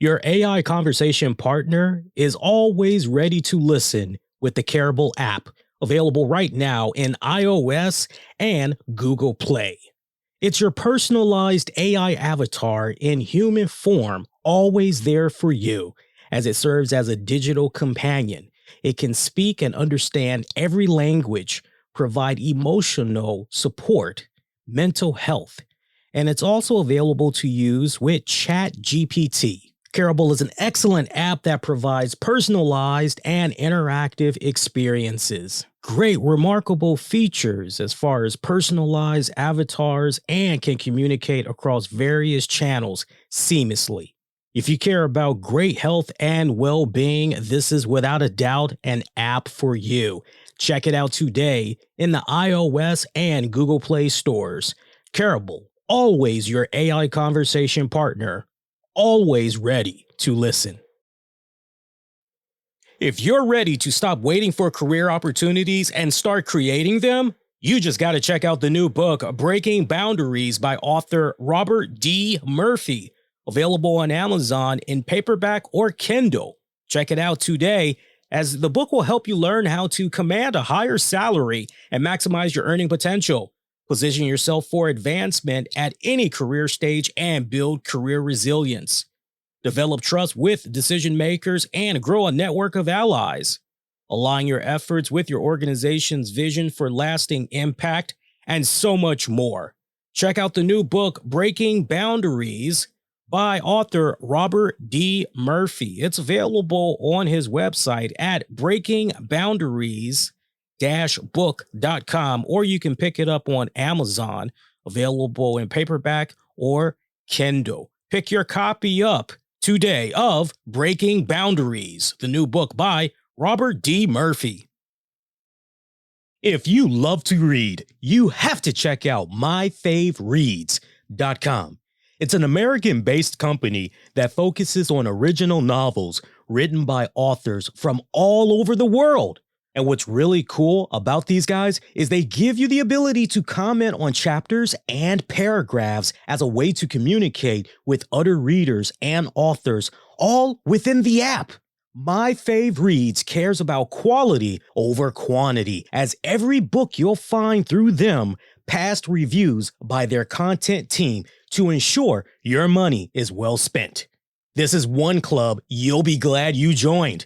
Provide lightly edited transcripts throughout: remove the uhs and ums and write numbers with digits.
Your AI conversation partner is always ready to listen with the Careable app, available right now in iOS and Google Play. It's your personalized AI avatar in human form, always there for you, as it serves as a digital companion. It can speak and understand every language, provide emotional support, mental health, and it's also available to use with ChatGPT. Careable is an excellent app that provides personalized and interactive experiences. Great, remarkable features as far as personalized avatars and can communicate across various channels seamlessly. If you care about great health and well-being, this is without a doubt an app for you. Check it out today in the iOS and Google Play stores. Careable, always your AI conversation partner, always ready to listen. If you're ready to stop waiting for career opportunities and start creating them, you just got to check out the new book, Breaking Boundaries by author Robert D. Murphy, available on Amazon in paperback or Kindle. Check it out today, as the book will help you learn how to command a higher salary and maximize your earning potential. Position yourself for advancement at any career stage and build career resilience. Develop trust with decision makers and grow a network of allies. Align your efforts with your organization's vision for lasting impact, and so much more. Check out the new book, Breaking Boundaries, by author Robert D. Murphy. It's available on his website at breakingboundaries-book.com, or you can pick it up on Amazon, available in paperback or Kindle. Pick your copy up today of Breaking Boundaries, the new book by Robert D. Murphy. If you love to read, you have to check out myfavereads.com. It's an American-based company that focuses on original novels written by authors from all over the world. And what's really cool about these guys is they give you the ability to comment on chapters and paragraphs as a way to communicate with other readers and authors, all within the app. My Fave Reads cares about quality over quantity, as every book you'll find through them passed reviews by their content team to ensure your money is well spent. This is one club you'll be glad you joined.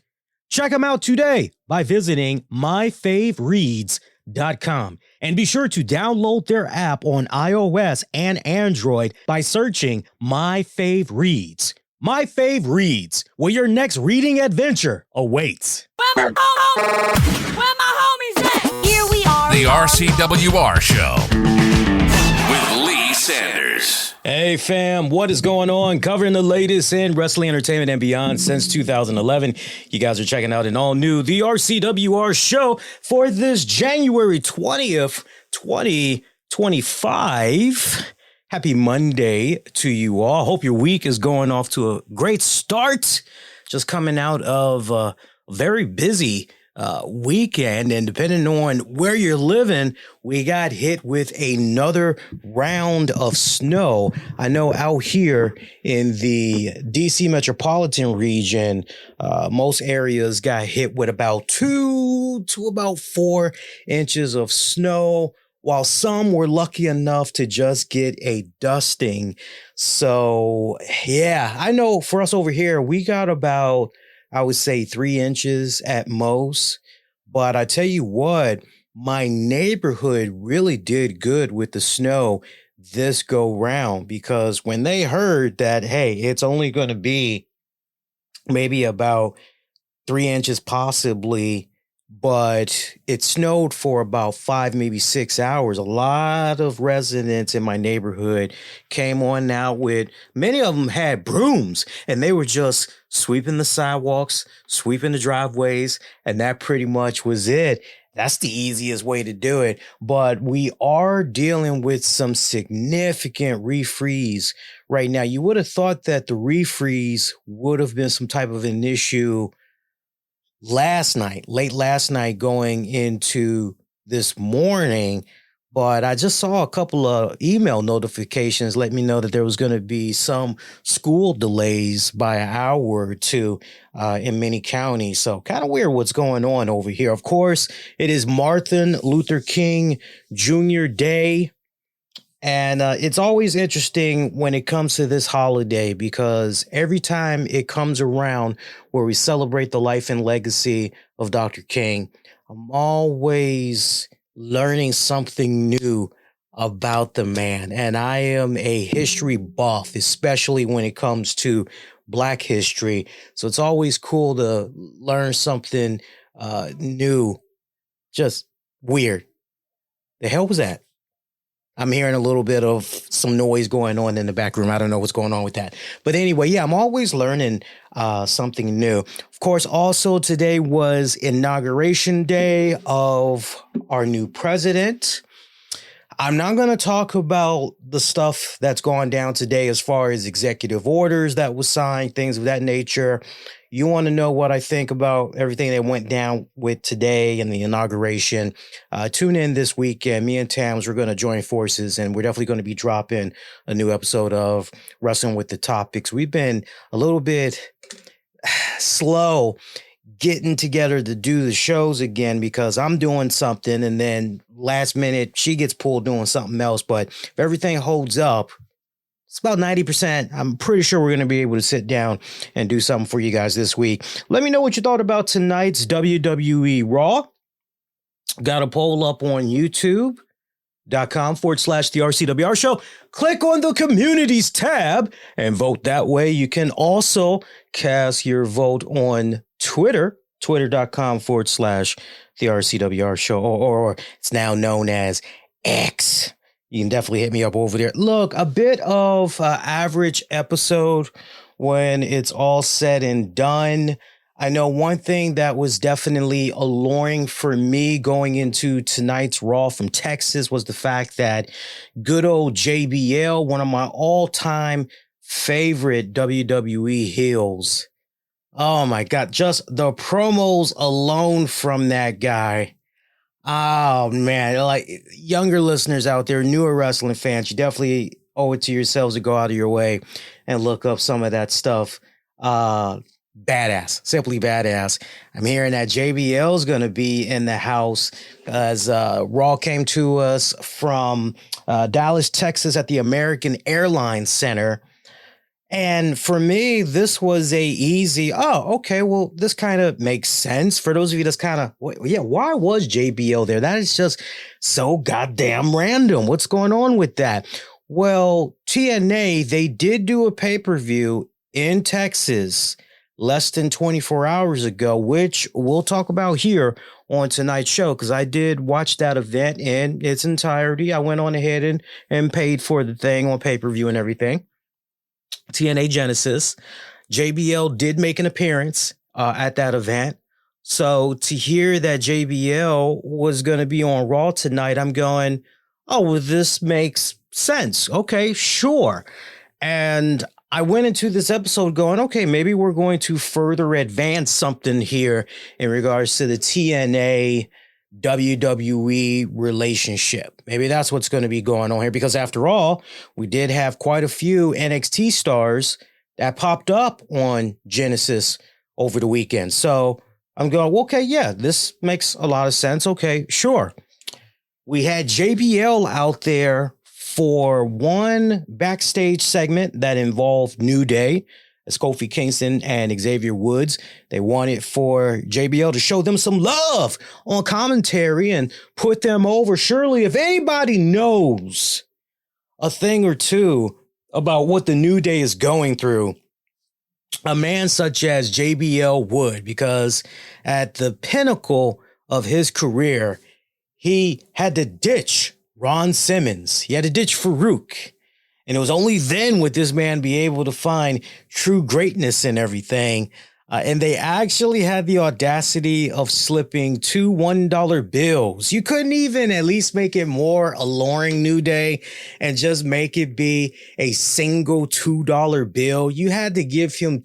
Check them out today by visiting myfavereads.com, and be sure to download their app on iOS and Android by searching My Fave Reads. My Fave Reads, where your next reading adventure awaits. Where my homies at? Here we are. The RCWR Show with Lee Sanders. Hey fam, what is going on? Covering the latest in wrestling, entertainment, and beyond since 2011. You guys are checking out an all-new The RCWR Show for this January 20th, 2025. Happy Monday to you all. Hope your week is going off to a great start. Just coming out of a very busy weekend, and depending on where you're living, we got hit with another round of snow. I know out here in the DC metropolitan region, most areas got hit with about 2 to about 4 inches of snow, while some were lucky enough to just get a dusting. So yeah, I know for us over here, we got about, I would say, 3 inches at most. But I tell you what, my neighborhood really did good with the snow this go round, because when they heard that, hey, it's only going to be maybe about 3 inches possibly, but it snowed for about 5, maybe 6 hours. A lot of residents in my neighborhood came on now with, many of them had brooms, and they were just sweeping the sidewalks, sweeping the driveways, and that pretty much was it. That's the easiest way to do it. But we are dealing with some significant refreeze right now. You would have thought that the refreeze would have been some type of an issue late last night, going into this morning. But I just saw a couple of email notifications let me know that there was going to be some school delays by an hour or two in many counties. So kind of weird what's going on over here. Of course, it is Martin Luther King Jr. Day. And it's always interesting when it comes to this holiday because every time it comes around where we celebrate the life and legacy of Dr. King, I'm always learning something new about the man. And I am a history buff, especially when it comes to Black history. So it's always cool to learn something new. Just weird. The hell was that? I'm hearing a little bit of some noise going on in the back room. I don't know what's going on with that. But anyway, yeah, I'm always learning something new. Of course, also today was Inauguration Day of our new president. I'm not going to talk about the stuff that's gone down today as far as executive orders that was signed, things of that nature. You want to know what I think about everything that went down with today and the inauguration. Tune in this weekend. Me and Tams, we're going to join forces, and we're definitely going to be dropping a new episode of Wrestling with the Topics. We've been a little bit slow getting together to do the shows again because I'm doing something and then last minute she gets pulled doing something else. But if everything holds up, it's about 90%. I'm pretty sure we're going to be able to sit down and do something for you guys this week. Let me know what you thought about tonight's WWE RAW. Got a poll up on YouTube.com/the RCWR show. Click on the communities tab and vote that way. You can also cast your vote on Twitter, twitter.com/the RCWR show, or it's now known as X. You can definitely hit me up over there. Look, a bit of average episode when it's all said and done. I know one thing that was definitely alluring for me going into tonight's Raw from Texas was the fact that good old JBL, one of my all-time favorite WWE heels. Oh my God, just the promos alone from that guy. Oh man, like younger listeners out there, newer wrestling fans, you definitely owe it to yourselves to go out of your way and look up some of that stuff. Badass, simply badass. I'm hearing that JBL is going to be in the house as Raw came to us from Dallas, Texas at the American Airlines Center. And for me, this was a easy, okay, well, this kind of makes sense. For those of you that's kind of, yeah, why was JBL there? That is just so goddamn random. What's going on with that? Well, TNA, they did do a pay-per-view in Texas less than 24 hours ago, which we'll talk about here on tonight's show, because I did watch that event in its entirety. I went on ahead and paid for the thing on pay-per-view and everything. TNA Genesis. JBL did make an appearance at that event. So to hear that JBL was going to be on Raw tonight, I'm going, oh, well, this makes sense. Okay, sure. And I went into this episode going, okay, maybe we're going to further advance something here in regards to the TNA WWE relationship. Maybe that's what's going to be going on here, because after all, we did have quite a few NXT stars that popped up on Genesis over the weekend. So I'm going, well, okay, yeah, this makes a lot of sense. Okay, sure. We had JBL out there for one backstage segment that involved New Day, as Kofi Kingston and Xavier Woods. They wanted for JBL to show them some love on commentary and put them over. Surely, if anybody knows a thing or two about what the New Day is going through, a man such as JBL would, because at the pinnacle of his career, he had to ditch Ron Simmons. He had to ditch Farouk. And it was only then would this man be able to find true greatness in everything. And they actually had the audacity of slipping two $1 bills. You couldn't even at least make it more alluring, New Day, and just make it be a single $2 bill. You had to give him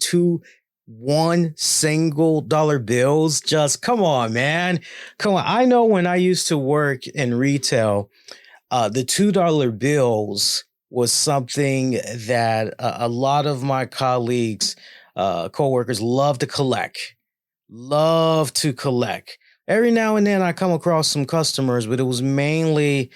one single dollar bills. Just come on, man. Come on. I know when I used to work in retail, the $2 bills was something that a lot of my colleagues, coworkers love to collect. Every now and then I come across some customers, but it was mainly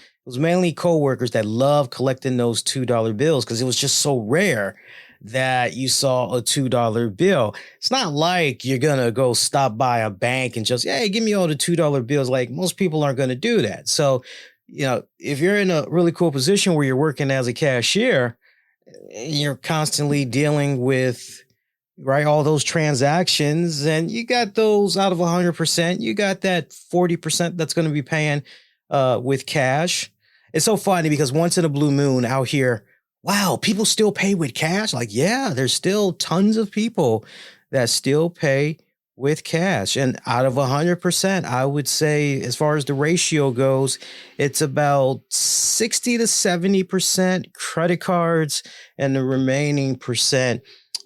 coworkers that love collecting those $2 bills because it was just so rare that you saw a $2 bill. It's not like you're going to go stop by a bank and just, hey, give me all the $2 bills. Like, most people aren't going to do that. So, if you're in a really cool position where you're working as a cashier, you're constantly dealing with, right, all those transactions, and you got those out of 100%. You got that 40% that's going to be paying with cash. It's so funny because once in a blue moon out here, wow, people still pay with cash. Like, yeah, there's still tons of people that still pay with cash. And out of 100%, I would say, as far as the ratio goes, it's about 60 to 70% credit cards, and the remaining percent.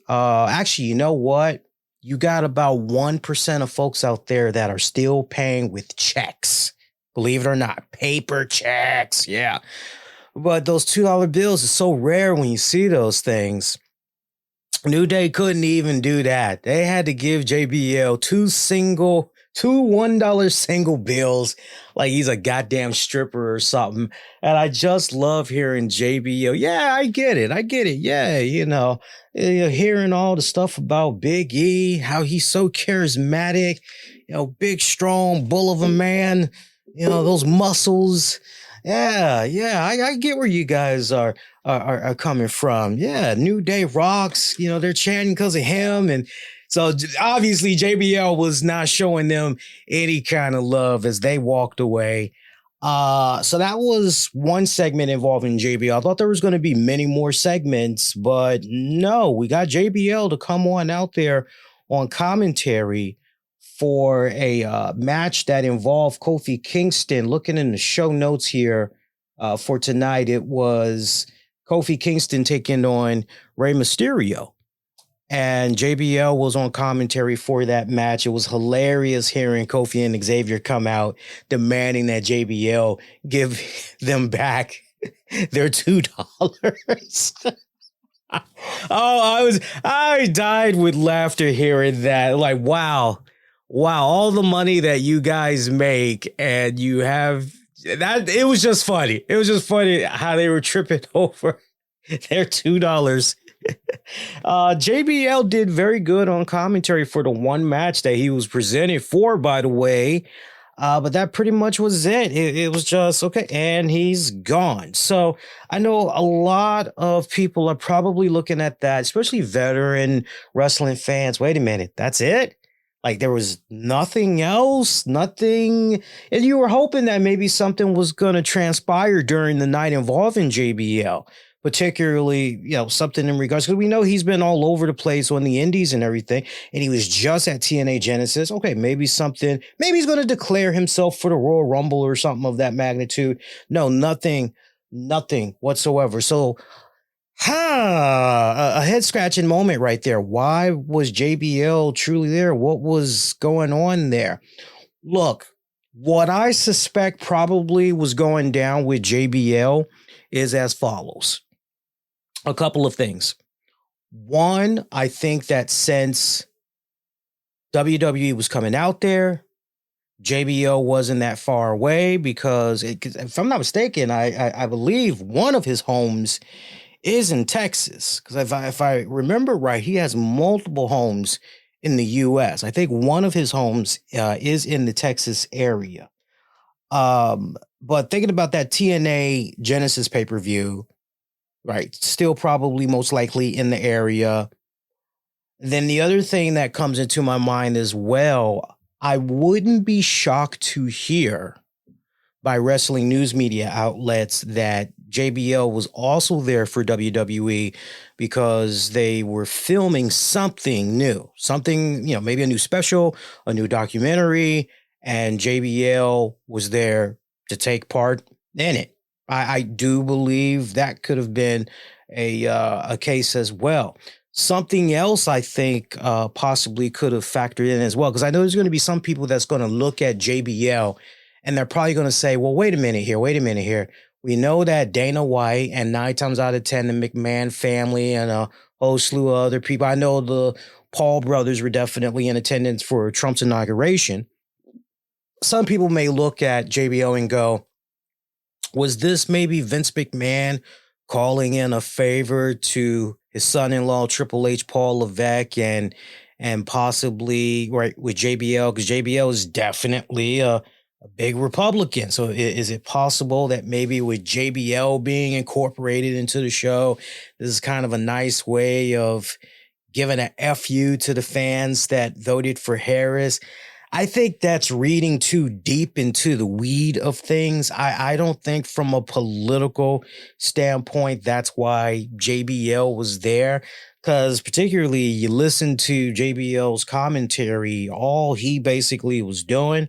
Actually, you know what? You got about 1% of folks out there that are still paying with checks. Believe it or not, paper checks. Yeah. But those $2 bills is so rare when you see those things. New Day couldn't even do that. They had to give JBL two $1 single bills like he's a goddamn stripper or something. And I just love hearing JBL. Yeah, I get it. Yeah, hearing all the stuff about Big E, how he's so charismatic, big, strong bull of a man, those muscles. Yeah, I get where you guys are coming from. Yeah, New Day rocks. They're chanting because of him. And so obviously JBL was not showing them any kind of love as they walked away. So that was one segment involving JBL. I thought there was going to be many more segments, but no, we got JBL to come on out there on commentary for a match that involved Kofi Kingston. Looking in the show notes here for tonight, it was Kofi Kingston taking on Rey Mysterio. And JBL was on commentary for that match. It was hilarious hearing Kofi and Xavier come out demanding that JBL give them back their $2. I died with laughter hearing that. Like, wow, all the money that you guys make, and you have that. It was just funny. It was just funny how they were tripping over their $2. JBL did very good on commentary for the one match that he was presented for, by the way. But that pretty much was it. It was just, okay, and he's gone. So I know a lot of people are probably looking at that, especially veteran wrestling fans. Wait a minute, that's it? Like, there was nothing else, nothing. And you were hoping that maybe something was going to transpire during the night involving JBL, particularly, something in regards, because we know he's been all over the place on the indies and everything, and he was just at TNA Genesis. Okay, maybe he's going to declare himself for the Royal Rumble or something of that magnitude. No, nothing whatsoever. So, a head-scratching moment right there. Why was JBL truly there? What was going on there? Look, what I suspect probably was going down with JBL is as follows. A couple of things. One, I think that since WWE was coming out there, JBL wasn't that far away because, if I'm not mistaken, I believe one of his homes is in Texas. Because if I remember right, he has multiple homes in the U.S. I think one of his homes is in the Texas area. But thinking about that TNA Genesis pay-per-view, right, still probably most likely in the area. Then the other thing that comes into my mind as well, I wouldn't be shocked to hear by wrestling news media outlets that JBL was also there for WWE because they were filming something new, maybe a new special, a new documentary, and JBL was there to take part in it. I do believe that could have been a case as well. Something else I think possibly could have factored in as well, because I know there's going to be some people that's going to look at JBL and they're probably going to say, well, wait a minute here. We know that Dana White and 9 times out of 10, the McMahon family and a whole slew of other people. I know the Paul brothers were definitely in attendance for Trump's inauguration. Some people may look at JBL and go, was this maybe Vince McMahon calling in a favor to his son-in-law, Triple H, Paul Levesque, and possibly right with JBL, because JBL is definitely a big Republican. So is it possible that maybe with JBL being incorporated into the show, this is kind of a nice way of giving a FU to the fans that voted for Harris? I think that's reading too deep into the weed of things. I don't think from a political standpoint, that's why JBL was there. Because particularly you listen to JBL's commentary, all he basically was doing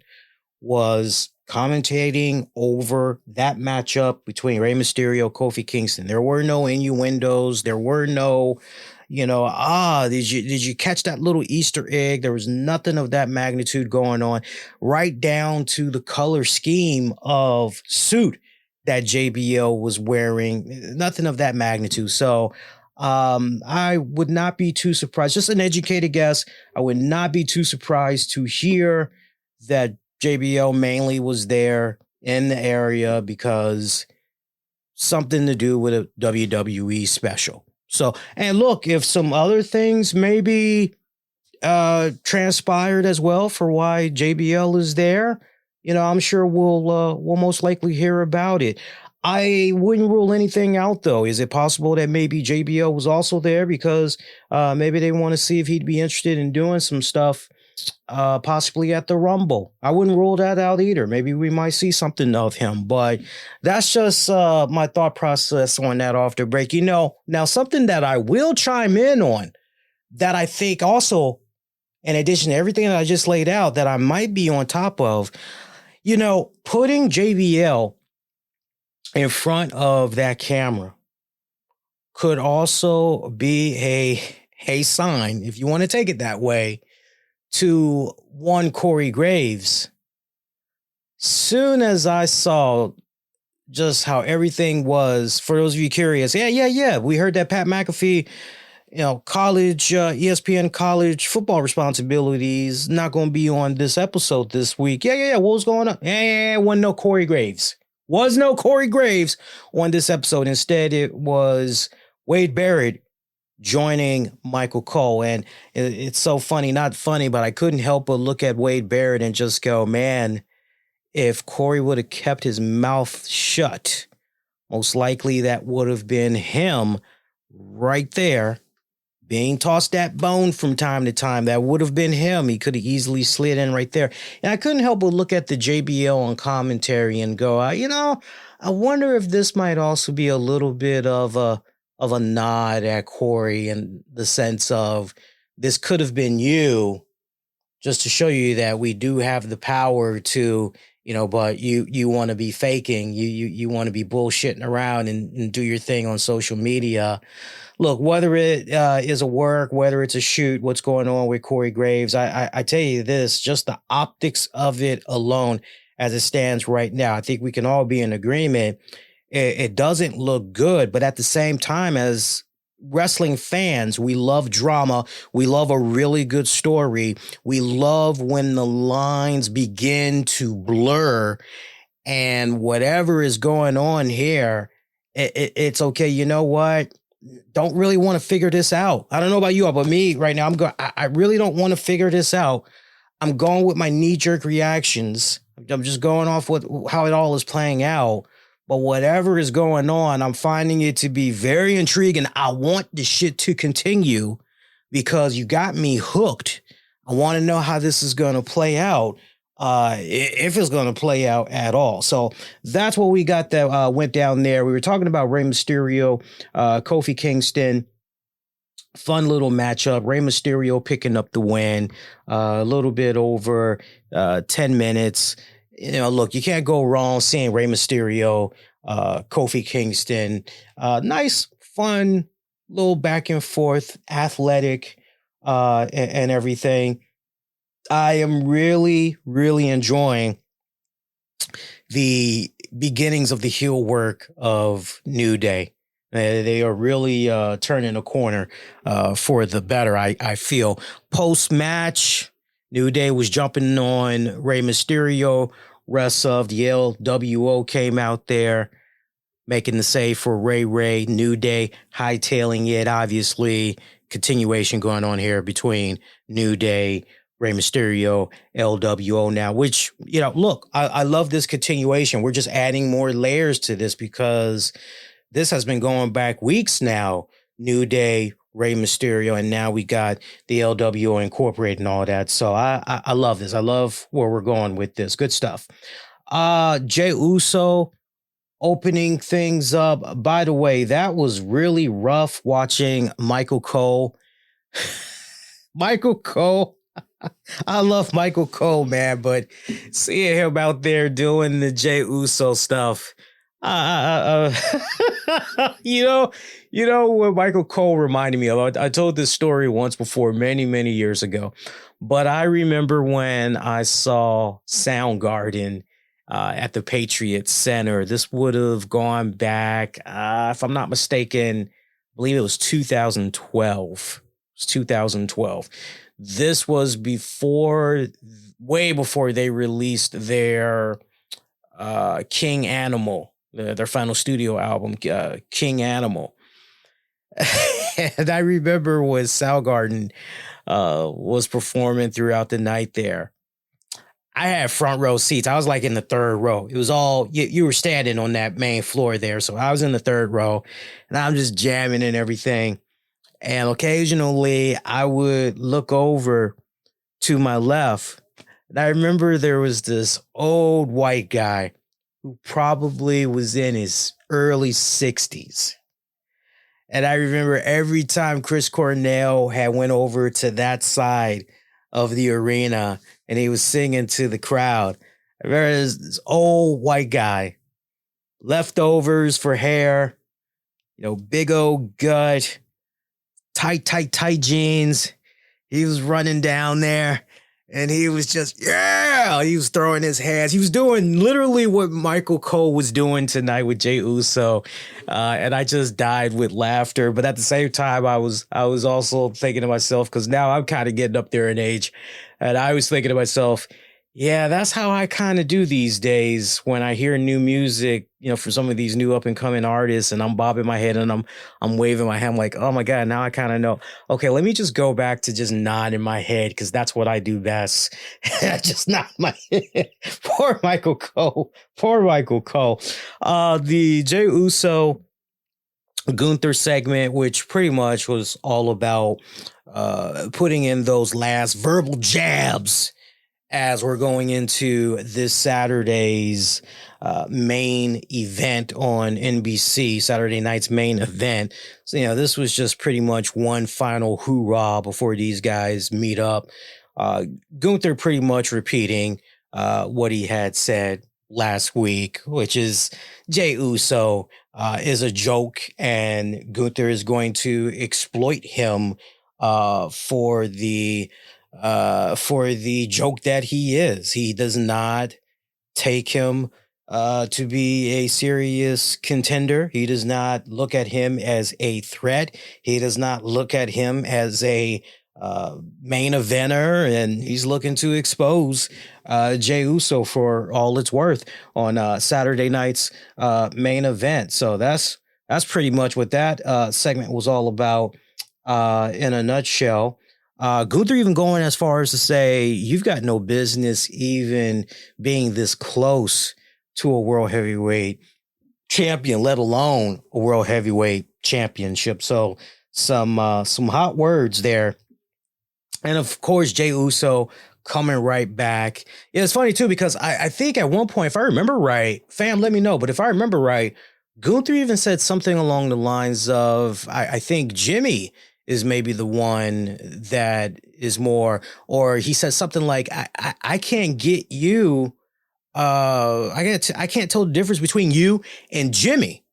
was commentating over that matchup between Rey Mysterio, Kofi Kingston. There were no innuendos. There were no, did you catch that little Easter egg? There was nothing of that magnitude going on, right down to the color scheme of suit that JBL was wearing. Nothing of that magnitude. So I would not be too surprised. Just an educated guess. I would not be too surprised to hear that JBL mainly was there in the area because something to do with a WWE special. So, and look, if some other things maybe transpired as well for why JBL is there, I'm sure we'll most likely hear about it. I wouldn't rule anything out, though. Is it possible that maybe JBL was also there because maybe they want to see if he'd be interested in doing some stuff possibly at the Rumble? I wouldn't rule that out either. Maybe we might see something of him, but that's just my thought process on that off the break. Now something that I will chime in on that I think also, in addition to everything that I just laid out, that I might be on top of, putting JBL in front of that camera could also be a sign, if you want to take it that way, to one Corey Graves. Soon as I saw just how everything was, for those of you curious, we heard that Pat McAfee, college, ESPN college football responsibilities not going to be on this episode this week. What was going on? Wasn't no Corey Graves. Was no Corey Graves on this episode. Instead, it was Wade Barrett joining Michael Cole. And it's so funny, not funny, but I couldn't help but look at Wade Barrett and just go, man, if Corey would have kept his mouth shut, most likely that would have been him right there being tossed that bone from time to time. That would have been him. He could have easily slid in right there. And I couldn't help but look at the JBL on commentary and go, I wonder if this might also be a little bit of a nod at Corey in the sense of this could have been you, just to show you that we do have the power to, but you want to be faking, you want to be bullshitting around and do your thing on social media. Look, whether it is a work, whether it's a shoot, what's going on with Corey Graves, I tell you this, just the optics of it alone as it stands right now, I think we can all be in agreement. It doesn't look good, but at the same time, as wrestling fans, we love drama. We love a really good story. We love when the lines begin to blur and whatever is going on here, it's okay. You know what? Don't really want to figure this out. I don't know about you all, but me right now, I really don't want to figure this out. I'm going with my knee-jerk reactions. I'm just going off with how it all is playing out. But whatever is going on, I'm finding it to be very intriguing. I want this shit to continue because you got me hooked. I want to know how this is going to play out, if it's going to play out at all. So that's what we got that went down there. We were talking about Rey Mysterio, Kofi Kingston. Fun little matchup. Rey Mysterio picking up the win, a little bit over 10 minutes. Look, you can't go wrong seeing Rey Mysterio, Kofi Kingston. Nice, fun, little back and forth, athletic, and everything. I am really, really enjoying the beginnings of the heel work of New Day. They are really turning a corner for the better, I feel. Post-match, New Day was jumping on Rey Mysterio. Rest of the LWO came out there, making the save for Ray. New Day hightailing it, obviously. Continuation going on here between New Day, Rey Mysterio, LWO now, which, look, I love this continuation. We're just adding more layers to this because this has been going back weeks now. New Day, Rey Mysterio, and now we got the LWO incorporated and all that. So I love this. I love where we're going with this. Good stuff. Jey Uso opening things up. By the way, that was really rough watching Michael Cole. Michael Cole. I love Michael Cole, man, but seeing him out there doing the Jey Uso stuff, you know what Michael Cole reminded me of? I told this story once before, many, many years ago, but I remember when I saw Soundgarden at the Patriots Center. This would have gone back, if I'm not mistaken, I believe it was 2012. It was 2012. This was way before they released their King Animal, their final studio album, King Animal. And I remember when Soundgarden was performing throughout the night there. I had front row seats. I was like in the third row. It was all, you were standing on that main floor there. So I was in the third row and I'm just jamming and everything. And occasionally I would look over to my left. And I remember there was this old white guy who probably was in his early 60s. And I remember every time Chris Cornell had went over to that side of the arena and he was singing to the crowd, I remember this old white guy, leftovers for hair, big old gut, tight jeans. He was running down there and he was just, he was throwing his hands. He was doing literally what Michael Cole was doing tonight with Jey Uso. And I just died with laughter. But at the same time, I was also thinking to myself, because now I'm kind of getting up there in age. And I was thinking to myself, yeah, that's how I kind of do these days when I hear new music, for some of these new up and coming artists, and I'm bobbing my head and I'm waving my hand like, oh my God, now I kind of know. Okay, let me just go back to just nodding my head because that's what I do best. I just nod my head. Poor Michael Cole. The Jey Uso GUNTHER segment, which pretty much was all about putting in those last verbal jabs as we're going into this Saturday's main event on NBC, Saturday night's main event. So, this was just pretty much one final hoorah before these guys meet up. GUNTHER pretty much repeating what he had said last week, which is Jey Uso is a joke and GUNTHER is going to exploit him for the joke that he is. He does not take him to be a serious contender. He does not look at him as a threat. He does not look at him as a main eventer, and he's looking to expose Jey Uso for all it's worth on Saturday night's main event. So that's pretty much what that segment was all about in a nutshell. GUNTHER even going as far as to say, you've got no business even being this close to a world heavyweight champion, let alone a world heavyweight championship. So some hot words there. And of course, Jey Uso coming right back. Yeah, it's funny too, because I think at one point, if I remember right, fam, let me know. But if I remember right, GUNTHER even said something along the lines of, I think Jimmy is maybe the one that is more, or he says something like, I can't get you. I can't tell the difference between you and Jimmy,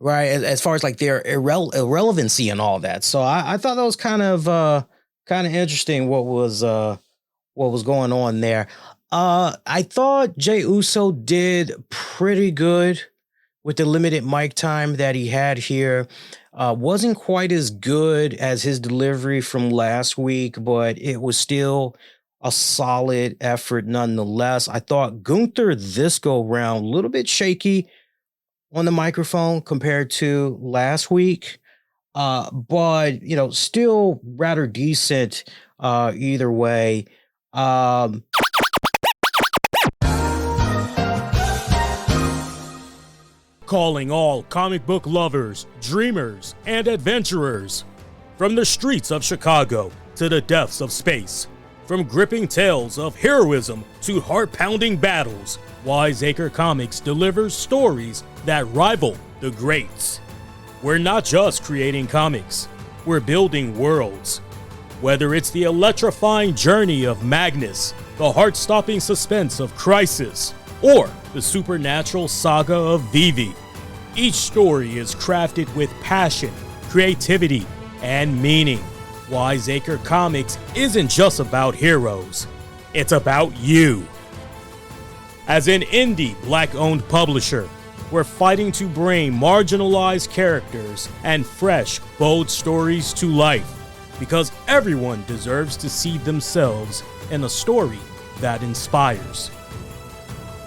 right? As far as like their irrelevancy and all that. So I thought that was kind of interesting what was going on there. I thought Jey Uso did pretty good with the limited mic time that he had here. Wasn't quite as good as his delivery from last week, but it was still a solid effort nonetheless. I thought Gunther this go round a little bit shaky on the microphone compared to last week, but still rather decent either way. Calling all comic book lovers, dreamers, and adventurers. From the streets of Chicago to the depths of space. From gripping tales of heroism to heart-pounding battles, Wiseacre Comics delivers stories that rival the greats. We're not just creating comics, we're building worlds. Whether it's the electrifying journey of Magnus, the heart-stopping suspense of Crisis, or the supernatural saga of Vivi, each story is crafted with passion, creativity, and meaning. Wiseacre Comics isn't just about heroes, it's about you. As an indie black-owned publisher, we're fighting to bring marginalized characters and fresh, bold stories to life, because everyone deserves to see themselves in a story that inspires.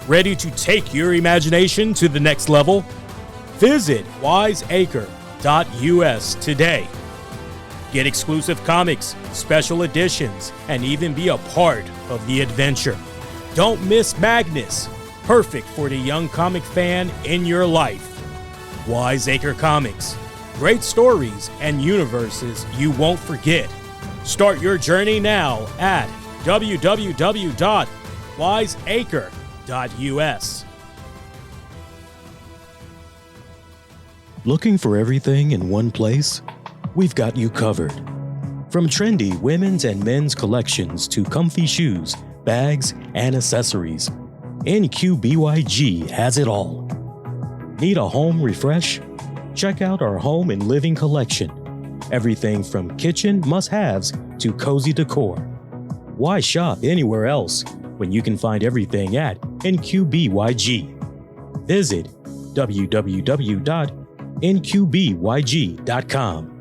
Ready to take your imagination to the next level? Visit wiseacre.us today. Get exclusive comics, special editions, and even be a part of the adventure. Don't miss Magnus, perfect for the young comic fan in your life. Wiseacre Comics, great stories and universes you won't forget. Start your journey now at www.wiseacre.us. Looking for everything in one place? We've got you covered. From trendy women's and men's collections to comfy shoes, bags, and accessories, NQBYG has it all. Need a home refresh? Check out our home and living collection. Everything from kitchen must-haves to cozy decor. Why shop anywhere else when you can find everything at NQBYG? Visit www.nqbyg.com.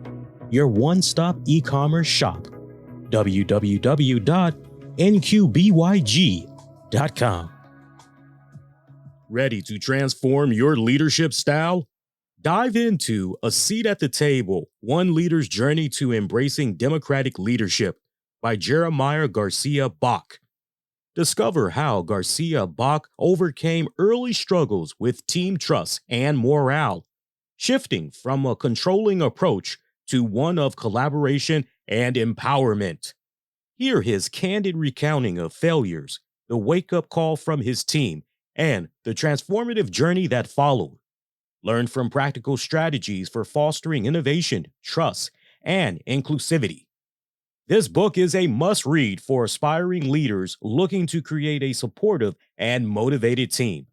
Your one-stop e-commerce shop. www.nqbyg.com. Ready to transform your leadership style? Dive into A Seat at the Table, One Leader's Journey to Embracing Democratic Leadership by Jeremiah Garcia Bach. Discover how Garcia Bach overcame early struggles with team trust and morale, shifting from a controlling approach to one of collaboration and empowerment. Hear his candid recounting of failures, the wake-up call from his team, and the transformative journey that followed. Learn from practical strategies for fostering innovation, trust, and inclusivity. This book is a must-read for aspiring leaders looking to create a supportive and motivated team.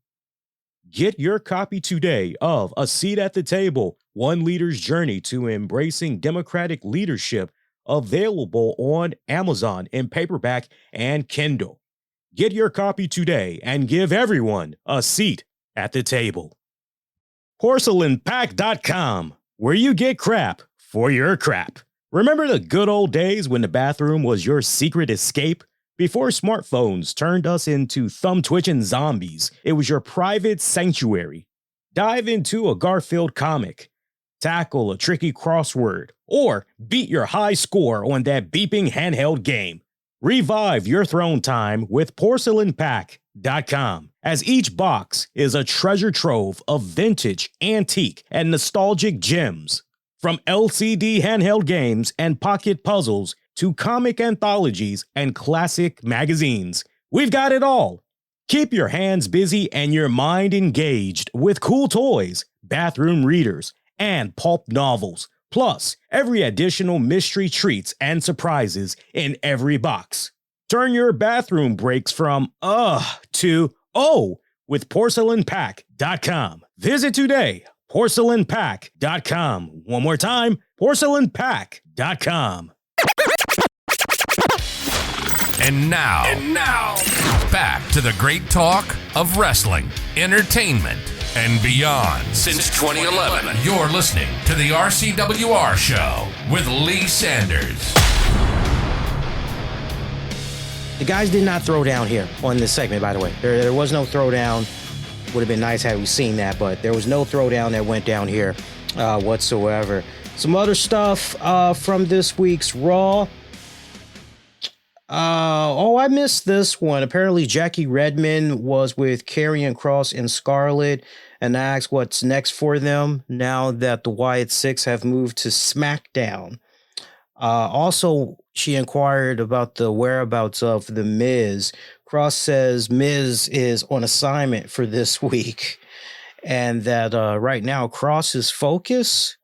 Get your copy today of A Seat at the Table, One Leader's Journey to Embracing Democratic Leadership, available on Amazon in paperback and Kindle. Get your copy today and give everyone a seat at the table. PorcelainPack.com, where you get crap for your crap. Remember the good old days when the bathroom was your secret escape? Before smartphones turned us into thumb-twitching zombies, it was your private sanctuary. Dive into a Garfield comic, tackle a tricky crossword, or beat your high score on that beeping handheld game. Revive your throne time with PorcelainPack.com, as each box is a treasure trove of vintage, antique, and nostalgic gems. From LCD handheld games and pocket puzzles to comic anthologies and classic magazines, we've got it all. Keep your hands busy and your mind engaged with cool toys, bathroom readers, and pulp novels, plus every additional mystery treats and surprises in every box. Turn your bathroom breaks from to oh with PorcelainPack.com. Visit today, PorcelainPack.com. One more time, PorcelainPack.com. And now, Back to the great talk of wrestling, entertainment, and beyond. Since 2011, you're listening to the RCWR Show with Lee Sanders. The guys did not throw down here on this segment, by the way. There was no throwdown. Would have been nice had we seen that, but there was no throwdown that went down here whatsoever. Some other stuff from this week's Raw. I missed this one. Apparently, Jackie Redmond was with Karrion Kross and Scarlett and asked what's next for them now that the Wyatt Six have moved to SmackDown. Also, she inquired about the whereabouts of The Miz. Kross says Miz is on assignment for this week, and that right now Kross's focus,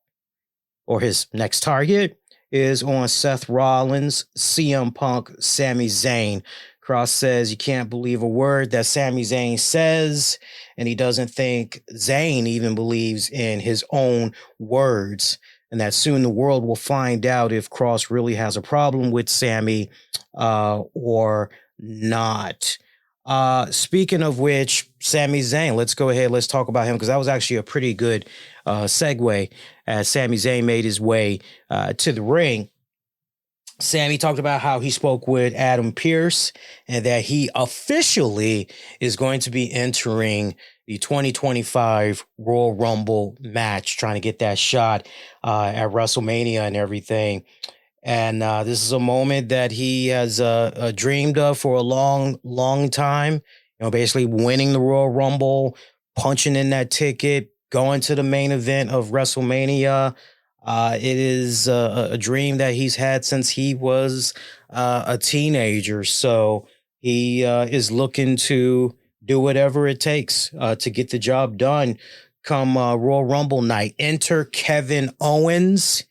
or his next target, is on Seth Rollins, CM Punk, Sami Zayn. Kross says you can't believe a word that Sami Zayn says, and he doesn't think Zayn even believes in his own words, and that soon the world will find out if Kross really has a problem with Sami or not. Speaking of which, Sami Zayn, let's go ahead, let's talk about him, because that was actually a pretty good segue as Sami Zayn made his way to the ring. Sami talked about how he spoke with Adam Pearce and that he officially is going to be entering the 2025 Royal Rumble match, trying to get that shot at WrestleMania and everything. And this is a moment that he has dreamed of for a long, long time. You know, basically winning the Royal Rumble, punching in that ticket, going to the main event of WrestleMania. It is a dream that he's had since he was a teenager. So he is looking to do whatever it takes to get the job done come Royal Rumble night. Enter Kevin Owens.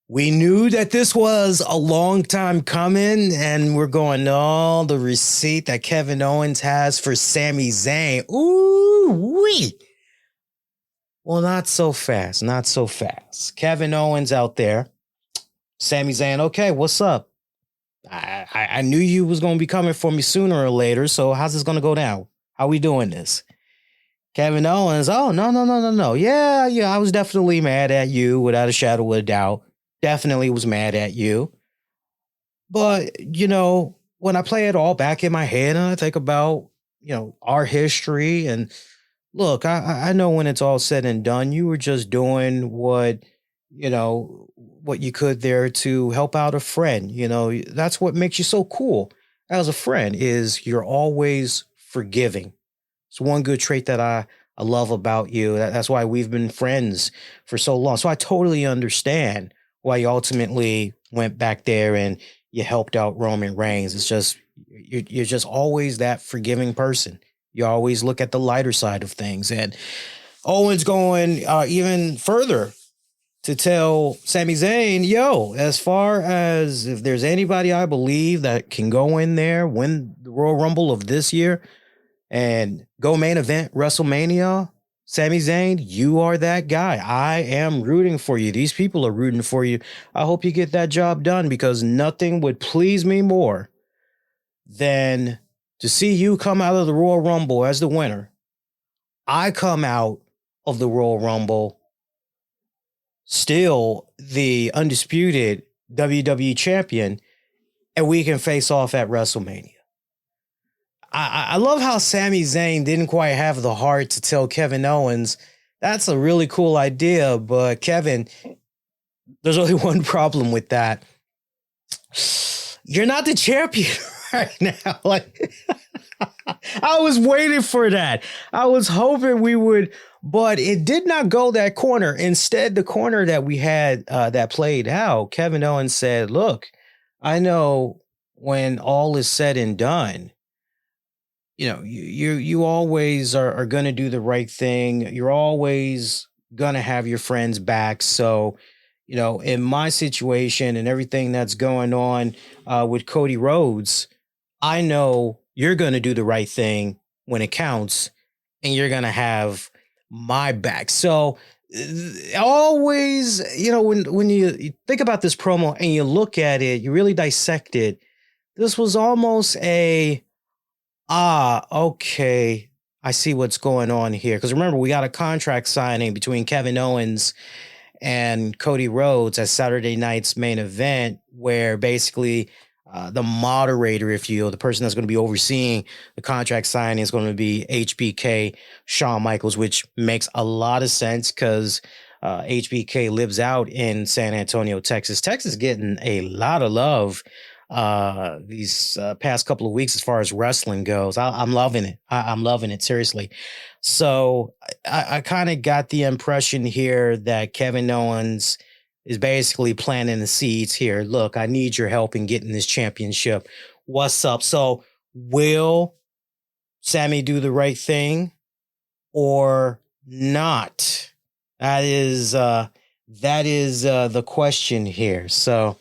We knew that this was a long time coming, and we're going, oh, the receipt that Kevin Owens has for Sami Zayn. Ooh-wee. Well, not so fast, not so fast. Kevin Owens out there. Sami Zayn, okay, what's up? I knew you was going to be coming for me sooner or later, so how's this going to go down? How we doing this? Kevin Owens, oh, no. Yeah, I was definitely mad at you without a shadow of a doubt. Definitely was mad at you. But, you know, when I play it all back in my head and I think about, you know, our history and look, I know when it's all said and done, you were just doing what you could there to help out a friend. You know, that's what makes you so cool as a friend is you're always forgiving. It's one good trait that I love about you. That's why we've been friends for so long. So I totally understand why you ultimately went back there and you helped out Roman Reigns. It's just, you're just always that forgiving person. You always look at the lighter side of things. And Owens going even further to tell Sami Zayn, yo, as far as if there's anybody I believe that can go in there, win the Royal Rumble of this year and go main event WrestleMania, Sami Zayn, you are that guy. I am rooting for you. These people are rooting for you. I hope you get that job done because nothing would please me more than to see you come out of the Royal Rumble as the winner. I come out of the Royal Rumble still the undisputed WWE champion, and we can face off at WrestleMania. I love how Sami Zayn didn't quite have the heart to tell Kevin Owens, that's a really cool idea, but Kevin, there's only one problem with that. You're not the champion right now. Like, I was waiting for that. I was hoping we would, but it did not go that corner. Instead, the corner that we had that played out, Kevin Owens said, look, I know when all is said and done, you know, you always are going to do the right thing. You're always going to have your friends back. So, you know, in my situation and everything that's going on with Cody Rhodes, I know you're going to do the right thing when it counts and you're going to have my back. So always, you know, when you think about this promo and you look at it, you really dissect it. This was almost a Okay. I see what's going on here. Because remember, we got a contract signing between Kevin Owens and Cody Rhodes at Saturday night's main event, where basically the moderator, if you will, the person that's going to be overseeing the contract signing is going to be HBK Shawn Michaels, which makes a lot of sense because HBK lives out in San Antonio, Texas. Texas getting a lot of love these past couple of weeks as far as wrestling goes. I'm loving it. I'm loving it, seriously. So I kind of got the impression here that Kevin Owens is basically planting the seeds here. Look, I need your help in getting this championship. What's up? So will Sami do the right thing or not? That is the question here. So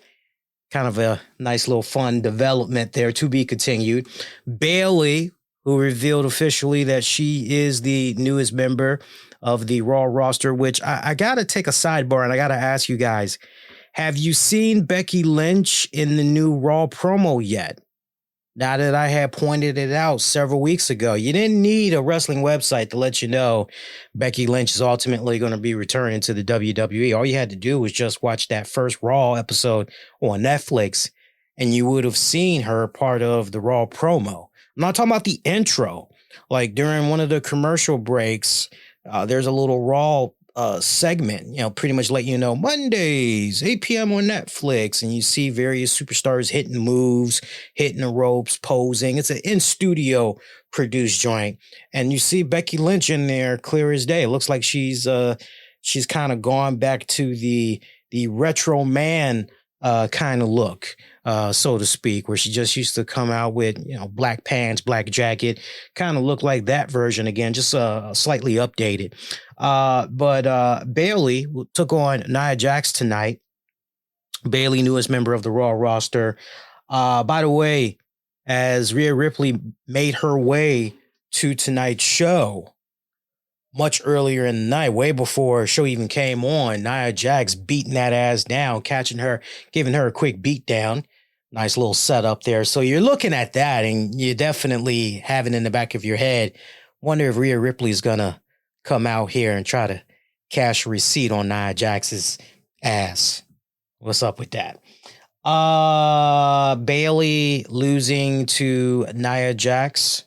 kind of a nice little fun development there to be continued. Bayley, who revealed officially that she is the newest member of the Raw roster, which I got to take a sidebar and I got to ask you guys, have you seen Becky Lynch in the new Raw promo yet? Now that I had pointed it out several weeks ago, you didn't need a wrestling website to let you know Becky Lynch is ultimately going to be returning to the WWE. All you had to do was just watch that first Raw episode on Netflix, and you would have seen her part of the Raw promo. I'm not talking about the intro. Like during one of the commercial breaks, there's a little Raw segment, pretty much let you know Mondays, 8 p.m. on Netflix. And you see various superstars hitting moves, hitting the ropes, posing. It's an in-studio produced joint. And you see Becky Lynch in there clear as day. It looks like she's kind of gone back to the retro man kind of look, so to speak, where she just used to come out with, black pants, black jacket, kind of look like that version again, just slightly updated. But Bayley took on Nia Jax tonight. Bayley, newest member of the Raw roster. By the way, as Rhea Ripley made her way to tonight's show, much earlier in the night, way before the show even came on, Nia Jax beating that ass down, catching her, giving her a quick beat down. Nice little setup there. So you're looking at that and you're definitely having in the back of your head, wonder if Rhea Ripley's going to come out here and try to cash a receipt on Nia Jax's ass. What's up with that? Bayley losing to Nia Jax.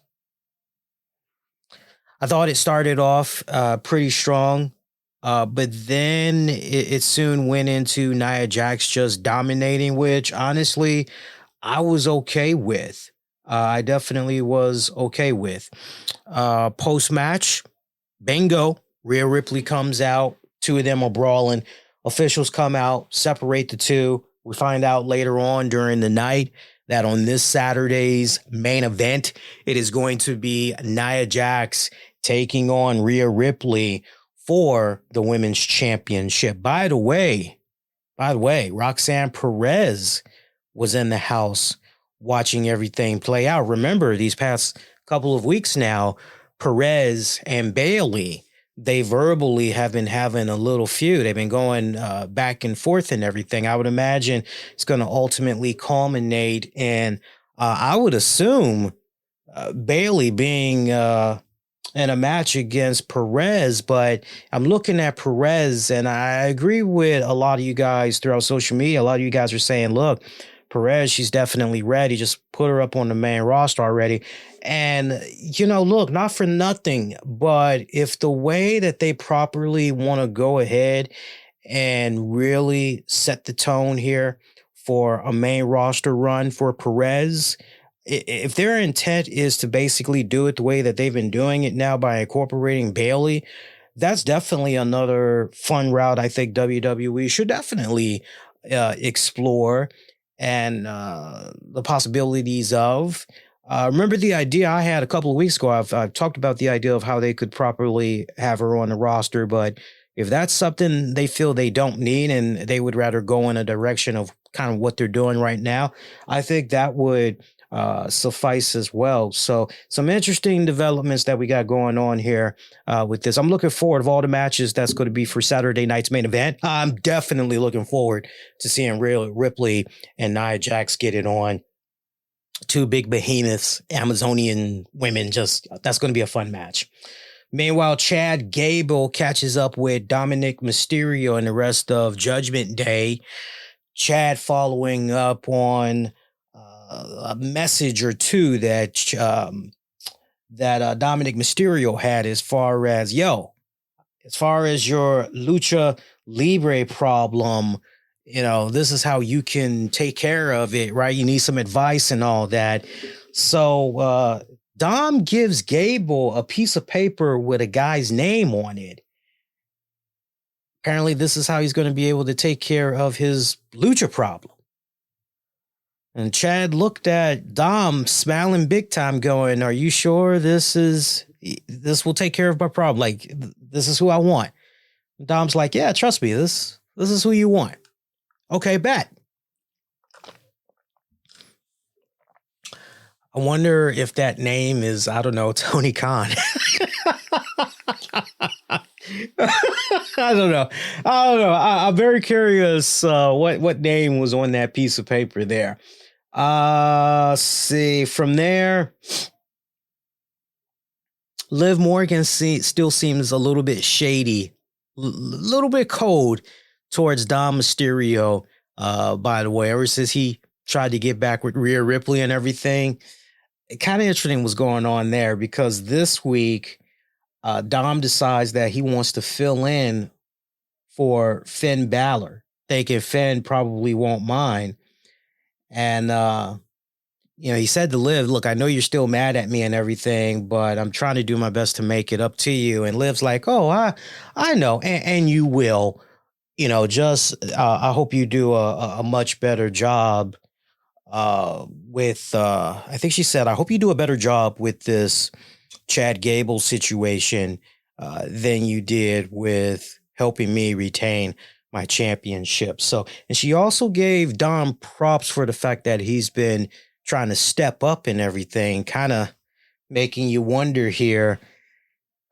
I thought it started off pretty strong, but then it soon went into Nia Jax just dominating, which honestly I was okay with. I definitely was okay with. Post-match, bingo, Rhea Ripley comes out. Two of them are brawling. Officials come out, separate the two. We find out later on during the night that on this Saturday's main event, it is going to be Nia Jax taking on Rhea Ripley for the women's championship. By the way, Roxanne Perez was in the house watching everything play out. Remember, these past couple of weeks now, Perez and Bayley, they verbally have been having a little feud. They've been going back and forth and everything. I would imagine it's going to ultimately culminate in, I would assume, Bayley being in a match against Perez. But I'm looking at Perez, and I agree with a lot of you guys throughout social media. A lot of you guys are saying, look, Perez, she's definitely ready. Just put her up on the main roster already. And, look, not for nothing, but if the way that they properly want to go ahead and really set the tone here for a main roster run for Perez, if their intent is to basically do it the way that they've been doing it now by incorporating Bayley, that's definitely another fun route I think WWE should definitely explore and the possibilities of. Remember the idea I had a couple of weeks ago? I've talked about the idea of how they could properly have her on the roster, but if that's something they feel they don't need and they would rather go in a direction of kind of what they're doing right now, I think that would suffice as well. So some interesting developments that we got going on here with this. I'm looking forward of all the matches that's going to be for Saturday night's main event. I'm definitely looking forward to seeing Rhea Ripley and Nia Jax get it on two big behemoths, Amazonian women. That's going to be a fun match. Meanwhile, Chad Gable catches up with Dominic Mysterio and the rest of Judgment Day. Chad following up on a message or two that Dominic Mysterio had as far as your Lucha Libre problem, this is how you can take care of it, right? You need some advice and all that. So Dom gives Gable a piece of paper with a guy's name on it. Apparently, this is how he's going to be able to take care of his Lucha problem. And Chad looked at Dom smiling big time going, are you sure this will take care of my problem? Like, this is who I want. Dom's like, yeah, trust me. This is who you want. Okay, bet. I wonder if that name is, I don't know, Tony Khan. I don't know. I'm very curious what name was on that piece of paper there. See, from there, Liv Morgan still seems a little bit shady, a little bit cold towards Dom Mysterio, by the way, ever since he tried to get back with Rhea Ripley and everything. Kind of interesting what's going on there, because this week, Dom decides that he wants to fill in for Finn Balor, thinking Finn probably won't mind. And, he said to Liv, look, I know you're still mad at me and everything, but I'm trying to do my best to make it up to you. And Liv's like, oh, I know. And you will, I hope you do a much better job with, I think she said, I hope you do a better job with this Chad Gable situation than you did with helping me retain my championship. So, and she also gave Dom props for the fact that he's been trying to step up and everything, kind of making you wonder here,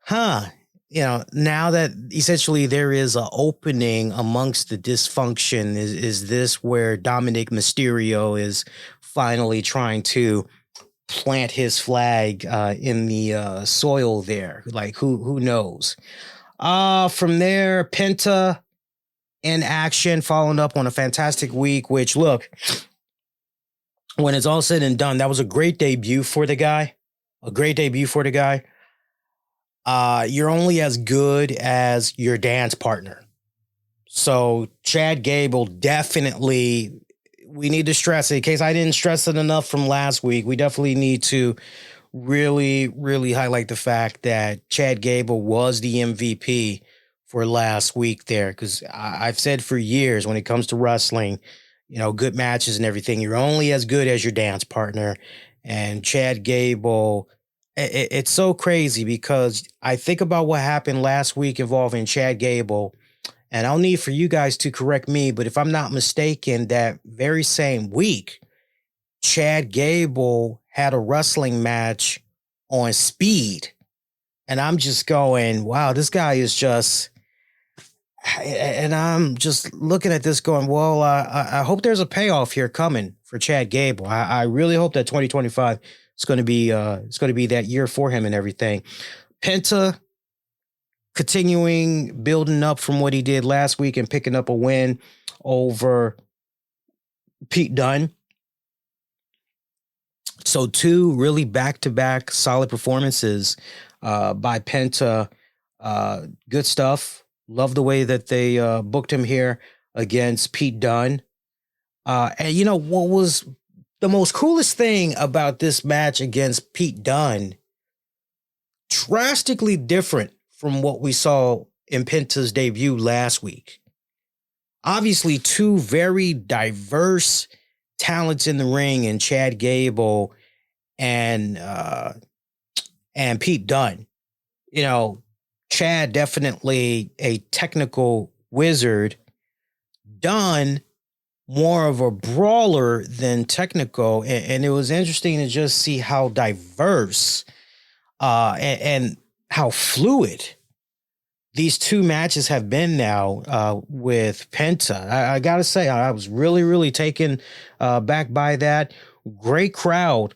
now that essentially there is an opening amongst the dysfunction, is this where Dominic Mysterio is finally trying to plant his flag in the soil there? Like, who knows? From there, Penta in action, following up on a fantastic week, which, look, when it's all said and done, that was a great debut for the guy. You're only as good as your dance partner. So Chad Gable, definitely, we need to stress it. In case I didn't stress it enough from last week, we definitely need to really, really highlight the fact that Chad Gable was the MVP for last week there. Because I've said for years, when it comes to wrestling, good matches and everything, you're only as good as your dance partner. And Chad Gable, it's so crazy because I think about what happened last week involving Chad Gable, and I'll need for you guys to correct me, but if I'm not mistaken, that very same week, Chad Gable had a wrestling match on Speed. And I'm just going, wow, this guy is just, and I'm just looking at this going, well, I hope there's a payoff here coming for Chad Gable. I really hope that 2025 is going to be that year for him and everything. Penta continuing building up from what he did last week and picking up a win over Pete Dunne. So two really back-to-back solid performances by Penta. Good stuff. Love the way that they booked him here against Pete Dunne. And what was the most coolest thing about this match against Pete Dunne? Drastically different from what we saw in Penta's debut last week. Obviously, two very diverse talents in the ring in Chad Gable and Pete Dunne. Chad, definitely a technical wizard. Dunne, more of a brawler than technical. And it was interesting to just see how diverse and how fluid these two matches have been now with Penta. I got to say, I was really, really taken back by that. Great crowd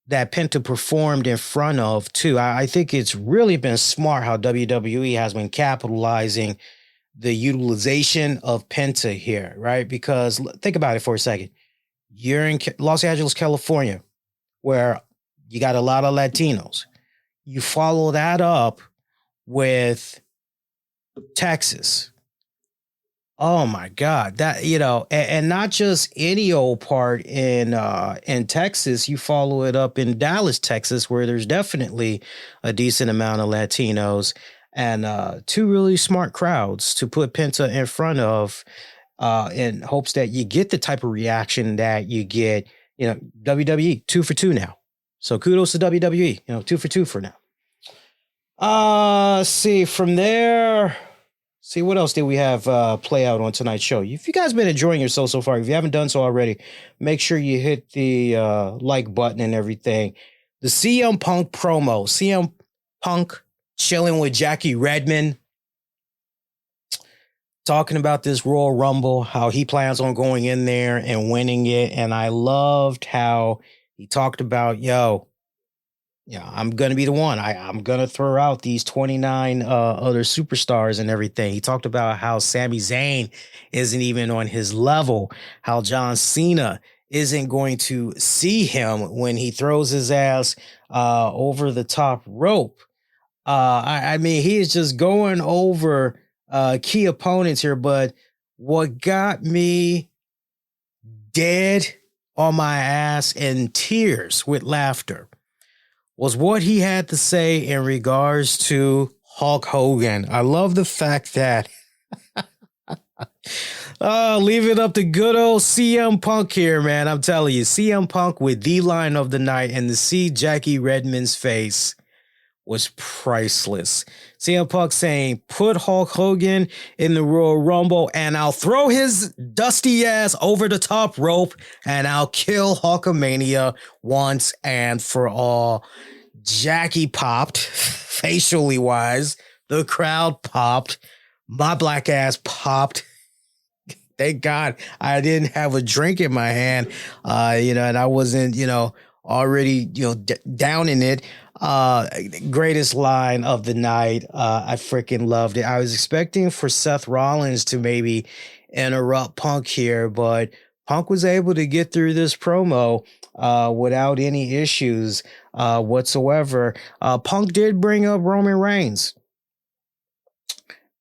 that Penta performed in front of, too. I think it's really been smart how WWE has been capitalizing the utilization of Penta here, right? Because think about it for a second. You're in Los Angeles, California, where you got a lot of Latinos. You follow that up with Texas. Oh my God, that, you know, and not just any old part in Texas. You follow it up in Dallas, Texas, where there's definitely a decent amount of Latinos, and two really smart crowds to put Penta in front of, in hopes that you get the type of reaction that you get. You know, WWE 2 for 2 now, so kudos to WWE. You know, 2 for 2 for now. See from there. See, what else did we have play out on tonight's show? If you guys been enjoying yourself so far, if you haven't done so already, make sure you hit the like button and everything. The CM Punk promo. CM Punk chilling with Jackie Redmond, talking about this Royal Rumble, how he plans on going in there and winning it. And I loved how he talked about, I'm going to be the one. I'm going to throw out these 29 other superstars and everything. He talked about how Sami Zayn isn't even on his level, how John Cena isn't going to see him when he throws his ass over the top rope. I mean, he is just going over key opponents here. But what got me dead on my ass in tears with laughter was what he had to say in regards to Hulk Hogan. I love the fact that leave it up to good old CM Punk here, man. I'm telling you, CM Punk with the line of the night, and to see Jackie Redmond's face was priceless. CM Punk saying, put Hulk Hogan in the Royal Rumble and I'll throw his dusty ass over the top rope and I'll kill Hulkamania once and for all. Jackie popped, facially wise. The crowd popped. My black ass popped. Thank God I didn't have a drink in my hand, and I wasn't, already, down in it. Greatest line of the night. I freaking loved it. I was expecting for Seth Rollins to maybe interrupt Punk here, but Punk was able to get through this promo without any issues whatsoever. Punk did bring up Roman Reigns.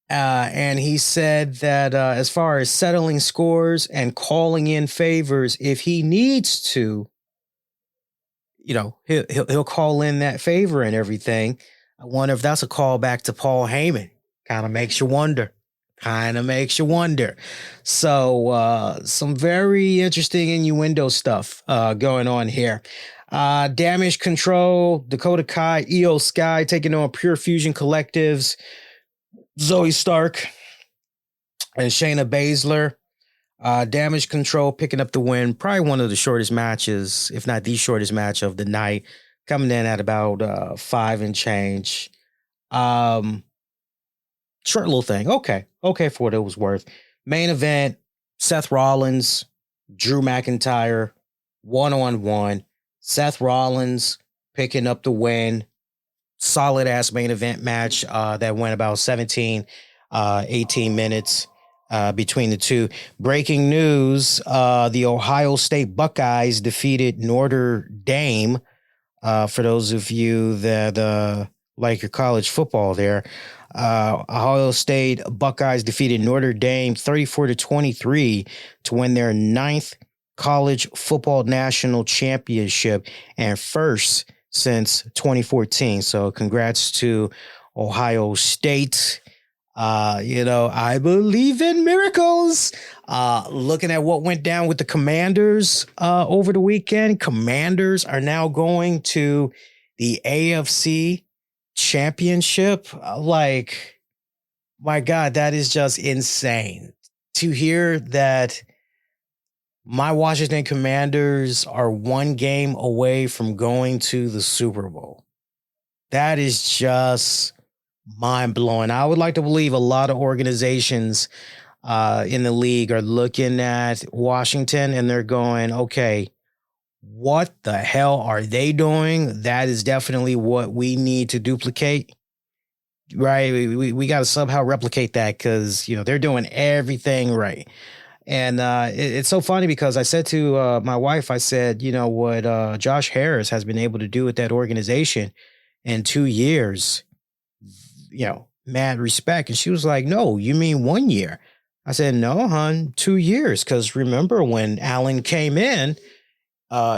And he said that as far as settling scores and calling in favors, if he needs to, he'll call in that favor and everything. I wonder if that's a callback to Paul Heyman. Kind of makes you wonder. So some very interesting innuendo stuff going on here. Damage Control, Dakota Kai, Io Sky taking on Pure Fusion Collectives, Zoe Stark and Shayna Baszler. Damage Control picking up the win. Probably one of the shortest matches, if not the shortest match of the night, coming in at about 5 and change. Short little thing. Okay, for what it was worth. Main event, Seth Rollins, Drew McIntyre, 1-on-1. Seth Rollins picking up the win. Solid ass main event match that went about 18 minutes between the two. Breaking news, the Ohio State Buckeyes defeated Notre Dame. For those of you that like your college football there, Ohio State Buckeyes defeated Notre Dame 34-23 to win their 9th college football national championship and first since 2014. So congrats to Ohio State. I believe in miracles. Looking at what went down with the Commanders over the weekend, Commanders are now going to the AFC Championship. My God, that is just insane to hear that my Washington Commanders are 1 game away from going to the Super Bowl. That is just mind-blowing. I would like to believe a lot of organizations in the league are looking at Washington and they're going, okay, what the hell are they doing? That is definitely what we need to duplicate. Right. We got to somehow replicate that because, they're doing everything right. And it's so funny because I said to my wife, I said, what Josh Harris has been able to do with that organization in 2 years, mad respect. And she was like, no, you mean 1 year? I said, no, hon, 2 years. Because remember when Allen came in,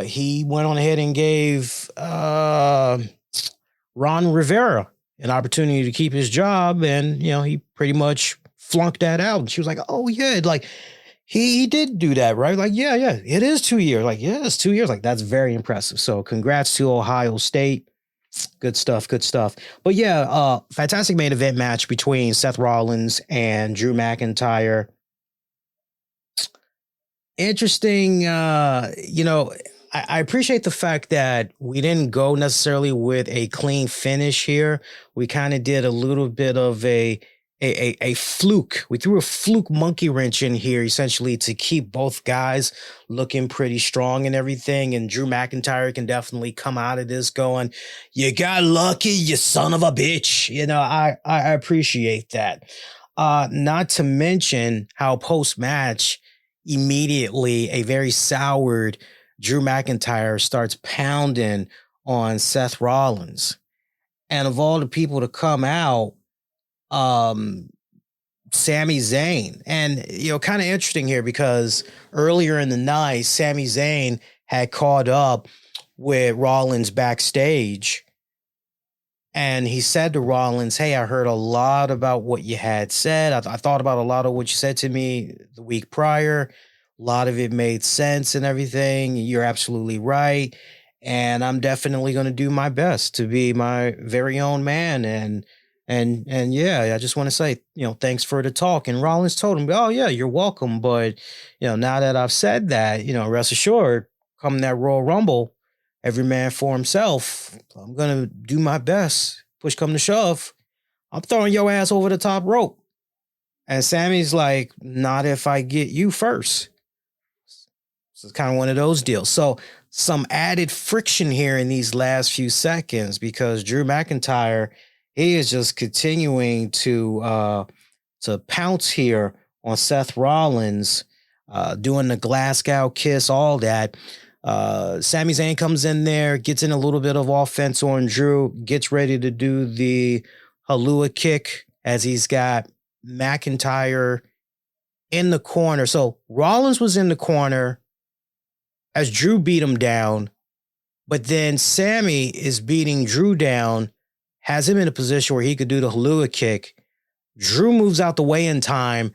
he went on ahead and gave Ron Rivera an opportunity to keep his job. And, he pretty much flunked that out. And she was like, oh, yeah, like he did do that, right? Like, yeah, it is 2 years. Like, yeah, it's 2 years. Like, that's very impressive. So congrats to Ohio State. Good stuff. But yeah, fantastic main event match between Seth Rollins and Drew McIntyre. Interesting. I appreciate the fact that we didn't go necessarily with a clean finish here. We kind of did a little bit of a fluke. We threw a fluke monkey wrench in here essentially to keep both guys looking pretty strong and everything. And Drew McIntyre can definitely come out of this going, you got lucky, you son of a bitch. I appreciate that. Not to mention how post-match immediately a very soured Drew McIntyre starts pounding on Seth Rollins. And of all the people to come out, Sami Zayn. And, kind of interesting here because earlier in the night, Sami Zayn had caught up with Rollins backstage. And he said to Rollins, hey, I heard a lot about what you had said. I thought about a lot of what you said to me the week prior. A lot of it made sense and everything. You're absolutely right. And I'm definitely going to do my best to be my very own man. And yeah, I just want to say, thanks for the talk. And Rollins told him, oh yeah, you're welcome. But, now that I've said that, rest assured, come that Royal Rumble, every man for himself. I'm going to do my best. Push come to shove. I'm throwing your ass over the top rope. And Sammy's like, not if I get you first. So it's kind of one of those deals. So some added friction here in these last few seconds because Drew McIntyre, he is just continuing to pounce here on Seth Rollins, doing the Glasgow kiss, all that. Sami Zayn comes in there, gets in a little bit of offense on Drew, gets ready to do the Halua kick as he's got McIntyre in the corner. So Rollins was in the corner as Drew beat him down, but then Sami is beating Drew down, has him in a position where he could do the Halua kick. Drew moves out the way in time.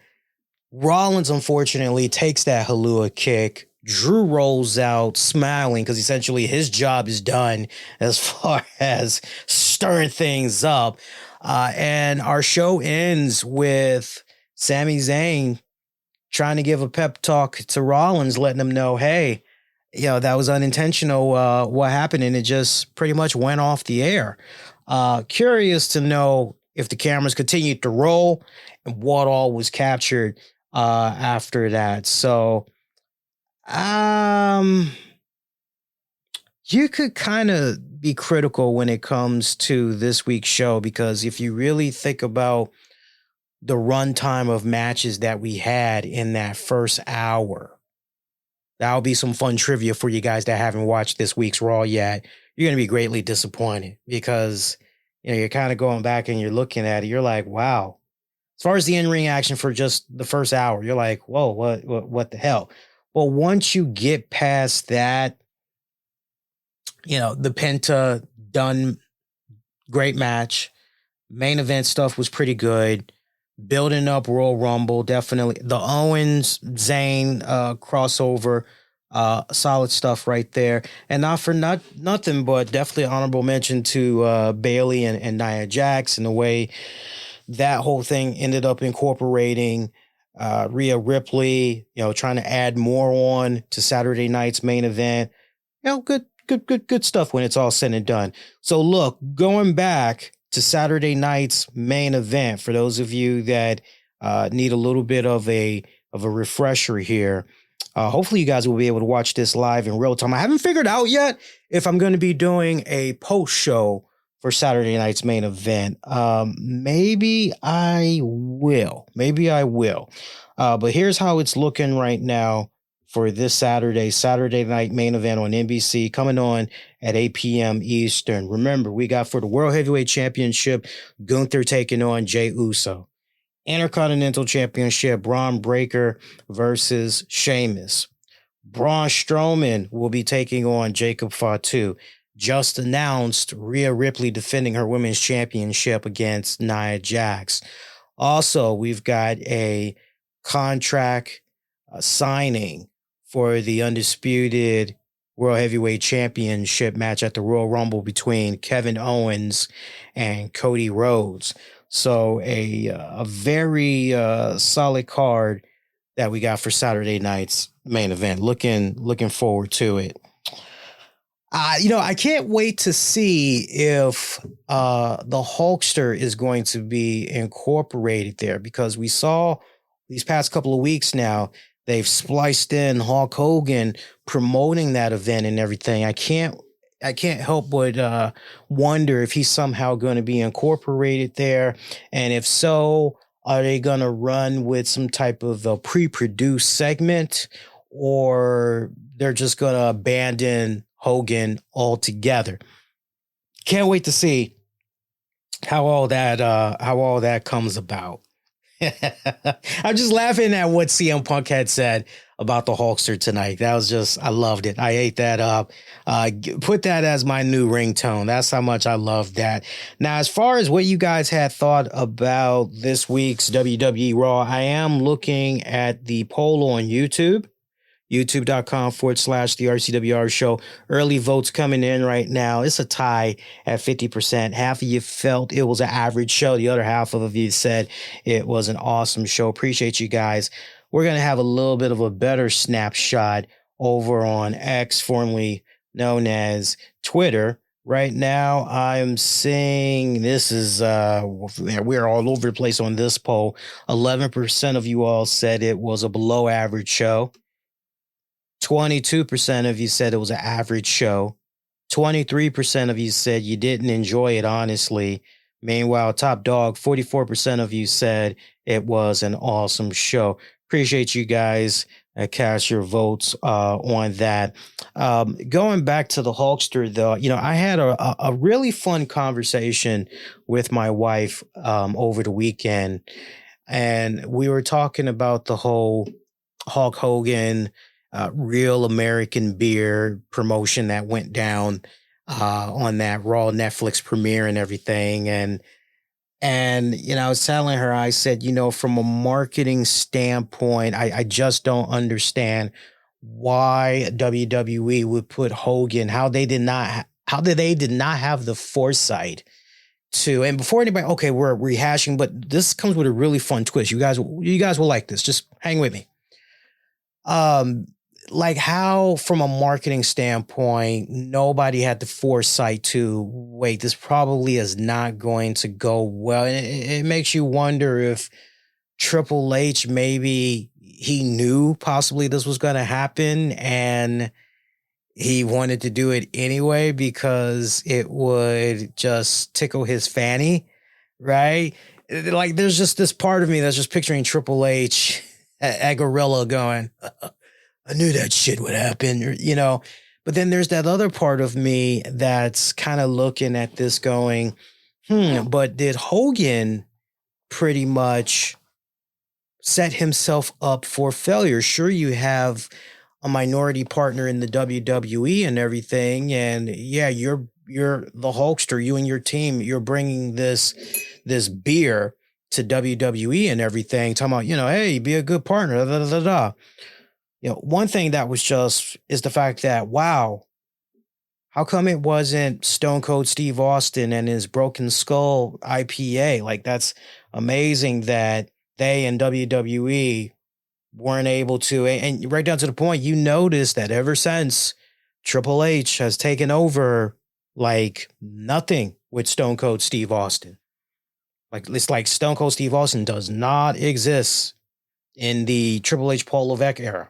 Rollins, unfortunately, takes that Halua kick. Drew rolls out smiling because essentially his job is done as far as stirring things up. And our show ends with Sami Zayn trying to give a pep talk to Rollins, letting him know, hey, that was unintentional, what happened, and it just pretty much went off the air. Curious to know if the cameras continued to roll and what all was captured after that. So you could kind of be critical when it comes to this week's show, because if you really think about the runtime of matches that we had in that first hour, that'll be some fun trivia for you guys that haven't watched this week's Raw yet. You're going to be greatly disappointed because, you're kind of going back and you're looking at it. You're like, wow. As far as the in-ring action for just the first hour, you're like, whoa, what the hell? Well, once you get past that, the Penta done, great match. Main event stuff was pretty good. Building up Royal Rumble, definitely. The Owens Zayn crossover, solid stuff right there. And not for nothing, but definitely honorable mention to Bayley and Nia Jax and the way that whole thing ended up incorporating Rhea Ripley, trying to add more on to Saturday night's main event. Good stuff when it's all said and done. So look, going back to Saturday night's main event, for those of you that need a little bit of a refresher here, Hopefully you guys will be able to watch this live in real time. I haven't figured out yet if I'm going to be doing a post show for Saturday night's main event. Maybe I will. But here's how it's looking right now for this Saturday night main event on NBC, coming on at 8 p.m. Eastern. Remember, we got for the World Heavyweight Championship, Gunther taking on Jey Uso. Intercontinental Championship, Braun Breaker versus Sheamus. Braun Strowman will be taking on Jacob Fatu. Just announced Rhea Ripley defending her women's championship against Nia Jax. Also, we've got a contract signing for the undisputed World Heavyweight Championship match at the Royal Rumble between Kevin Owens and Cody Rhodes. So a very solid card that we got for Saturday night's main event. Looking forward to it. I can't wait to see if the Hulkster is going to be incorporated there, because we saw these past couple of weeks now, they've spliced in Hulk Hogan promoting that event and everything. I can't help but wonder if he's somehow going to be incorporated there. And if so, are they going to run with some type of a pre-produced segment, or they're just going to abandon Hogan altogether? Can't wait to see how all that comes about. I'm just laughing at what CM Punk had said about the Hulkster tonight. That was just, I loved it. I ate that up. Put that as my new ringtone. That's how much I love that. Now, as far as what you guys had thought about this week's WWE Raw, I am looking at the poll on YouTube. YouTube.com/the RCWR show. Early votes coming in right now. It's a tie at 50%. Half of you felt it was an average show. The other half of you said it was an awesome show. Appreciate you guys. We're going to have a little bit of a better snapshot over on X, formerly known as Twitter. Right now, I'm seeing this is, we're all over the place on this poll. 11% of you all said it was a below average show. 22% of you said it was an average show. 23% of you said you didn't enjoy it, honestly. Meanwhile, top dog, 44% of you said it was an awesome show. Appreciate you guys. Cast your votes on that. Going back to the Hulkster, though, I had a really fun conversation with my wife over the weekend, and we were talking about the whole Hulk Hogan Real American Beer promotion that went down on that Raw Netflix premiere and everything. And I was telling her, I said, from a marketing standpoint, I just don't understand why WWE would put Hogan, how they did not have the foresight to, and before anybody, okay, we're rehashing, but this comes with a really fun twist. You guys will like this. Just hang with me. Like how, from a marketing standpoint, nobody had the foresight to, wait, this probably is not going to go well. And it makes you wonder if Triple H, maybe he knew possibly this was going to happen and he wanted to do it anyway because it would just tickle his fanny, right? Like there's just this part of me that's just picturing Triple H at Gorilla going, I knew that shit would happen, but then there's that other part of me that's kind of looking at this going, but did Hogan pretty much set himself up for failure? Sure, you have a minority partner in the WWE and everything, and yeah, you're the Hulkster, you and your team, you're bringing this beer to WWE and everything, talking about, hey, be a good partner, da, da, da, da. One thing that was just is the fact that, wow, how come it wasn't Stone Cold Steve Austin and his Broken Skull IPA? Like, that's amazing that they and WWE weren't able to. And right down to the point, you notice that ever since Triple H has taken over, like nothing with Stone Cold Steve Austin. Like, it's like Stone Cold Steve Austin does not exist in the Triple H Paul Levesque era.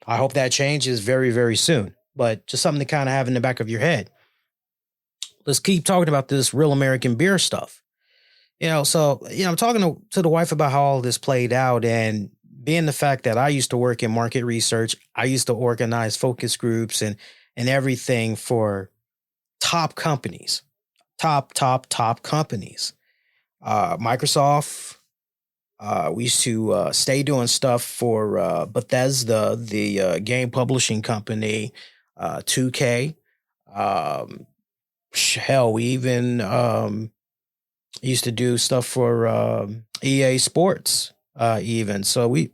I hope that changes very, very soon. But just something to kind of have in the back of your head. Let's keep talking about this Real American Beer stuff. So, I'm talking to the wife about how all this played out, and being the fact that I used to work in market research, I used to organize focus groups and everything for top companies, top companies. Microsoft, we used to stay doing stuff for Bethesda, the game publishing company, 2K. Hell, we even used to do stuff for EA Sports, even. So we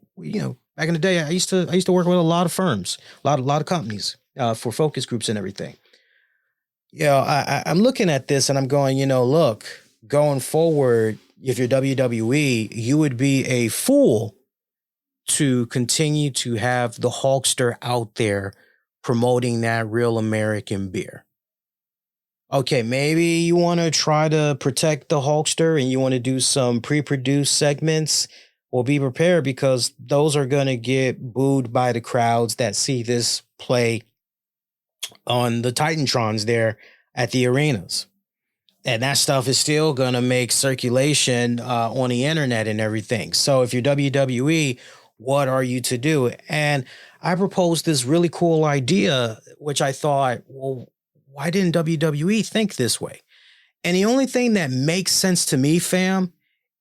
back in the day, I used to work with a lot of firms, a lot of companies for focus groups and everything. I'm looking at this and I'm going, look, going forward, if you're WWE, you would be a fool to continue to have the Hulkster out there promoting that Real American Beer. Okay, maybe you want to try to protect the Hulkster and you want to do some pre-produced segments. Well, be prepared, because those are going to get booed by the crowds that see this play on the Titantrons there at the arenas. And that stuff is still going to make circulation on the internet and everything. So if you're WWE, what are you to do? And I proposed this really cool idea, which I thought, well, why didn't WWE think this way? And the only thing that makes sense to me, fam,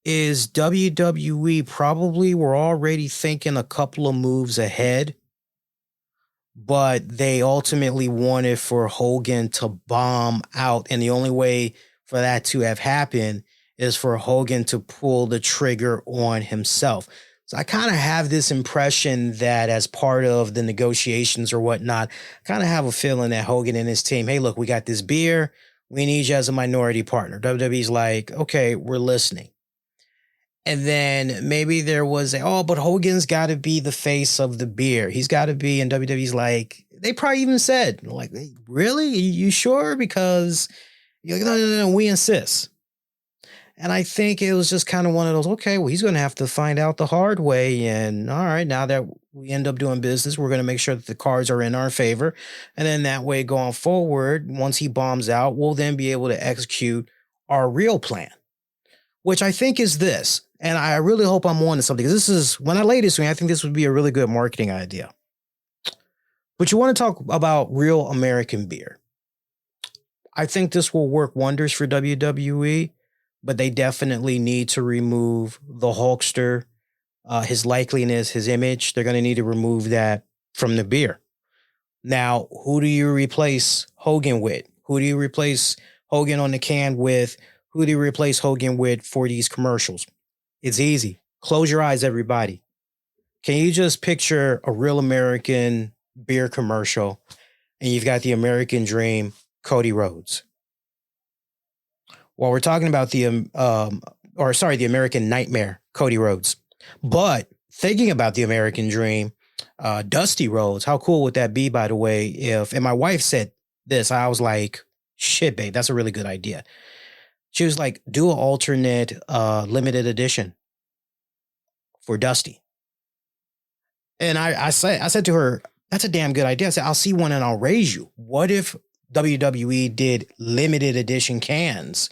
is WWE probably were already thinking a couple of moves ahead, but they ultimately wanted for Hogan to bomb out. And the only way for that to have happened is for Hogan to pull the trigger on himself. So I kind of have this impression that as part of the negotiations or whatnot, I kind of have a feeling that Hogan and his team, hey, look, we got this beer. We need you as a minority partner. WWE's like, okay, we're listening. And then maybe there was but Hogan's got to be the face of the beer. He's got to be, and WWE's like, they probably even said, like, really? You sure? Because you're like, no, we insist. And I think it was just kind of one of those, okay, well, he's going to have to find out the hard way. And all right, now that we end up doing business, we're going to make sure that the cards are in our favor. And then that way going forward, once he bombs out, we'll then be able to execute our real plan, which I think is this. And I really hope I'm on to something, because this is, when I lay this to me, I think this would be a really good marketing idea. But you want to talk about Real American Beer. I think this will work wonders for WWE. But they definitely need to remove the Hulkster, his likeliness, his image. They're going to need to remove that from the beer. Now, who do you replace Hogan with? Who do you replace Hogan on the can with? Who do you replace Hogan with for these commercials? It's easy. Close your eyes, everybody. Can you just picture a Real American Beer commercial and you've got the American Dream, Cody Rhodes? Well, we're talking about the American Nightmare, Cody Rhodes. But thinking about the American Dream, Dusty Rhodes, how cool would that be, by the way, and my wife said this, I was like, shit, babe, that's a really good idea. She was like, do an alternate limited edition for Dusty. And I said to her, that's a damn good idea. I said, I'll see one and I'll raise you. What if WWE did limited edition cans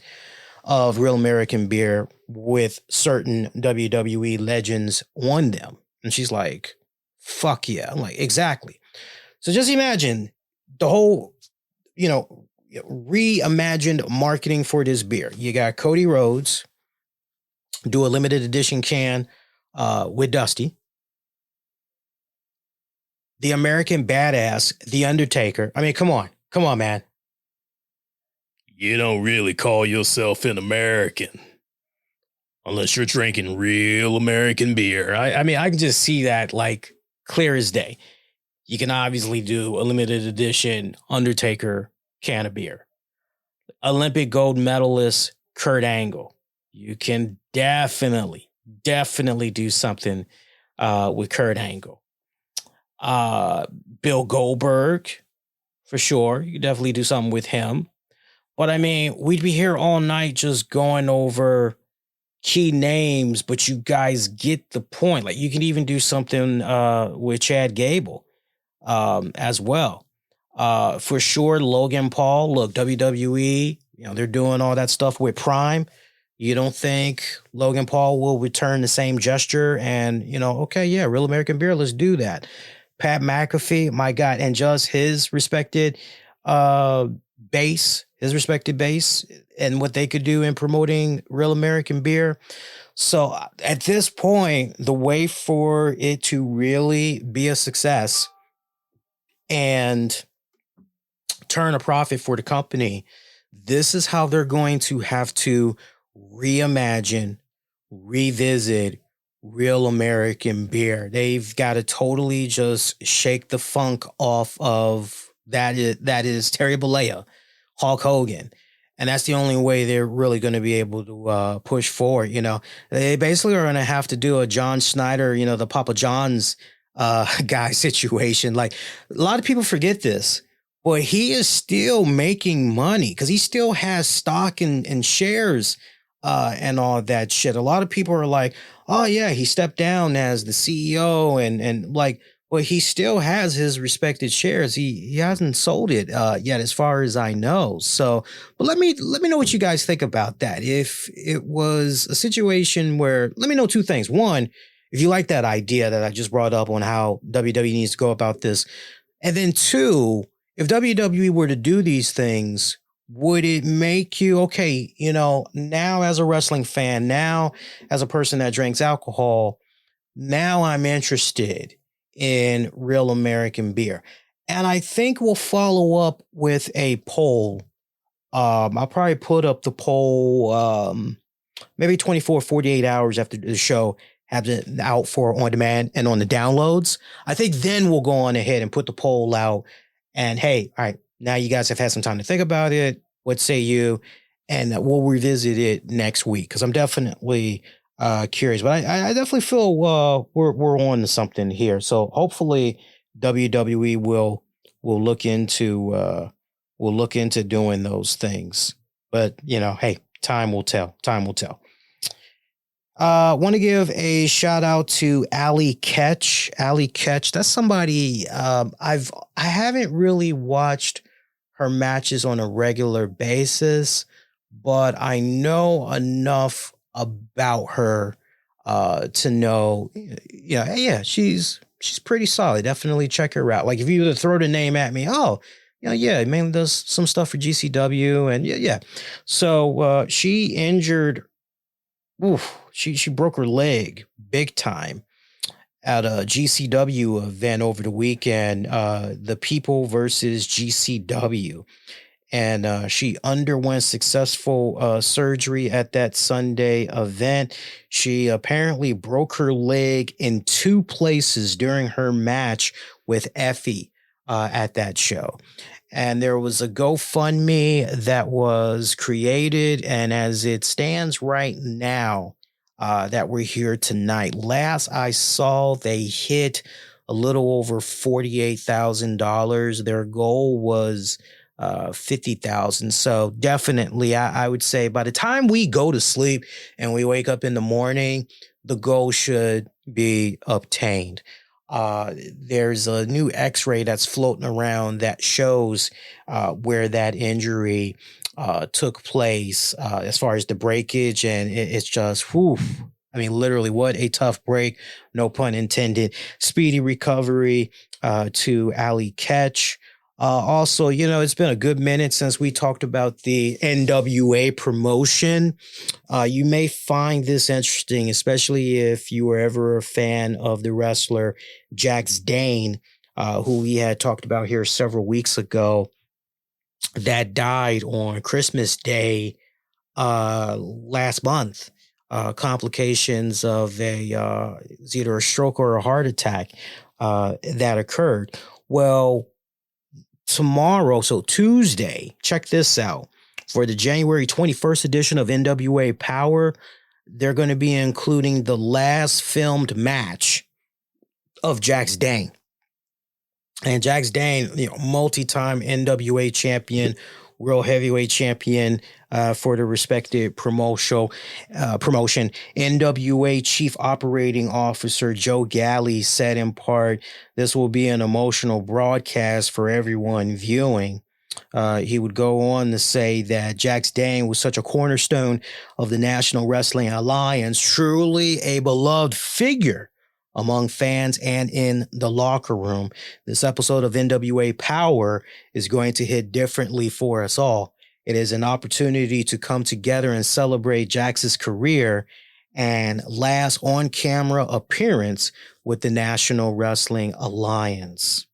of Real American Beer with certain WWE legends on them? And she's like, fuck yeah. I'm like, exactly. So just imagine the whole, reimagined marketing for this beer. You got Cody Rhodes do a limited edition can with Dusty. The American Badass, The Undertaker. I mean, come on, man. You don't really call yourself an American unless you're drinking Real American Beer. I mean, I can just see that like clear as day. You can obviously do a limited edition Undertaker can of beer. Olympic gold medalist Kurt Angle. You can definitely do something with Kurt Angle. Bill Goldberg, for sure. You can definitely do something with him. But I mean, we'd be here all night just going over key names, but you guys get the point. Like, you can even do something with Chad Gable. as well. For sure, Logan Paul, look, WWE, they're doing all that stuff with Prime. You don't think Logan Paul will return the same gesture and, okay, yeah, Real American Beer, let's do that. Pat McAfee, my God, and just his respected base and what they could do in promoting Real American Beer. So at this point, the way for it to really be a success and turn a profit for the company, this is how they're going to have to reimagine, revisit Real American Beer. They've got to totally just shake the funk off of that is Terry Bollea, Hulk Hogan. And that's the only way they're really going to be able to push forward. They basically are going to have to do a John Schneider, the Papa John's guy situation. Like, a lot of people forget this, but he is still making money because he still has stock and shares and all that shit. A lot of people are like, oh yeah, he stepped down as the CEO and like, well, he still has his respected shares. He hasn't sold it yet, as far as I know. So, but let me know what you guys think about that. If it was a situation where, let me know two things. One, if you like that idea that I just brought up on how WWE needs to go about this, and then two, if WWE were to do these things, would it make you, okay, now as a wrestling fan, now as a person that drinks alcohol, now I'm interested in Real American Beer. And I think we'll follow up with a poll. I'll probably put up the poll maybe 24, 48 hours after the show, have it out for on demand and on the downloads. I think then we'll go on ahead and put the poll out. And hey, all right, now you guys have had some time to think about it. What say you? And we'll revisit it next week because I'm definitely curious. But I definitely feel we're on to something here. So hopefully WWE will look into doing those things. But hey, time will tell. Time will tell. Want to give a shout out to Allie Katch. Allie Katch, that's somebody I haven't really watched her matches on a regular basis, but I know enough about her to know, yeah, she's pretty solid. Definitely check her out. Like if you were to throw the name at me, yeah, mainly does some stuff for GCW and yeah. So she injured. She broke her leg big time at a GCW event over the weekend, the People versus GCW. And she underwent successful surgery at that Sunday event. She apparently broke her leg in two places during her match with Effie at that show. And there was a GoFundMe that was created. And as it stands right now, that we're here tonight, last I saw, they hit a little over $48,000. Their goal was $50,000. So definitely, I would say by the time we go to sleep and we wake up in the morning, the goal should be obtained. There's a new x-ray that's floating around that shows where that injury took place as far as the breakage. And it's just, I mean, literally what a tough break, no pun intended. Speedy recovery to Allie Katch. Also, it's been a good minute since we talked about the NWA promotion. You may find this interesting, especially if you were ever a fan of the wrestler Jax Dane, who we had talked about here several weeks ago, that died on Christmas Day last month. Complications of it's either a stroke or a heart attack that occurred. Well, tomorrow, so Tuesday, check this out. For the January 21st edition of NWA Power, they're going to be including the last filmed match of Jax Dane. And Jax Dane, multi-time NWA champion, World Heavyweight Champion for the respected promotion. NWA Chief Operating Officer Joe Galli said in part, "This will be an emotional broadcast for everyone viewing." He would go on to say that Jax Dane was such a cornerstone of the National Wrestling Alliance, truly a beloved figure among fans and in the locker room. This episode of NWA Power is going to hit differently for us all. It is an opportunity to come together and celebrate Jax's career and last on-camera appearance with the National Wrestling Alliance.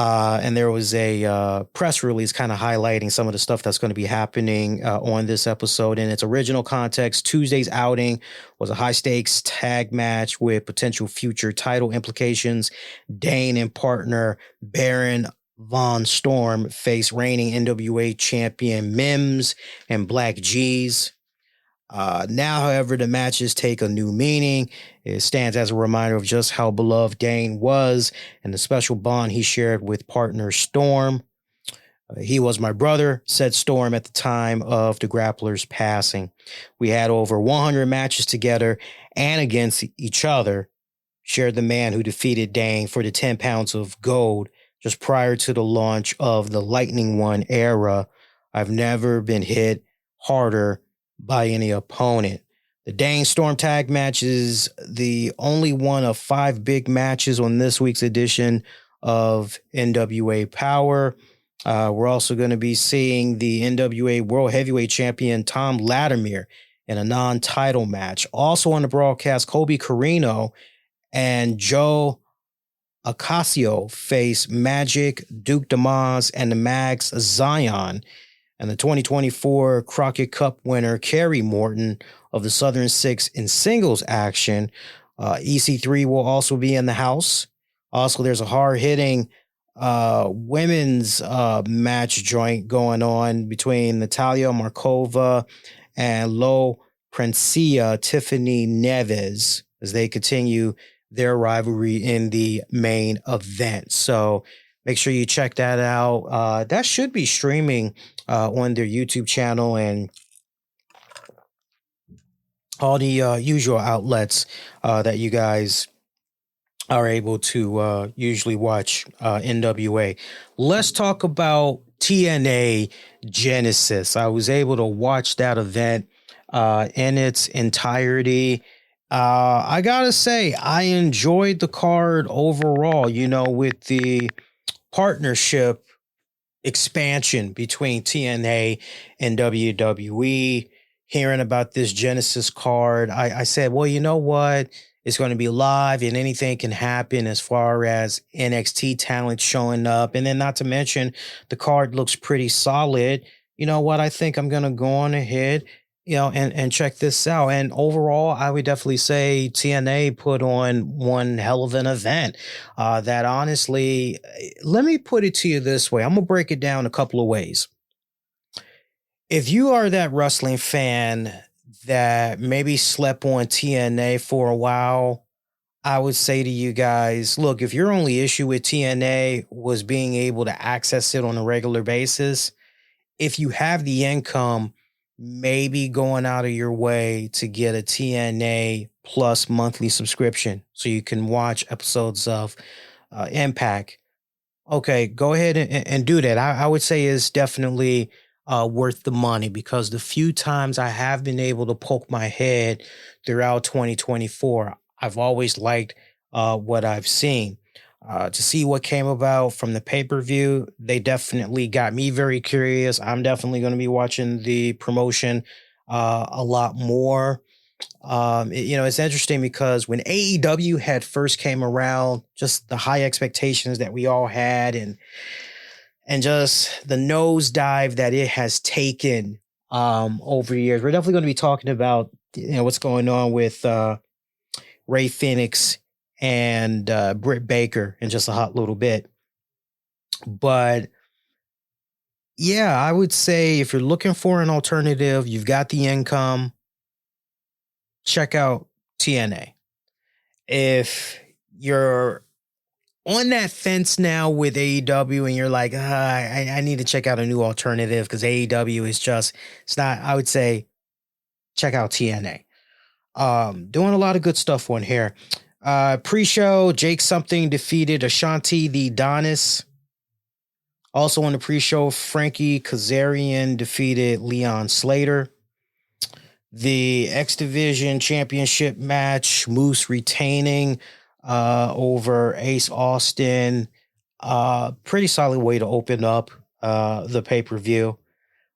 And there was a press release kind of highlighting some of the stuff that's going to be happening on this episode. In its original context, Tuesday's outing was a high-stakes tag match with potential future title implications. Dane and partner Baron Von Storm face reigning NWA champion Mims and Black G's. Now, however, the matches take a new meaning. It stands as a reminder of just how beloved Dane was and the special bond he shared with partner Storm. He was my brother, said Storm at the time of the Grappler's passing. We had over 100 matches together and against each other, shared the man who defeated Dane for the 10 pounds of gold just prior to the launch of the Lightning One era. I've never been hit harder by any opponent. The Dane Storm tag match is the only one of 5 big matches on this week's edition of NWA Power. We're also going to be seeing the NWA World Heavyweight Champion Tom Latimer in a non-title match. Also on the broadcast, Colby Corino and Joe Ocasio face Magic, Duke DeMaz, and the Max Zion. And the 2024 Crockett Cup winner, Kerry Morton of the Southern Six in singles action. EC3 will also be in the house. Also, there's a hard-hitting women's match joint going on between Natalia Markova and Lo Prancia Tiffany Neves as they continue their rivalry in the main event. So make sure you check that out. That should be streaming on their YouTube channel and all the usual outlets that you guys are able to usually watch NWA. Let's talk about TNA Genesis. I was able to watch that event in its entirety. I gotta say, I enjoyed the card overall, you know, with the partnership expansion between TNA and WWE. Hearing about this Genesis card, I said, well, you know what? It's going to be live and anything can happen as far as NXT talent showing up. And then not to mention the card looks pretty solid. You know what? I think I'm going to go on ahead, you know, and check this out. And overall, I would definitely say TNA put on one hell of an event that honestly, let me put it to you this way. I'm going to break it down a couple of ways. If you are that wrestling fan that maybe slept on TNA for a while, I would say to you guys, look, if your only issue with TNA was being able to access it on a regular basis, if you have the income, maybe going out of your way to get a TNA Plus monthly subscription so you can watch episodes of Impact. Okay, go ahead and do that. I would say it's definitely worth the money because the few times I have been able to poke my head throughout 2024, I've always liked what I've seen. To see what came about from the pay-per-view, they definitely got me very curious. I'm definitely going to be watching the promotion a lot more. It's interesting because when AEW had first came around, just the high expectations that we all had and just the nosedive that it has taken over the years. We're definitely going to be talking about what's going on with Ray Fenix and Britt Baker in just a hot little bit. But yeah, I would say if you're looking for an alternative, you've got the income, check out TNA. If you're on that fence now with AEW, and you're like, I need to check out a new alternative because AEW is just, it's not, I would say, check out TNA. Doing a lot of good stuff on here. Pre-show, Jake Something defeated Ashanti the Adonis. Also on the pre-show, Frankie Kazarian defeated Leon Slater. The X Division Championship match, Moose retaining over Ace Austin. Pretty solid way to open up the pay-per-view.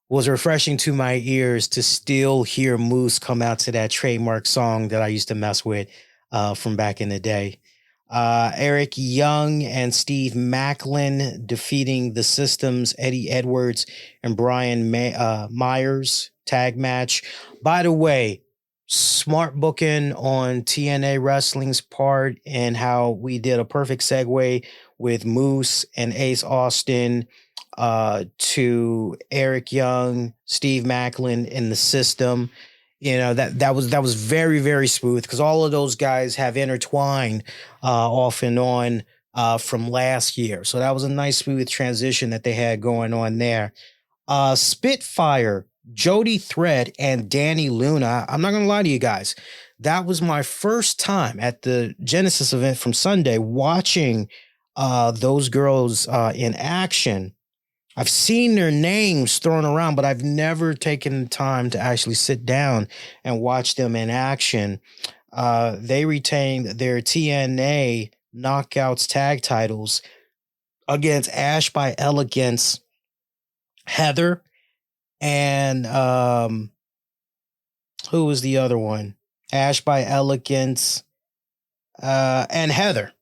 Was refreshing to my ears to still hear Moose come out to that trademark song that I used to mess with from back in the day. Eric Young and Steve Macklin defeating the Systems, Eddie Edwards and Brian Myers tag match. By the way, smart booking on TNA Wrestling's part and how we did a perfect segue with Moose and Ace Austin to Eric Young, Steve Macklin in the System. You know, that was very, very smooth because all of those guys have intertwined off and on from last year. So that was a nice smooth transition that they had going on there. Spitfire, Jody Thread, and Danny Luna. I'm not going to lie to you guys. That was my first time at the Genesis event from Sunday watching those girls in action. I've seen their names thrown around, but I've never taken the time to actually sit down and watch them in action. They retained their TNA Knockouts tag titles against Ash by Elegance, Heather, and who was the other one? Ash by Elegance and Heather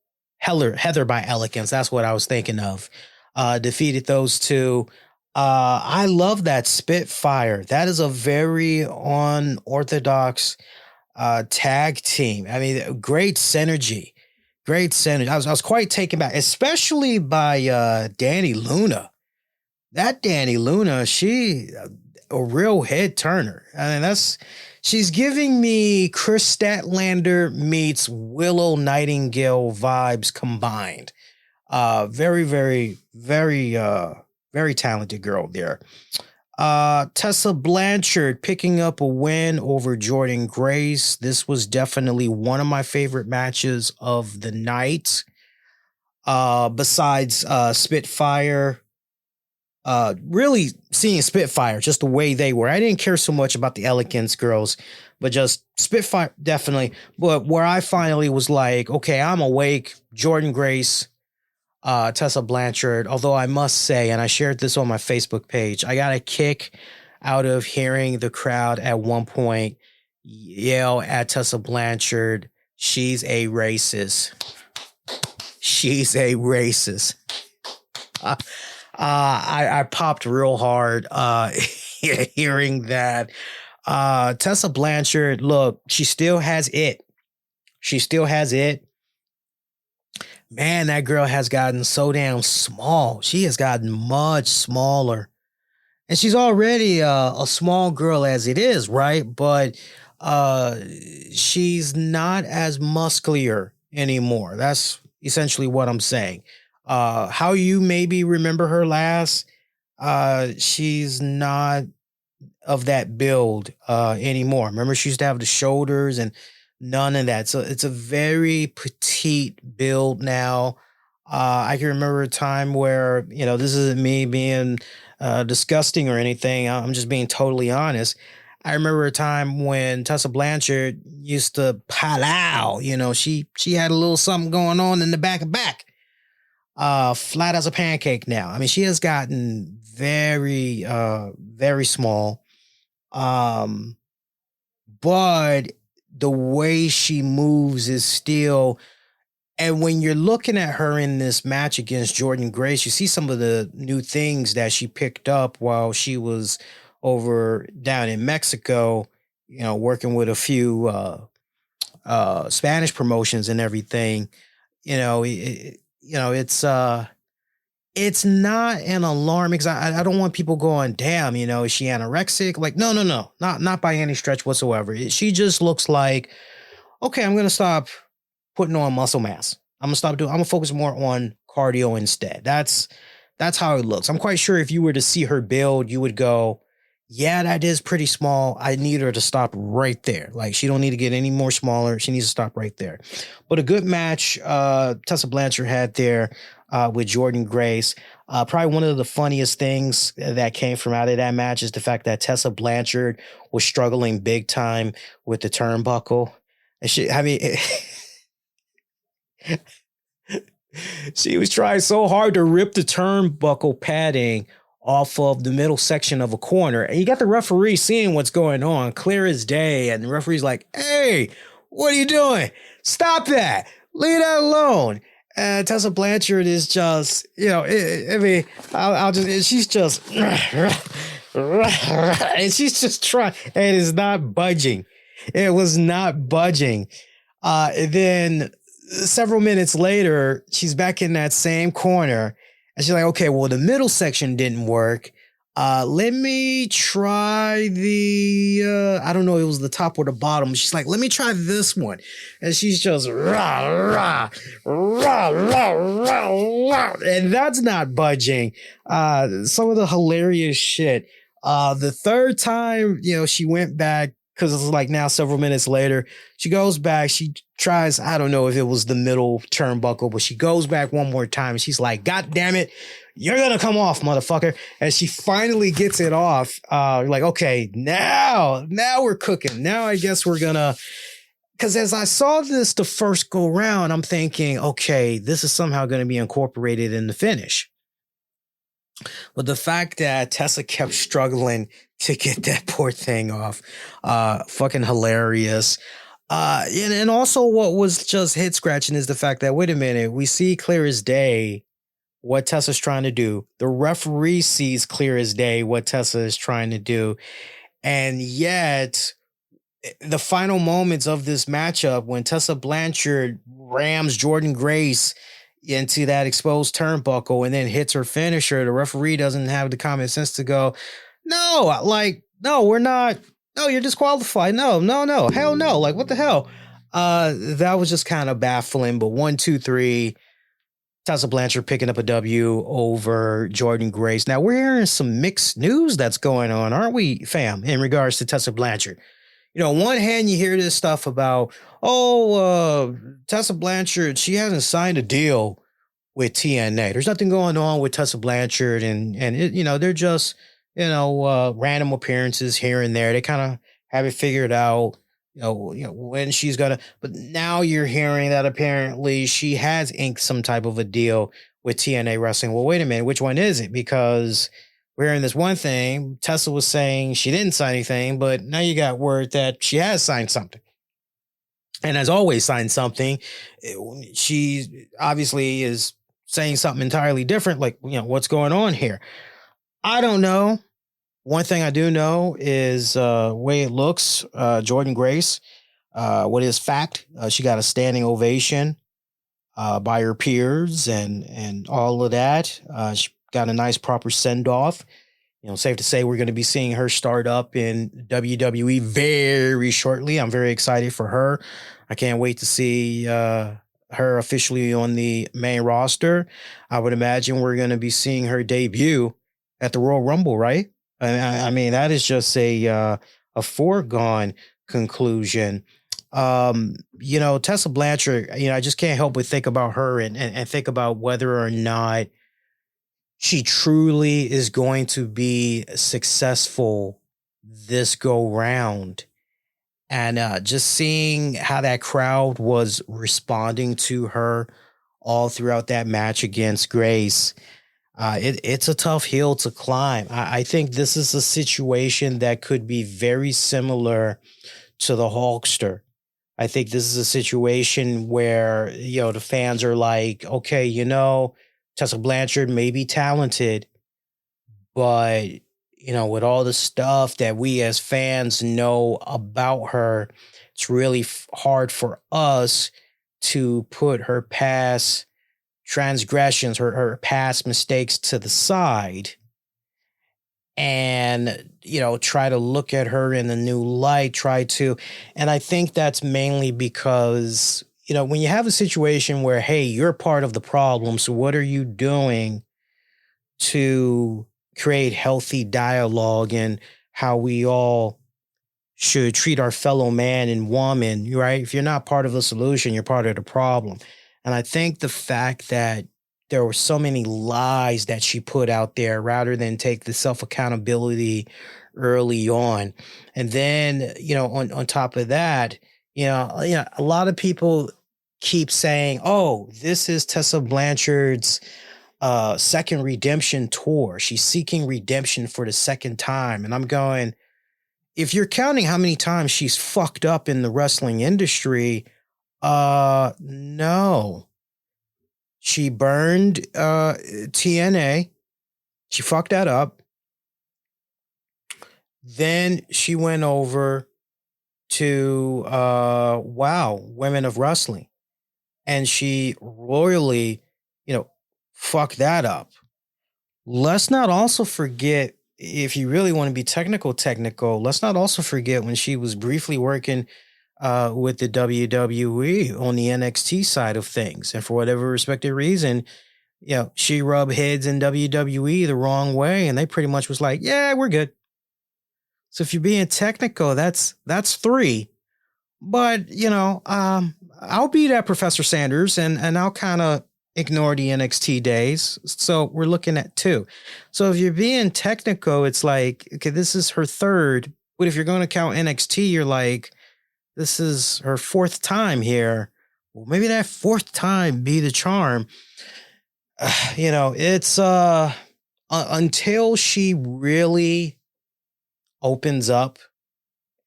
by Elegance. That's what I was thinking of. Defeated those two. I love that Spitfire. That is a very unorthodox tag team. I mean, great synergy. I was quite taken back, especially by Danny Luna. That Danny Luna, she a real head turner. I mean, she's giving me Chris Statlander meets Willow Nightingale vibes combined. Very, very, very, very talented girl there. Tessa Blanchard picking up a win over Jordynne Grace. This was definitely one of my favorite matches of the night. Besides Spitfire, really seeing Spitfire, just the way they were. I didn't care so much about the Elegance girls, but just Spitfire, definitely. But where I finally was like, okay, I'm awake. Jordynne Grace, Tessa Blanchard, although I must say, and I shared this on my Facebook page, I got a kick out of hearing the crowd at one point yell at Tessa Blanchard, she's a racist. She's a racist. I popped real hard hearing that. Tessa Blanchard, look, she still has it. Man, that girl has gotten so damn small. She has gotten much smaller. And she's already a small girl as it is, right? But she's not as muscular anymore. That's essentially what I'm saying. How you maybe remember her last, she's not of that build anymore. Remember, she used to have the shoulders and none of that. So it's a very petite build now. I can remember a time where, you know, this isn't me being disgusting or anything. I'm just being totally honest. I remember a time when Tessa Blanchard used to palau. You know, she had a little something going on in the back. Flat as a pancake now. I mean, she has gotten very, very small. But the way she moves is still, and when you're looking at her in this match against Jordynne Grace, you see some of the new things that she picked up while she was over down in Mexico, you know, working with a few Spanish promotions and everything. You know, it's not an alarm because I don't want people going, damn, you know, is she anorexic? Like, no, not by any stretch whatsoever. She just looks like, okay, I'm going to stop putting on muscle mass. I'm gonna focus more on cardio instead. That's how it looks. I'm quite sure if you were to see her build, you would go, yeah, that is pretty small. I need her to stop right there. Like, she don't need to get any more smaller. She needs to stop right there. But a good match Tessa Blanchard had there with Jordynne Grace. Probably one of the funniest things that came from out of that match is the fact that Tessa Blanchard was struggling big time with the turnbuckle. She was trying so hard to rip the turnbuckle padding off of the middle section of a corner. And you got the referee seeing what's going on, clear as day. And the referee's like, hey, what are you doing? Stop that. Leave that alone. And Tessa Blanchard is just, she's just, and she's just trying, and it's not budging. It was not budging. And then several minutes later, she's back in that same corner. And she's like, okay, well, the middle section didn't work. Let me try I don't know, it was the top or the bottom. She's like, let me try this one. And she's just rah, rah, rah, rah, rah, rah. And that's not budging. Some of the hilarious shit. The third time, she went back, because it's like now several minutes later, she goes back, she tries, I don't know if it was the middle turnbuckle, but she goes back one more time and she's like, God damn it, you're going to come off, motherfucker. And she finally gets it off. Like, okay, now we're cooking. Now I guess we're going to, because as I saw this the first go round, I'm thinking, okay, this is somehow going to be incorporated in the finish. But the fact that Tessa kept struggling to get that poor thing off, fucking hilarious. And also what was just head scratching is the fact that, wait a minute, we see clear as day what Tessa's trying to do. The referee sees clear as day what Tessa is trying to do. And yet the final moments of this matchup, when Tessa Blanchard rams Jordynne Grace into that exposed turnbuckle and then hits her finisher, the referee doesn't have the common sense to go, no, we're not. No, you're disqualified. No, hell no. Like, what the hell? That was just kind of baffling. But 1, 2, 3, Tessa Blanchard picking up a W over Jordynne Grace. Now, we're hearing some mixed news that's going on, aren't we, fam, in regards to Tessa Blanchard? On one hand, you hear this stuff about, Tessa Blanchard, she hasn't signed a deal with TNA. There's nothing going on with Tessa Blanchard, and they're just, random appearances here and there. They kind of have it figured out, when she's gonna. But now you're hearing that apparently she has inked some type of a deal with TNA Wrestling. Well, wait a minute, which one is it? Because we're hearing this one thing. Tessa was saying she didn't sign anything, but now you got word that she has signed something, and has always signed something. She obviously is saying something entirely different. Like, what's going on here? I don't know. One thing I do know is way it looks, Jordynne Grace, what is fact, she got a standing ovation by her peers and all of that. She got a nice proper send-off. Safe to say we're going to be seeing her start up in WWE very shortly. I'm very excited for her. I can't wait to see her officially on the main roster. I would imagine we're going to be seeing her debut at the Royal Rumble, right? I mean, that is just a foregone conclusion. Tessa Blanchard, I just can't help but think about her and think about whether or not she truly is going to be successful this go round. And just seeing how that crowd was responding to her all throughout that match against Grace, it's a tough hill to climb. I think this is a situation that could be very similar to the Hulkster. I think this is a situation where, the fans are like, okay, Tessa Blanchard may be talented, but, with all the stuff that we as fans know about her, it's really hard for us to put her past transgressions, her past mistakes to the side and, try to look at her in a new light, and I think that's mainly because, when you have a situation where, hey, you're part of the problem, so what are you doing to create healthy dialogue and how we all should treat our fellow man and woman, right? If you're not part of the solution, you're part of the problem. And I think the fact that there were so many lies that she put out there rather than take the self-accountability early on. And then, on top of that, a lot of people keep saying, oh, this is Tessa Blanchard's second redemption tour. She's seeking redemption for the second time. And I'm going, if you're counting how many times she's fucked up in the wrestling industry, no. She burned TNA. She fucked that up. Then she went over to Women of Wrestling. And she royally, fucked that up. Let's not also forget, if you really want to be technical, let's not also forget when she was briefly working with the WWE on the NXT side of things. And for whatever respected reason, she rubbed heads in WWE the wrong way. And they pretty much was like, yeah, we're good. So if you're being technical, that's 3. But, I'll be that Professor Sanders and I'll kind of ignore the NXT days. So we're looking at 2. So if you're being technical, it's like, okay, this is her 3rd. But if you're going to count NXT, you're like, this is her 4th time here. Well, maybe that 4th time be the charm. It's until she really opens up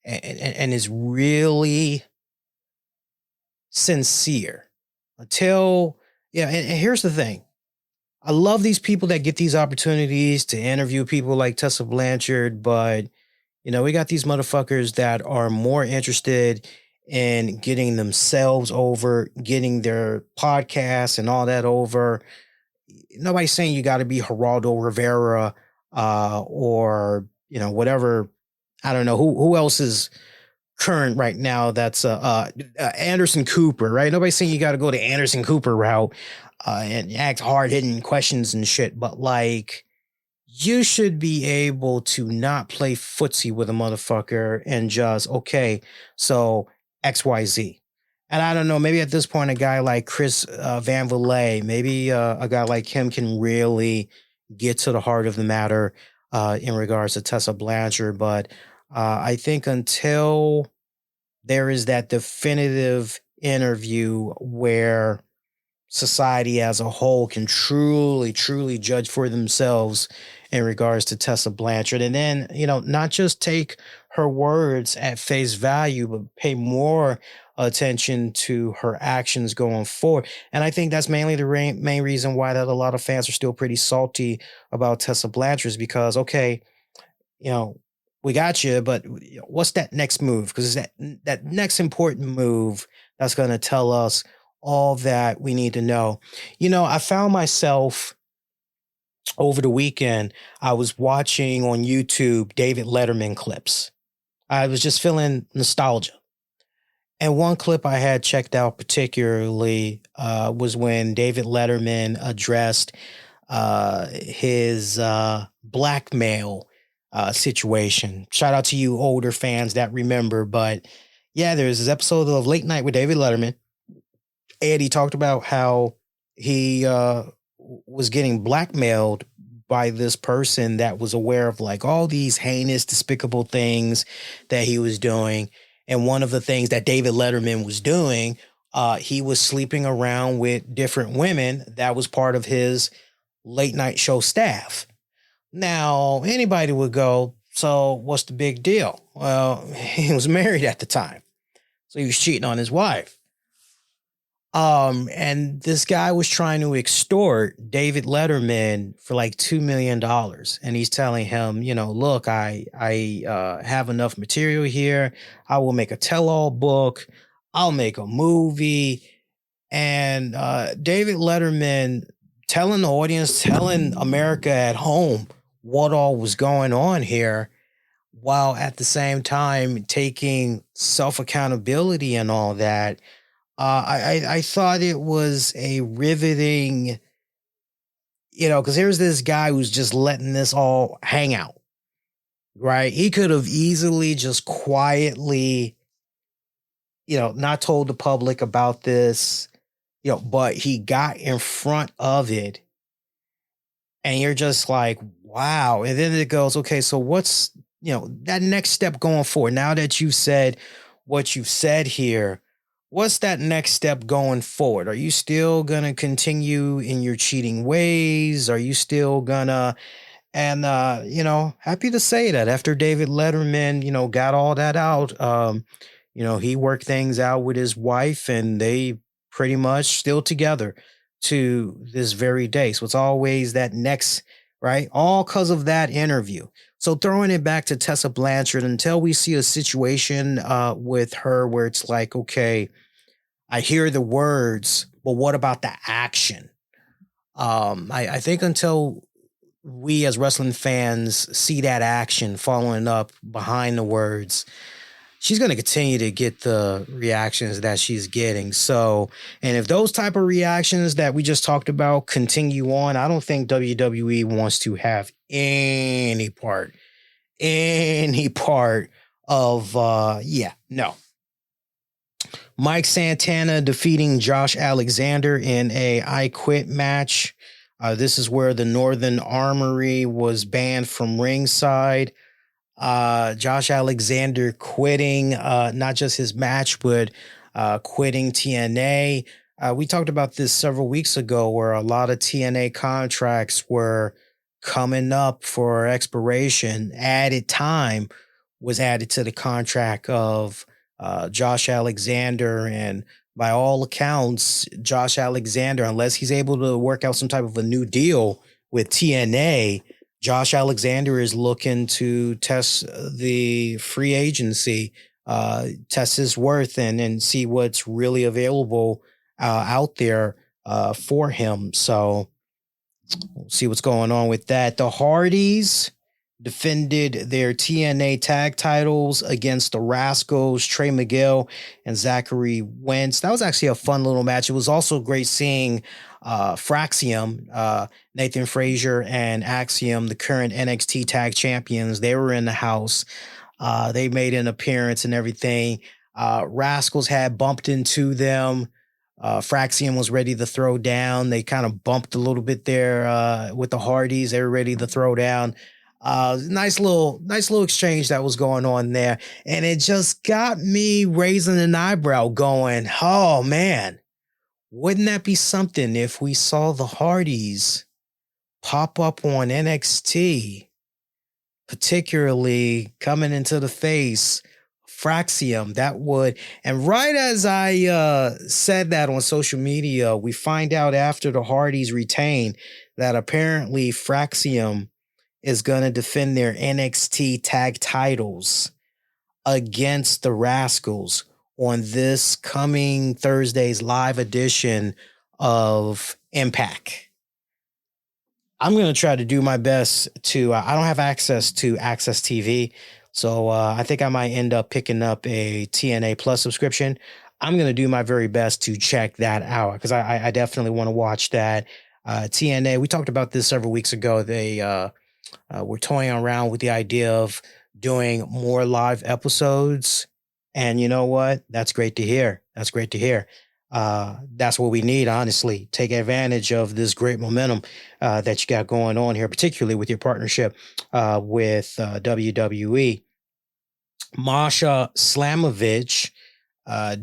and is really sincere. Until, and here's the thing. I love these people that get these opportunities to interview people like Tessa Blanchard, but we got these motherfuckers that are more interested in getting themselves over, getting their podcasts and all that over. Nobody's saying you got to be Geraldo Rivera or, whatever. I don't know who else is current right now. That's Anderson Cooper, right? Nobody's saying you got to go the Anderson Cooper route and ask hard-hitting questions and shit. But like, you should be able to not play footsie with a motherfucker and just, okay, so XYZ. And I don't know, maybe at this point, a guy like Chris Van Vliet, maybe a guy like him can really get to the heart of the matter in regards to Tessa Blanchard. But I think until there is that definitive interview where society as a whole can truly judge for themselves in regards to Tessa Blanchard. And then, not just take her words at face value, but pay more attention to her actions going forward. And I think that's mainly the main reason why that a lot of fans are still pretty salty about Tessa Blanchard is because, okay, we got you, but what's that next move? Because it's that next important move that's going to tell us all that we need to know. I found myself over the weekend, I was watching on YouTube David Letterman clips. I was just feeling nostalgia. And one clip I had checked out particularly was when David Letterman addressed his blackmail situation. Shout out to you older fans that remember. But yeah, there's this episode of Late Night with David Letterman. And he talked about how he was getting blackmailed by this person that was aware of like all these heinous, despicable things that he was doing. And one of the things that David Letterman was doing, he was sleeping around with different women that was part of his late night show staff. Now, anybody would go, so what's the big deal? Well, he was married at the time. So he was cheating on his wife. And this guy was trying to extort David Letterman for like $2 million. And he's telling him, look, I have enough material here. I will make a tell-all book. I'll make a movie. And David Letterman telling the audience, telling America at home what all was going on here, while at the same time taking self-accountability and all that. I thought it was a riveting, because here's this guy who's just letting this all hang out, right? He could have easily just quietly, not told the public about this, but he got in front of it, and you're just like, wow. And then it goes, okay, so what's, that next step going forward? Now that you've said what you've said here, what's that next step going forward? Are you still going to continue in your cheating ways? Are you still gonna, and, happy to say that after David Letterman, got all that out, he worked things out with his wife, and they pretty much still together to this very day. So it's always that next, right? All because of that interview. So throwing it back to Tessa Blanchard until we see a situation with her where it's like, okay, I hear the words, but what about the action? I think until we as wrestling fans see that action following up behind the words, she's going to continue to get the reactions that she's getting. So, and if those type of reactions that we just talked about continue on, I don't think WWE wants to have any part of, no. Mike Santana defeating Josh Alexander in a I Quit match. This is where the Northern Armory was banned from ringside. Josh Alexander quitting, not just his match, but quitting TNA. We talked about this several weeks ago where a lot of TNA contracts were coming up for expiration. Added time was added to the contract of Josh Alexander, and by all accounts, Josh Alexander, unless he's able to work out some type of a new deal with TNA, Josh Alexander is looking to test the free agency, test his worth, and see what's really available out there for him. So we'll see what's going on with that. The Hardys defended their TNA tag titles against the Rascals, Trey Miguel and Zachary Wentz. That was actually a fun little match. It was also great seeing Fraxium, Nathan Frazier and Axiom, the current NXT tag champions. They were in the house. They made an appearance and everything. Rascals had bumped into them. Fraxium was ready to throw down. They kind of bumped a little bit there with the Hardys. They were ready to throw down. Nice little exchange that was going on there. And it just got me raising an eyebrow going, oh man, wouldn't that be something if we saw the Hardys pop up on NXT, particularly coming into the face Fraxium? That would, and right as I said that on social media, we find out after the Hardys retain that apparently Fraxium is going to defend their NXT tag titles against the Rascals on this coming Thursday's live edition of Impact. I'm going to try to do my best to, I don't have access to Access TV, so I think I might end up picking up a TNA Plus subscription. I'm going to do my very best to check that out because I definitely want to watch that. TNA, we talked about this several weeks ago. They we're toying around with the idea of doing more live episodes. And you know what? That's great to hear. That's great to hear. That's what we need, honestly. Take advantage of this great momentum that you got going on here, particularly with your partnership with WWE. Masha Slamovich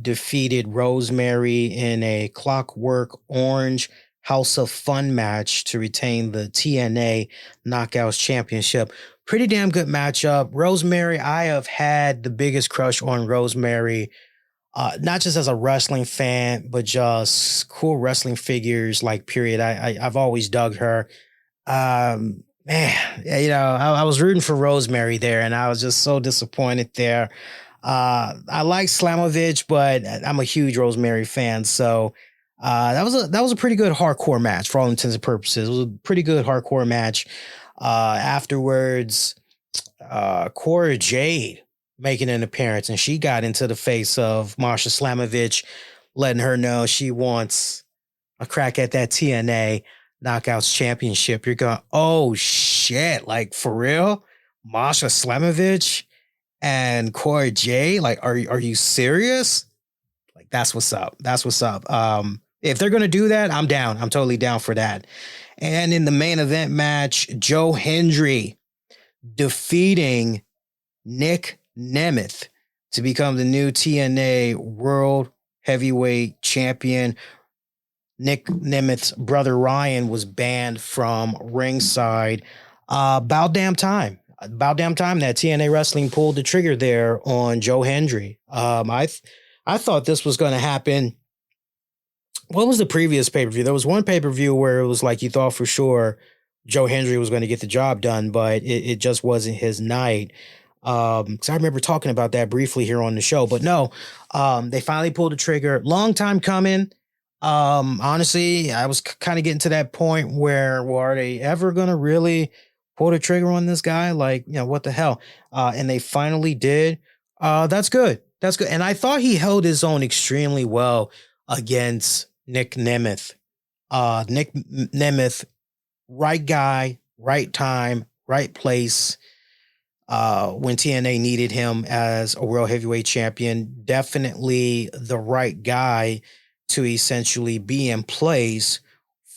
defeated Rosemary in a Clockwork Orange House of Fun match to retain the TNA Knockouts Championship. Pretty damn good matchup. Rosemary, I have had the biggest crush on Rosemary, not just as a wrestling fan, but just cool wrestling figures, like, period. I've always dug her. Man, I was rooting for Rosemary there, and I was just so disappointed there. I like Slamovich, but I'm a huge Rosemary fan, so that was a pretty good hardcore match for all intents and purposes. It was a pretty good hardcore match. Afterwards, Cora Jade making an appearance, and she got into the face of Masha Slamovich, letting her know she wants a crack at that TNA Knockouts Championship. You're going, oh shit, like for real? Masha Slamovich and Cora Jade? Like, are you serious? Like, that's what's up. That's what's up. If they're going to do that, I'm down. I'm totally down for that. And in the main event match, Joe Hendry defeating Nick Nemeth to become the new TNA World Heavyweight Champion. Nick Nemeth's brother Ryan was banned from ringside. About damn time that TNA Wrestling pulled the trigger there on Joe Hendry. I thought this was going to happen. What was the previous pay-per-view? There was one pay-per-view where it was like you thought for sure Joe Hendry was going to get the job done, but it just wasn't his night. Because I remember talking about that briefly here on the show, but no, they finally pulled the trigger. Long time coming. Honestly, I was kind of getting to that point where, well, are they ever going to really pull the trigger on this guy? Like, you know, what the hell? And they finally did. That's good. That's good. And I thought he held his own extremely well against Nick Nemeth. Nick Nemeth, right guy, right time, right place. When TNA needed him as a world heavyweight champion, definitely the right guy to essentially be in place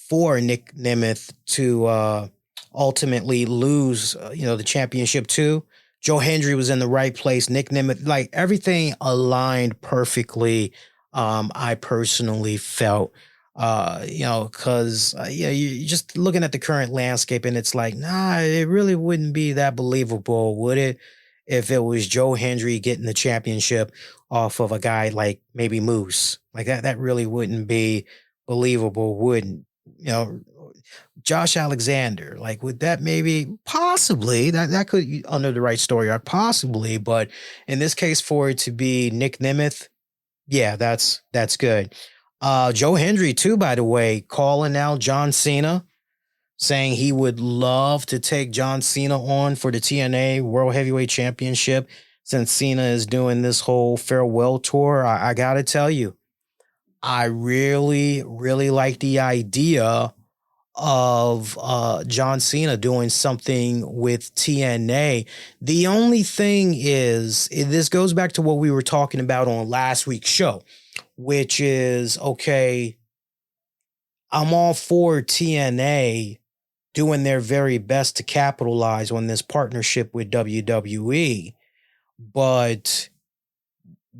for Nick Nemeth to ultimately lose, the championship to. Joe Hendry was in the right place. Nick Nemeth, like everything aligned perfectly. I personally felt, because you're just looking at the current landscape and it's like, nah, it really wouldn't be that believable, would it? If it was Joe Hendry getting the championship off of a guy like maybe Moose, like that really wouldn't be believable, wouldn't, Josh Alexander, like would that maybe possibly that could under the right story arc possibly, but in this case for it to be Nick Nemeth, yeah, that's good. Joe Hendry too, by the way, calling out John Cena, saying he would love to take John Cena on for the TNA World Heavyweight Championship since Cena is doing this whole farewell tour. I got to tell you, I really, really like the idea of John Cena doing something with TNA. The only thing is, this goes back to what we were talking about on last week's show, which is, okay, I'm all for TNA doing their very best to capitalize on this partnership with WWE, but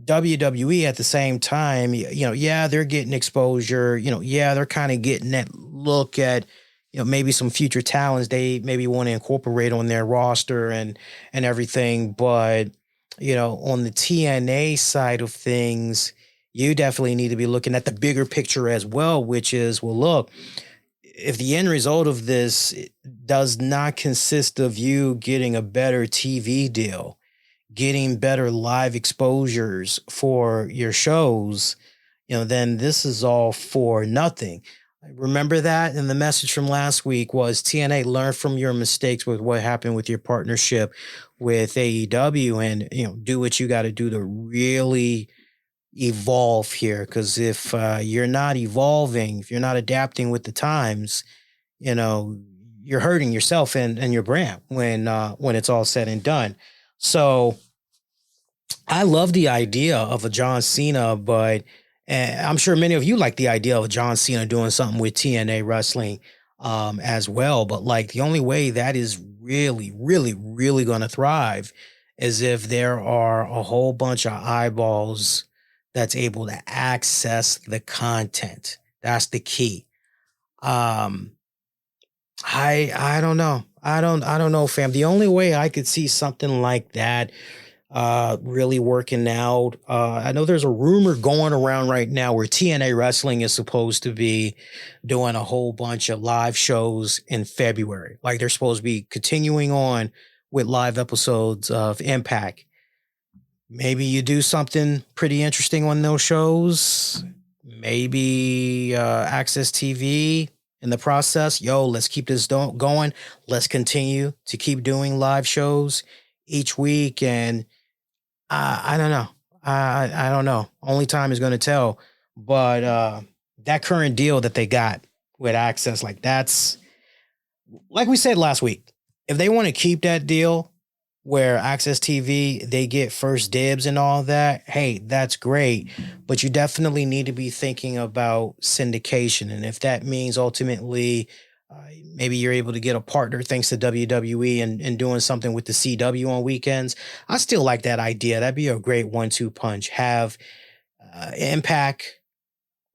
WWE at the same time, they're getting exposure, they're kind of getting that look at, maybe some future talents they maybe want to incorporate on their roster and everything. But, on the TNA side of things, you definitely need to be looking at the bigger picture as well, which is, well, look, if the end result of this does not consist of you getting a better TV deal, getting better live exposures for your shows, then this is all for nothing. Remember that? And the message from last week was TNA, learn from your mistakes with what happened with your partnership with AEW and, do what you got to do to really evolve here. Because if you're not evolving, if you're not adapting with the times, you're hurting yourself and your brand when it's all said and done. So I love the idea of a John Cena, but I'm sure many of you like the idea of John Cena doing something with TNA wrestling as well. But like the only way that is really, really, really going to thrive is if there are a whole bunch of eyeballs that's able to access the content. That's the key. I don't know. I don't know, fam. The only way I could see something like that really working out. I know there's a rumor going around right now where TNA Wrestling is supposed to be doing a whole bunch of live shows in February. Like they're supposed to be continuing on with live episodes of Impact. Maybe you do something pretty interesting on those shows. Maybe Access TV in the process. Let's keep this going. Let's continue to keep doing live shows each week. And I don't know. I don't know. Only time is going to tell. But that current deal that they got with Access, like that's like we said last week, if they want to keep that deal where Access TV, they get first dibs and all that, hey, that's great. But you definitely need to be thinking about syndication. And if that means ultimately maybe you're able to get a partner thanks to WWE and doing something with the CW on weekends, I still like that idea. That'd be a great 1-2 punch. Have Impact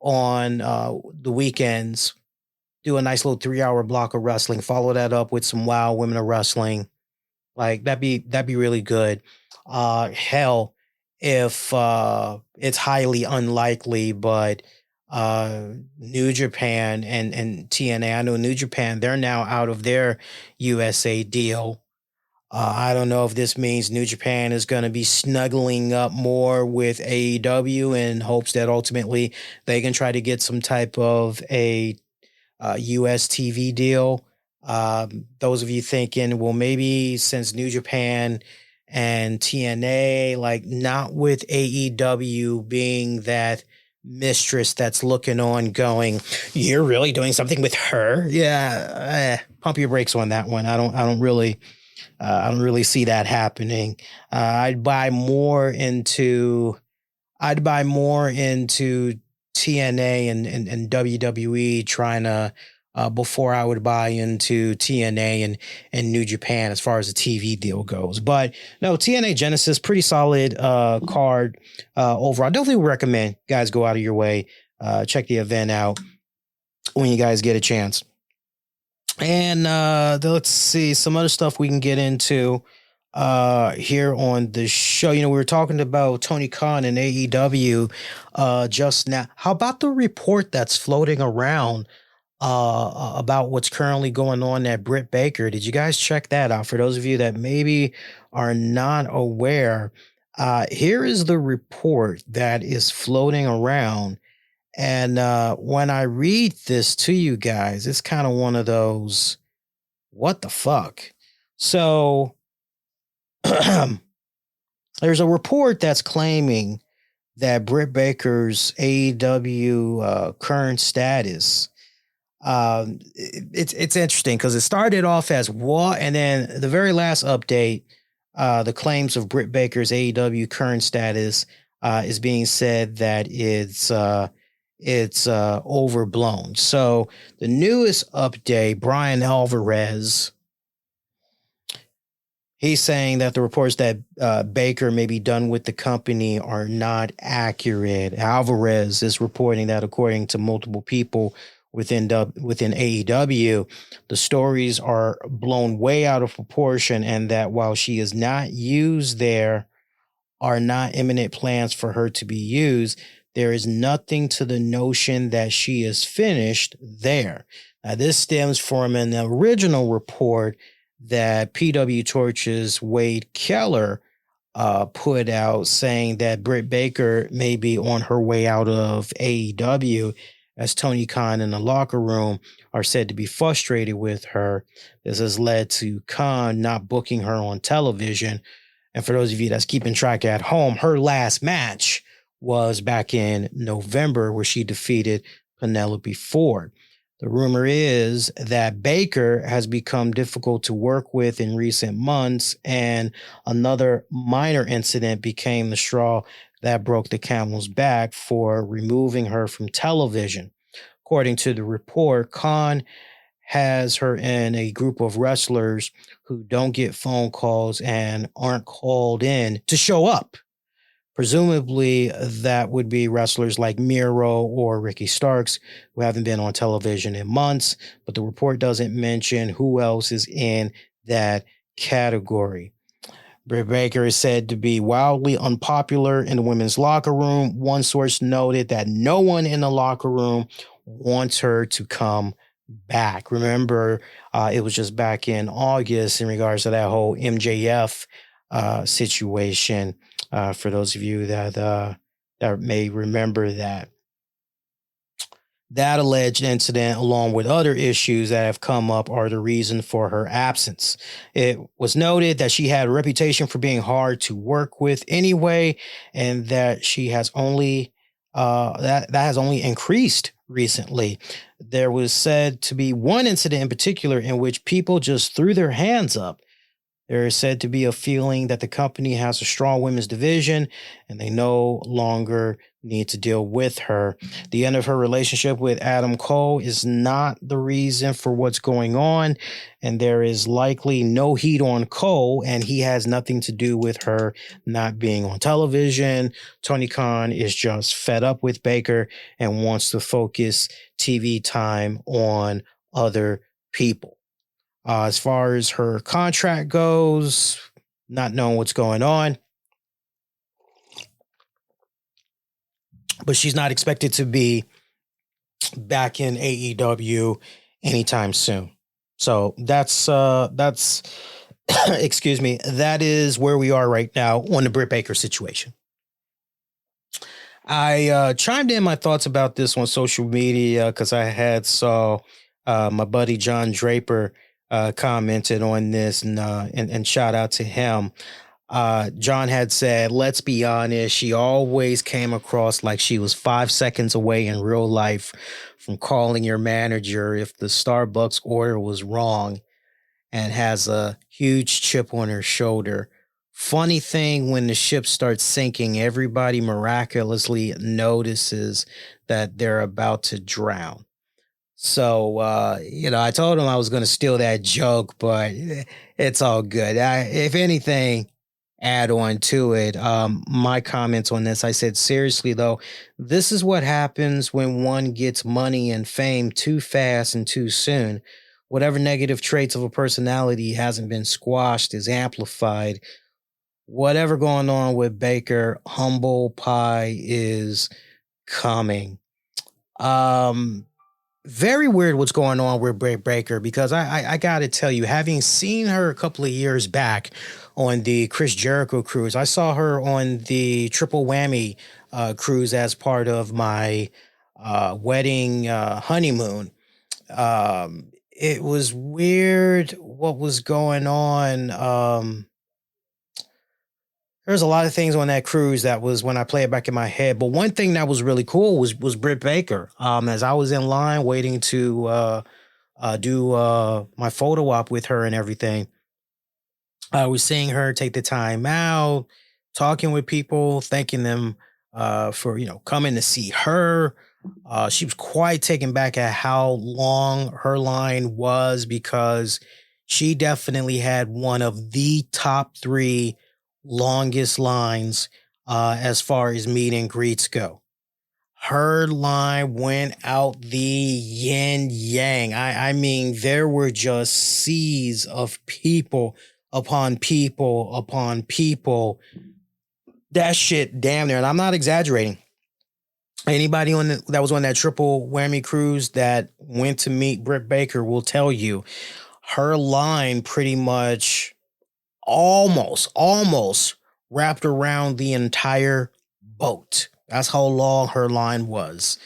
on the weekends, do a nice little 3-hour block of wrestling, follow that up with some WoW Women of Wrestling. Like that'd be really good. Hell, if it's highly unlikely, but New Japan and TNA, I know New Japan, they're now out of their USA deal. I don't know if this means New Japan is going to be snuggling up more with AEW in hopes that ultimately they can try to get some type of a US TV deal. Those of you thinking, well, maybe since New Japan and TNA, like not with AEW being that mistress that's looking on going, you're really doing something with her? Yeah, pump your brakes on that one. I don't really see that happening. I'd buy more into TNA and WWE trying to before I would buy into TNA and New Japan as far as the TV deal goes. But no, TNA Genesis, pretty solid card overall. I definitely recommend guys go out of your way, check the event out when you guys get a chance. And let's see some other stuff we can get into here on the show. You know, we were talking about Tony Khan and AEW just now. How about the report that's floating around about what's currently going on at Britt Baker? Did you guys check that out? For those of you that maybe are not aware, here is the report that is floating around. And when I read this to you guys, it's kind of one of those, what the fuck? So there's a report that's claiming that Britt Baker's AEW current status, it's interesting because it started off as what, and then the very last update, the claims of Britt Baker's AEW current status is being said that it's overblown. So the newest update, Brian Alvarez, he's saying that the reports that Baker may be done with the company are not accurate. Alvarez is reporting that according to multiple people within AEW, the stories are blown way out of proportion, and that while she is not used, there are not imminent plans for her to be used. There is nothing to the notion that she is finished there. Now, this stems from an original report that PW Torch's Wade Keller put out, saying that Britt Baker may be on her way out of AEW, as Tony Khan in the locker room are said to be frustrated with her. This has led to Khan not booking her on television. And for those of you that's keeping track at home, her last match was back in November, where she defeated Penelope Ford. The rumor is that Baker has become difficult to work with in recent months, and another minor incident became the straw that broke the camel's back for removing her from television. According to the report, Khan has her in a group of wrestlers who don't get phone calls and aren't called in to show up. Presumably, that would be wrestlers like Miro or Ricky Starks, who haven't been on television in months, but the report doesn't mention who else is in that category. Britt Baker is said to be wildly unpopular in the women's locker room. One source noted that no one in the locker room wants her to come back. Remember, it was just back in August in regards to that whole MJF situation. For those of you that may remember that alleged incident, along with other issues that have come up, are the reason for her absence. It was noted that she had a reputation for being hard to work with anyway, and that she has only that has only increased recently. There was said to be one incident in particular in which people just threw their hands up. There is said to be a feeling that the company has a strong women's division and they no longer need to deal with her. The end of her relationship with Adam Cole is not the reason for what's going on, and there is likely no heat on Cole, and he has nothing to do with her not being on television. Tony Khan is just fed up with Baker and wants to focus TV time on other people. As far as her contract goes, not knowing what's going on. But she's not expected to be back in AEW anytime soon. So that's excuse me, that is where we are right now on the Britt Baker situation. I chimed in my thoughts about this on social media because I had saw my buddy John Draper commented on this and shout out to him. John had said, let's be honest, she always came across like she was 5 seconds away in real life from calling your manager if the Starbucks order was wrong, and has a huge chip on her shoulder. Funny thing, when the ship starts sinking, everybody miraculously notices that they're about to drown. So, I told him I was going to steal that joke, but it's all good. If anything, add on to it. My comments on this, I said, seriously, though, this is what happens when one gets money and fame too fast and too soon. Whatever negative traits of a personality hasn't been squashed is amplified. Whatever going on with Baker, humble pie is coming. Very weird what's going on with Britt Baker, because I got to tell you, having seen her a couple of years back on the Chris Jericho cruise, I saw her on the Triple Whammy cruise as part of my wedding honeymoon. It was weird what was going on. There's a lot of things on that cruise that was when I play it back in my head. But one thing that was really cool was Britt Baker. As I was in line waiting to do my photo op with her and everything, I was seeing her take the time out, talking with people, thanking them for coming to see her. She was quite taken back at how long her line was, because she definitely had one of the top 3 longest lines as far as meet and greets go. Her line went out the yin yang. I mean, there were just seas of people upon people upon people. That shit damn near, and I'm not exaggerating. Anybody that was on that Triple Whammy cruise that went to meet Britt Baker will tell you her line pretty much almost wrapped around the entire boat. That's how long her line was,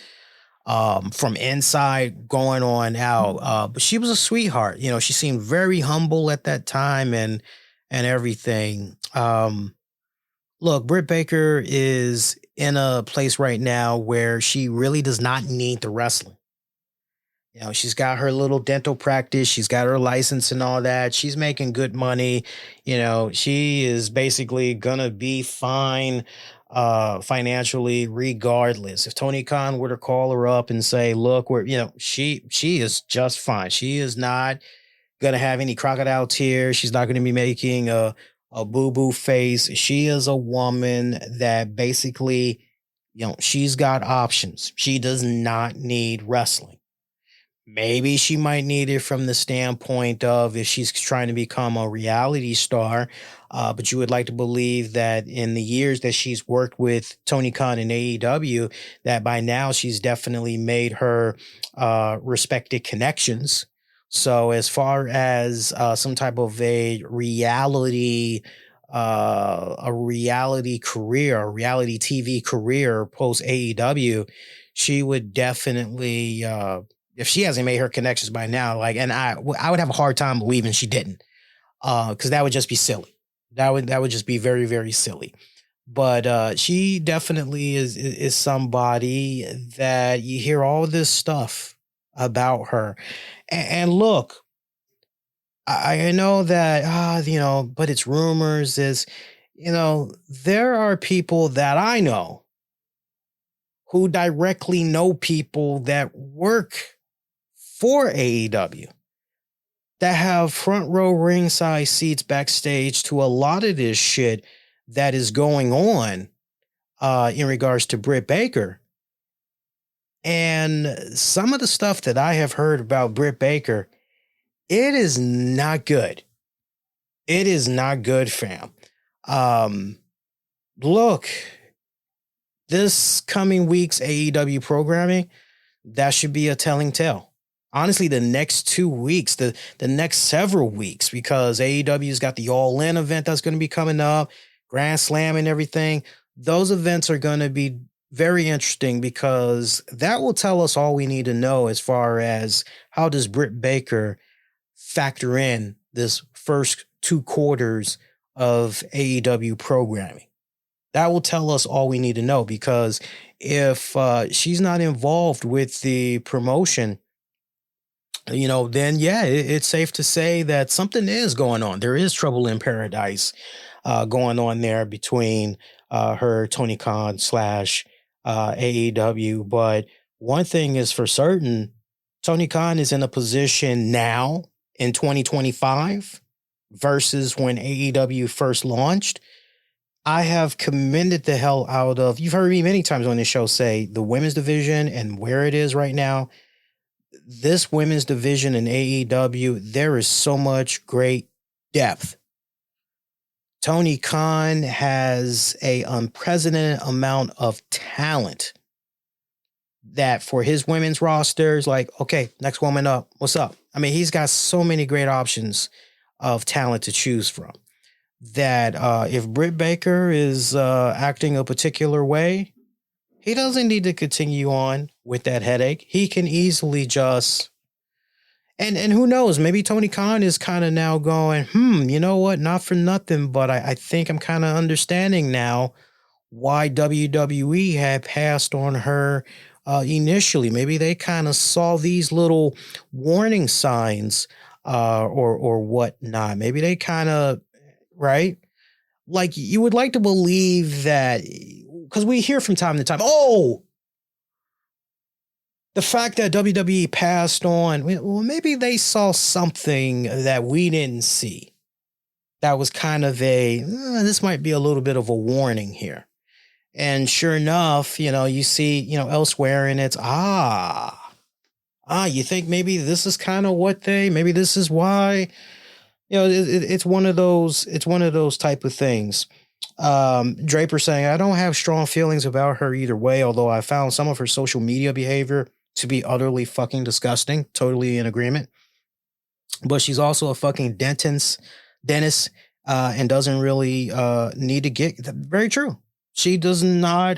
from inside going on out. But she was a sweetheart. She seemed very humble at that time and everything. Look, Britt Baker is in a place right now where she really does not need the wrestling. She's got her little dental practice. She's got her license and all that. She's making good money. She is basically going to be fine financially regardless. If Tony Khan were to call her up and say, look, she is just fine. She is not going to have any crocodile tears. She's not going to be making a boo-boo face. She is a woman that basically, she's got options. She does not need wrestling. Maybe she might need it from the standpoint of if she's trying to become a reality star, but you would like to believe that in the years that she's worked with Tony Khan and AEW, that by now she's definitely made her respected connections. So as far as some type of a reality career, a reality TV career post AEW, she would definitely, if she hasn't made her connections by now, and I would have a hard time believing she didn't, because that would just be silly. That would just be very, very silly. But she definitely is somebody that you hear all this stuff about her. And look, I know that, but it's rumors there are people that I know who directly know people that work for AEW that have front row ringside seats backstage to a lot of this shit that is going on in regards to Britt Baker. And some of the stuff that I have heard about Britt Baker, it is not good. It is not good, fam. Look, this coming week's AEW programming, that should be a telling tale. Honestly, the next 2 weeks, the next several weeks, because AEW's got the All In event that's going to be coming up, Grand Slam and everything. Those events are going to be very interesting because that will tell us all we need to know as far as how does Britt Baker factor in this first 2 quarters of AEW programming. That will tell us all we need to know, because if she's not involved with the promotion, then yeah, it's safe to say that something is going on. There is trouble in paradise going on there between her, Tony Khan / AEW. But one thing is for certain, Tony Khan is in a position now in 2025 versus when AEW first launched. I have commended the hell out of, you've heard me many times on this show say, the women's division and where it is right now. This women's division in AEW, there is so much great depth. Tony Khan has an unprecedented amount of talent that for his women's rosters, like, okay, next woman up, what's up? I mean, he's got so many great options of talent to choose from that if Britt Baker is acting a particular way, he doesn't need to continue on with that headache. He can easily just, and who knows, maybe Tony Khan is kind of now going, you know what, not for nothing, but I think I'm kind of understanding now why WWE had passed on her initially. Maybe they kind of saw these little warning signs or whatnot. Maybe they kind of, right? Like, you would like to believe that, because we hear from time to time, the fact that WWE passed on, well, maybe they saw something that we didn't see. That was kind of this might be a little bit of a warning here. And sure enough, you see, elsewhere, and it's, you think maybe this is kind of maybe this is why, it's one of those type of things. Draper saying, I don't have strong feelings about her either way, although I found some of her social media behavior to be utterly fucking disgusting. Totally in agreement. But she's also a fucking dentist, and doesn't really need to get. Very true. She does not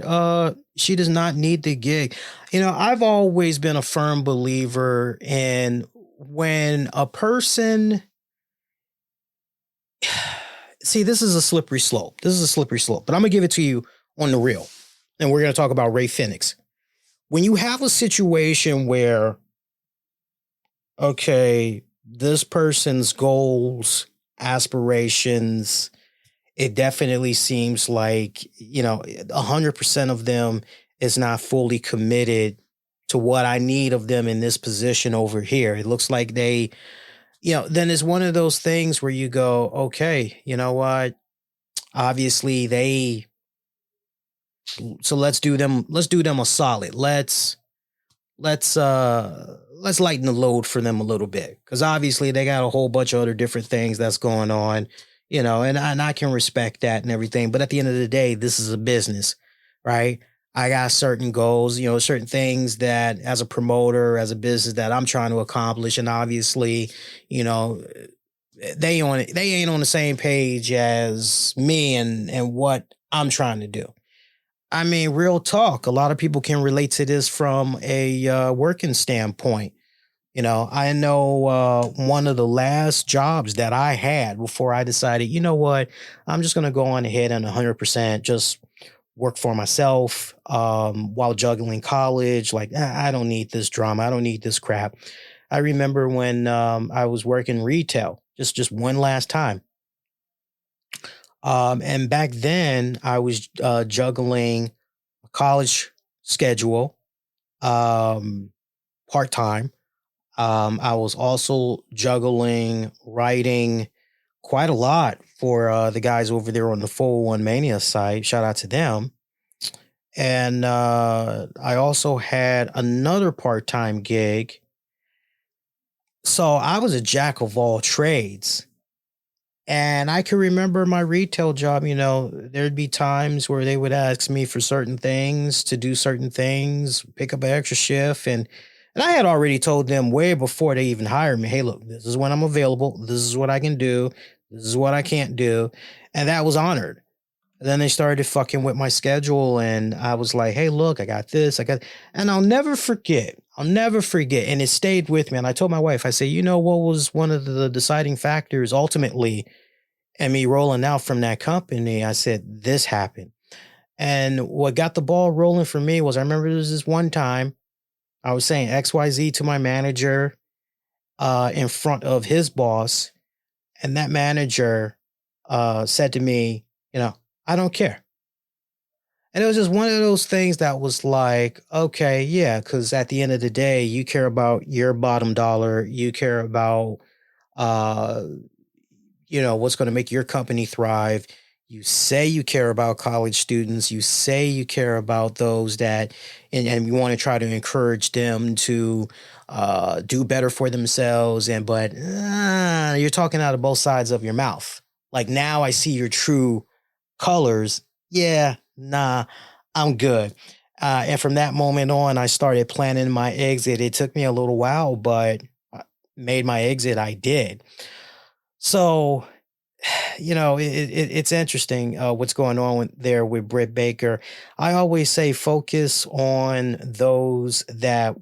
need the gig. I've always been a firm believer in when a person, see, this is a slippery slope. But I'm going to give it to you on the real. And we're going to talk about Rey Fenix. When you have a situation where, okay, this person's goals, aspirations, it definitely seems like, 100% of them is not fully committed to what I need of them in this position over here. It looks like they, then it's one of those things where you go, okay, you know what? Obviously so let's do them a solid. Let's lighten the load for them a little bit. Cause obviously they got a whole bunch of other different things that's going on, and I can respect that and everything. But at the end of the day, this is a business, right? I got certain goals, certain things that as a promoter, as a business that I'm trying to accomplish. And obviously, they ain't on the same page as me and what I'm trying to do. I mean, real talk. A lot of people can relate to this from a working standpoint. You know, I know one of the last jobs that I had before I decided, you know what, I'm just going to go on ahead and 100% just work for myself while juggling college. Like, I don't need this drama. I don't need this crap. I remember when I was working retail, just one last time. And back then I was juggling a college schedule part-time. I was also juggling writing quite a lot for the guys over there on the 401 Mania site. Shout out to them. And I also had another part-time gig. So I was a jack of all trades. And I can remember my retail job, you know, there'd be times where they would ask me for certain things, to do certain things, pick up an extra shift. And I had already told them way before they even hired me, hey, look, this is when I'm available. This is what I can do. This is what I can't do. And that was honored. And then they started fucking with my schedule. And I was like, hey, look, I got this. And I'll never forget. And it stayed with me. And I told my wife, I said, you know, what was one of the deciding factors ultimately and me rolling out from that company? I said, this happened. And what got the ball rolling for me was, I remember there was this one time I was saying XYZ to my manager in front of his boss. And that manager said to me, you know, I don't care. And it was just one of those things that was like, okay, yeah, because at the end of the day, you care about your bottom dollar. You care about, you know, what's going to make your company thrive. You say you care about college students. You say you care about those that, and you want to try to encourage them to do better for themselves. But you're talking out of both sides of your mouth. Like, now I see your true colors. Yeah, nah, I'm good. And from that moment on, I started planning my exit. It took me a little while, but made my exit. I did. So, you know, it's interesting what's going on there with Britt Baker. I always say focus on those that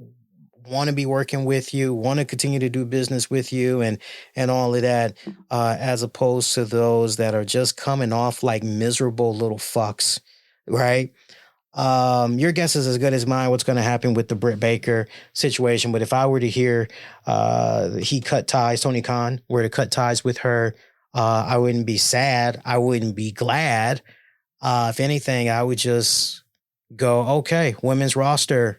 want to be working with you, want to continue to do business with you and all of that, as opposed to those that are just coming off like miserable little fucks, right? Your guess is as good as mine what's going to happen with the Britt Baker situation. But if I were to hear Tony Khan were to cut ties with her, I wouldn't be sad. I wouldn't be glad. If anything, I would just go, okay, women's roster.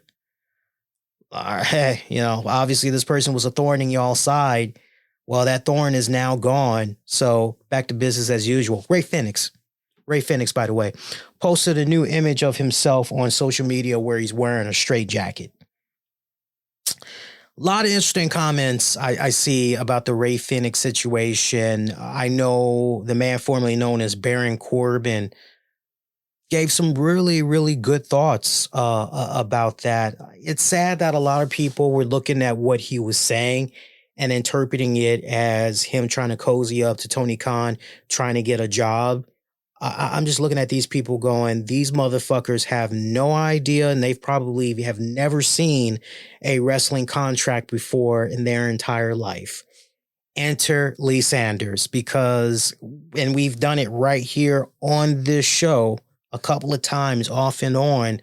Hey, you know, obviously this person was a thorn in y'all's side. Well, that thorn is now gone. So back to business as usual. Ray Fenix, by the way, posted a new image of himself on social media where he's wearing a straight jacket. A lot of interesting comments I see about the Ray Fenix situation. I know the man formerly known as Baron Corbin gave some really, really good thoughts about that. It's sad that a lot of people were looking at what he was saying and interpreting it as him trying to cozy up to Tony Khan, trying to get a job. I'm just looking at these people going, these motherfuckers have no idea, and they've probably have never seen a wrestling contract before in their entire life. Enter Lee Sanders, and we've done it right here on this show a couple of times off and on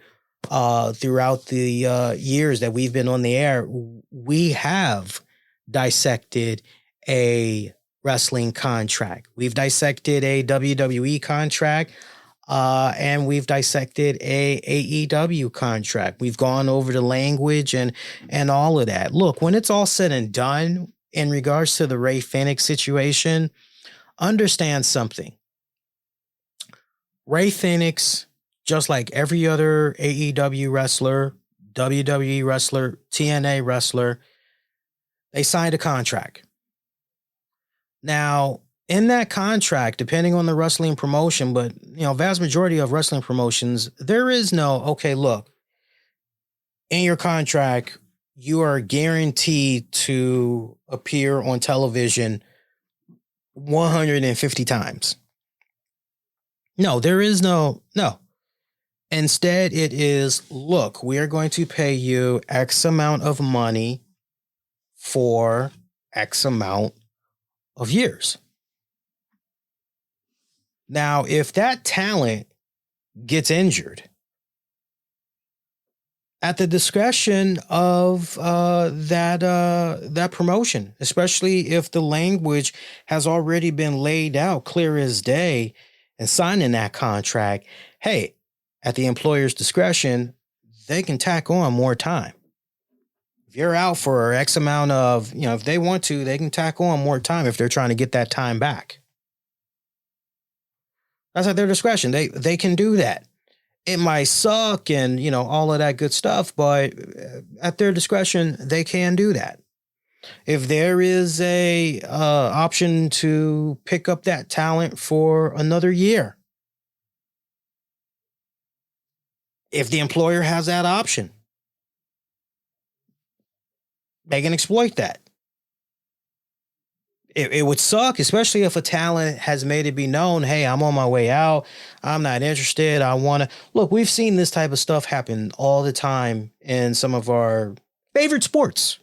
throughout the years that we've been on the air. We have dissected a wrestling contract. We've dissected a WWE contract, and we've dissected a AEW contract. We've gone over the language and all of that. Look, when it's all said and done in regards to the Ray Fenix situation, understand something. Ray Fenix, just like every other AEW wrestler, WWE wrestler, TNA wrestler, they signed a contract. Now, in that contract, depending on the wrestling promotion, but, you know, vast majority of wrestling promotions, there is no, okay, look, in your contract, you are guaranteed to appear on television 150 times. No, there is no. Instead, it is, look, we are going to pay you X amount of money for X amount of years. Now, if that talent gets injured at the discretion of that promotion, especially if the language has already been laid out clear as day and signing that contract, hey, at the employer's discretion, they can tack on more time. If you're out for X amount of, if they want to, they can tack on more time if they're trying to get that time back. That's at their discretion. They can do that. It might suck and, all of that good stuff, but at their discretion, they can do that. If there is a option to pick up that talent for another year, if the employer has that option, they can exploit that. It would suck, especially if a talent has made it be known, hey, I'm on my way out. I'm not interested. I want to look. We've seen this type of stuff happen all the time in some of our favorite sports.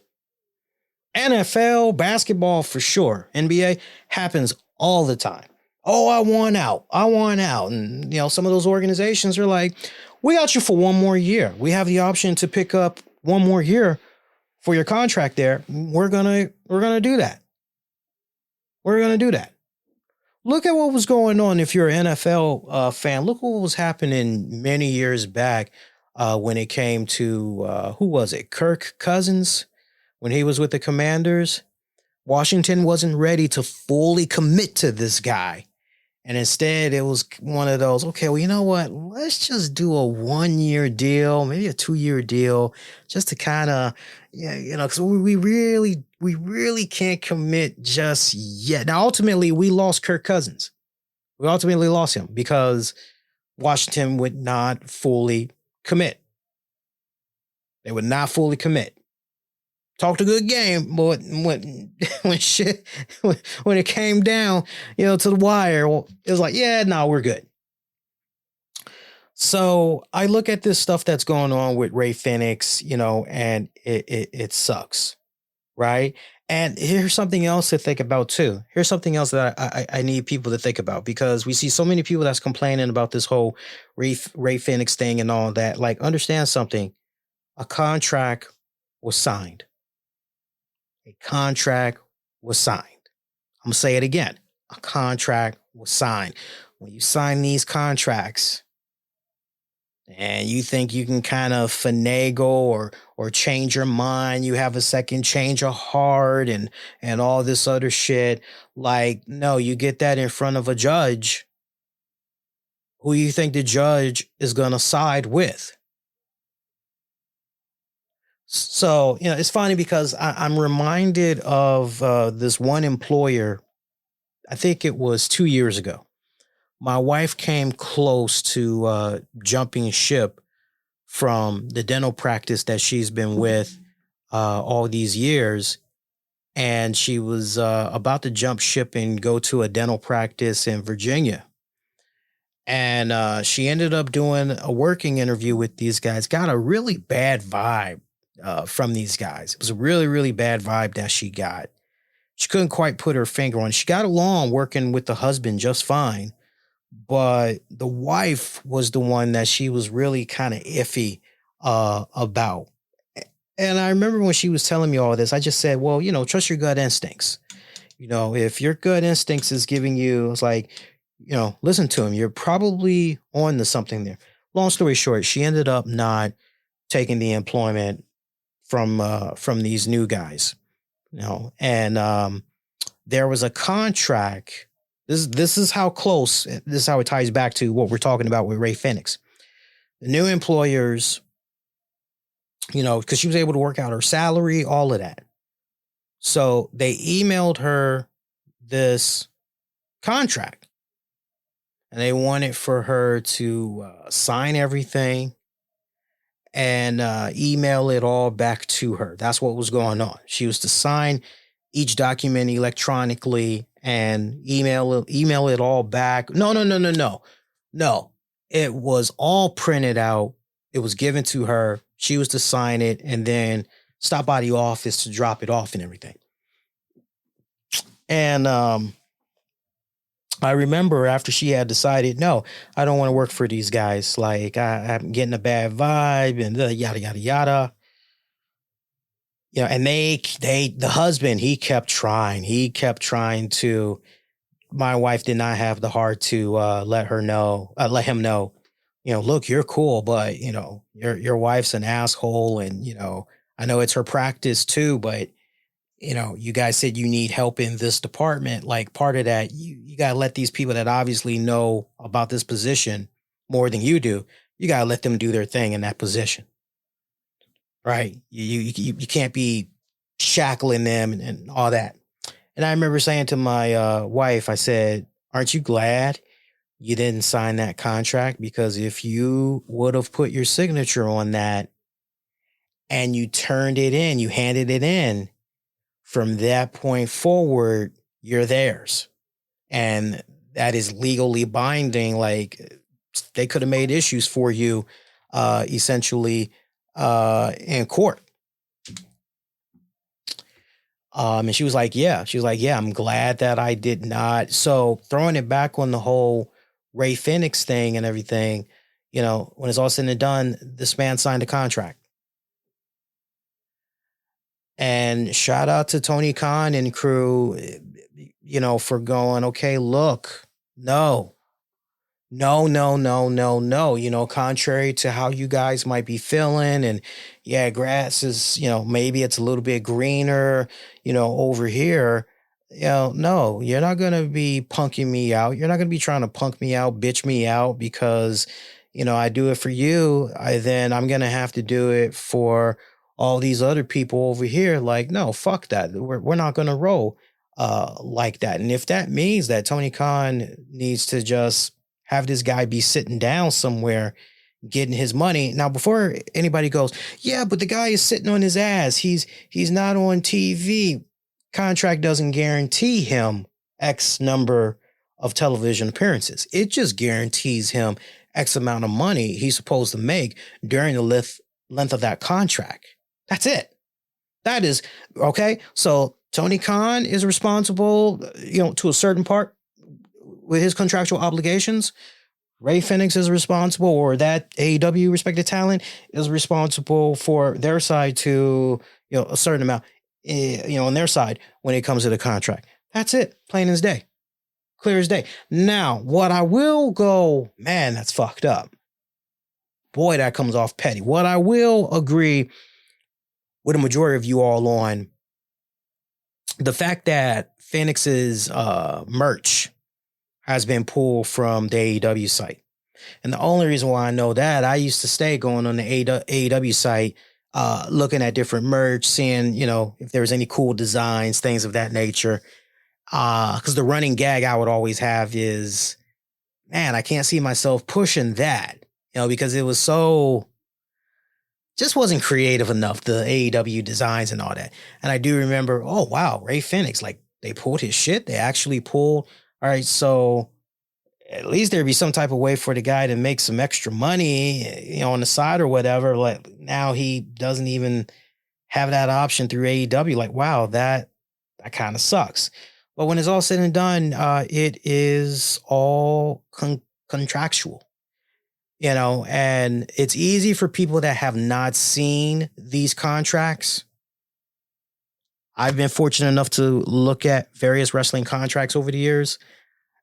NFL, basketball for sure. NBA happens all the time. Oh, I want out. And, some of those organizations are like, we got you for one more year. We have the option to pick up one more year for your contract there. We're going to do that. We're going to do that. Look at what was going on if you're an NFL fan. Look what was happening many years back when it came to, who was it? Kirk Cousins, when he was with the Commanders. Washington wasn't ready to fully commit to this guy. And instead, it was one of those, okay, well, you know what? Let's just do a 1-year deal, maybe a 2-year deal, just to kind of, because we really can't commit just yet. Now, ultimately, we lost Kirk Cousins. We ultimately lost him because Washington would not fully commit. They would not fully commit. Talked a good game, but when it came down, to the wire, it was like, yeah, no, we're good. So I look at this stuff that's going on with Rey Fenix, and it sucks, right? And here's something else to think about too. Here's something else that I need people to think about, because we see so many people that's complaining about this whole Rey Fenix thing and all that. Like, understand something. A contract was signed. A contract was signed. I'm going to say it again. A contract was signed. When you sign these contracts and you think you can kind of finagle or change your mind, you have a second change of heart and all this other shit. Like, no, you get that in front of a judge. Who you think the judge is going to side with? So, it's funny because I'm reminded of this one employer. I think it was 2 years ago. My wife came close to jumping ship from the dental practice that she's been with all these years. And she was about to jump ship and go to a dental practice in Virginia. And she ended up doing a working interview with these guys. Got a really bad vibe from these guys. It was a really, really bad vibe that she got. She couldn't quite put her finger on it. She got along working with the husband just fine, but the wife was the one that she was really kind of iffy about. And I remember when she was telling me all this, I just said, well, trust your gut instincts. If your gut instincts is giving you, it's like, listen to him. You're probably on to something there. Long story short, she ended up not taking the employment from these new guys, and there was a contract. This is how close. This is how it ties back to what we're talking about with Rey Fenix. The new employers, because she was able to work out her salary, all of that. So they emailed her this contract, and they wanted for her to sign everything and email it all back to her. That's what was going on. She was to sign each document electronically and email it all back. No. It was all printed out. It was given to her. She was to sign it and then stop by the office to drop it off and everything. And I remember after she had decided, no, I don't want to work for these guys. Like I'm getting a bad vibe and yada, yada, yada. You know, and the husband, he kept trying to, my wife did not have the heart to let him know, you know, look, you're cool, but you know, your wife's an asshole. And, you know, I know it's her practice too, but you know, you guys said you need help in this department. Like part of that, you got to let these people that obviously know about this position more than you do, you got to let them do their thing in that position. Right. You can't be shackling them and all that. And I remember saying to my wife, I said, aren't you glad you didn't sign that contract? Because if you would have put your signature on that and you turned it in, you handed it in, from that point forward, you're theirs. And that is legally binding. Like they could have made issues for you, essentially, in court. And she was like, yeah, I'm glad that I did not. So throwing it back on the whole Rey Fenix thing and everything, you know, when it's all said and done, this man signed a contract. And shout out to Tony Khan and crew, you know, for going, okay, look, no, you know, contrary to how you guys might be feeling. And yeah, grass is, you know, maybe it's a little bit greener, you know, over here. You know, no, you're not going to be punking me out. You're not going to be trying to punk me out, bitch me out because, you know, I do it for you. Then I'm going to have to do it for all these other people over here. Like, no, fuck that. We're not going to roll like that. And if that means that Tony Khan needs to just have this guy be sitting down somewhere getting his money. Now, before anybody goes, yeah, but the guy is sitting on his ass. He's not on TV. Contract doesn't guarantee him X number of television appearances. It just guarantees him X amount of money he's supposed to make during the length of that contract. That's it. That is okay. So Tony Khan is responsible, you know, to a certain part with his contractual obligations. Rey Fenix is responsible, or that AEW respected talent is responsible for their side to, you know, a certain amount, you know, on their side when it comes to the contract. That's it. Plain as day. Clear as day. Now, what I will go, man, that's fucked up. Boy, that comes off petty. What I will agree with a majority of you all on, the fact that Fenix's merch has been pulled from the AEW site. And the only reason why I know that, I used to stay going on the AEW site, looking at different merch, seeing, you know, if there was any cool designs, things of that nature. Because the running gag I would always have is, man, I can't see myself pushing that, you know, because it was so, just wasn't creative enough, the AEW designs and all that. And I do remember, oh, wow, Rey Fenix, like they pulled his shit. They actually pulled. All right, so at least there'd be some type of way for the guy to make some extra money, you know, on the side or whatever. Like now he doesn't even have that option through AEW. Like, wow, that kind of sucks. But when it's all said and done, it is all contractual, you know, and it's easy for people that have not seen these contracts. I've been fortunate enough to look at various wrestling contracts over the years,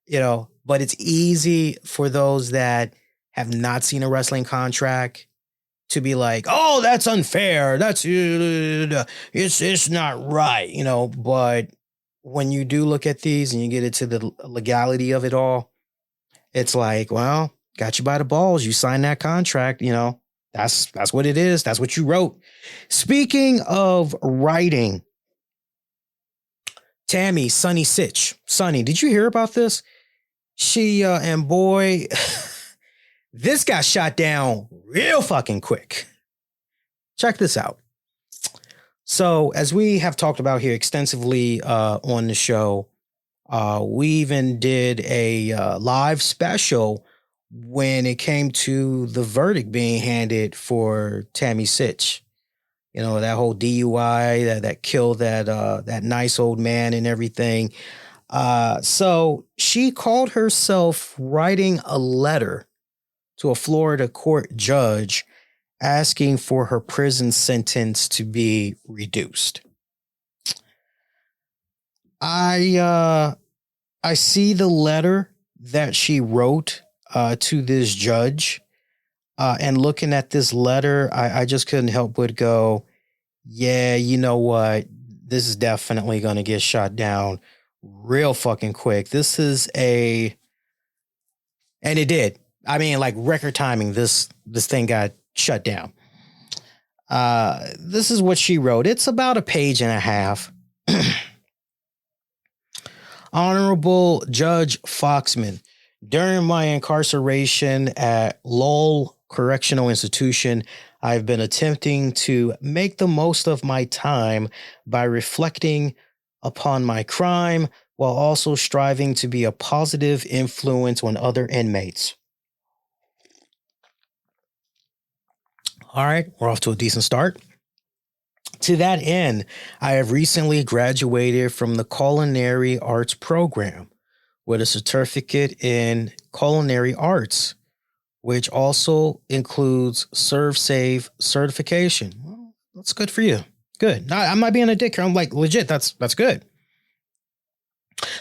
you know, but it's easy for those that have not seen a wrestling contract to be like, oh, that's unfair. That's, it's not right, you know, but when you do look at these and you get into the legality of it all, it's like, well, got you by the balls. You signed that contract, you know, that's what it is. That's what you wrote. Speaking of writing, Tammy Sytch. Sonny, did you hear about this? She, and boy, this got shot down real fucking quick. Check this out. So as we have talked about here extensively on the show, we even did a live special when it came to the verdict being handed for Tammy Sytch. you know, that whole DUI that killed that nice old man and everything. So she called herself writing a letter to a Florida court judge asking for her prison sentence to be reduced. I see the letter that she wrote to this judge, and looking at this letter, I just couldn't help but go, yeah, you know what? This is definitely going to get shot down real fucking quick. And it did. I mean, like record timing, this thing got shut down. This is what she wrote. It's about a page and a half. Honorable Judge Foxman, during my incarceration at Lowell Correctional Institution, I've been attempting to make the most of my time by reflecting upon my crime while also striving to be a positive influence on other inmates. All right, we're off to a decent start. To that end, I have recently graduated from the Culinary Arts program with a certificate in culinary arts, which also includes ServSafe certification. Well, that's good for you. Good. I'm not being a dick here. I'm like, legit, that's good.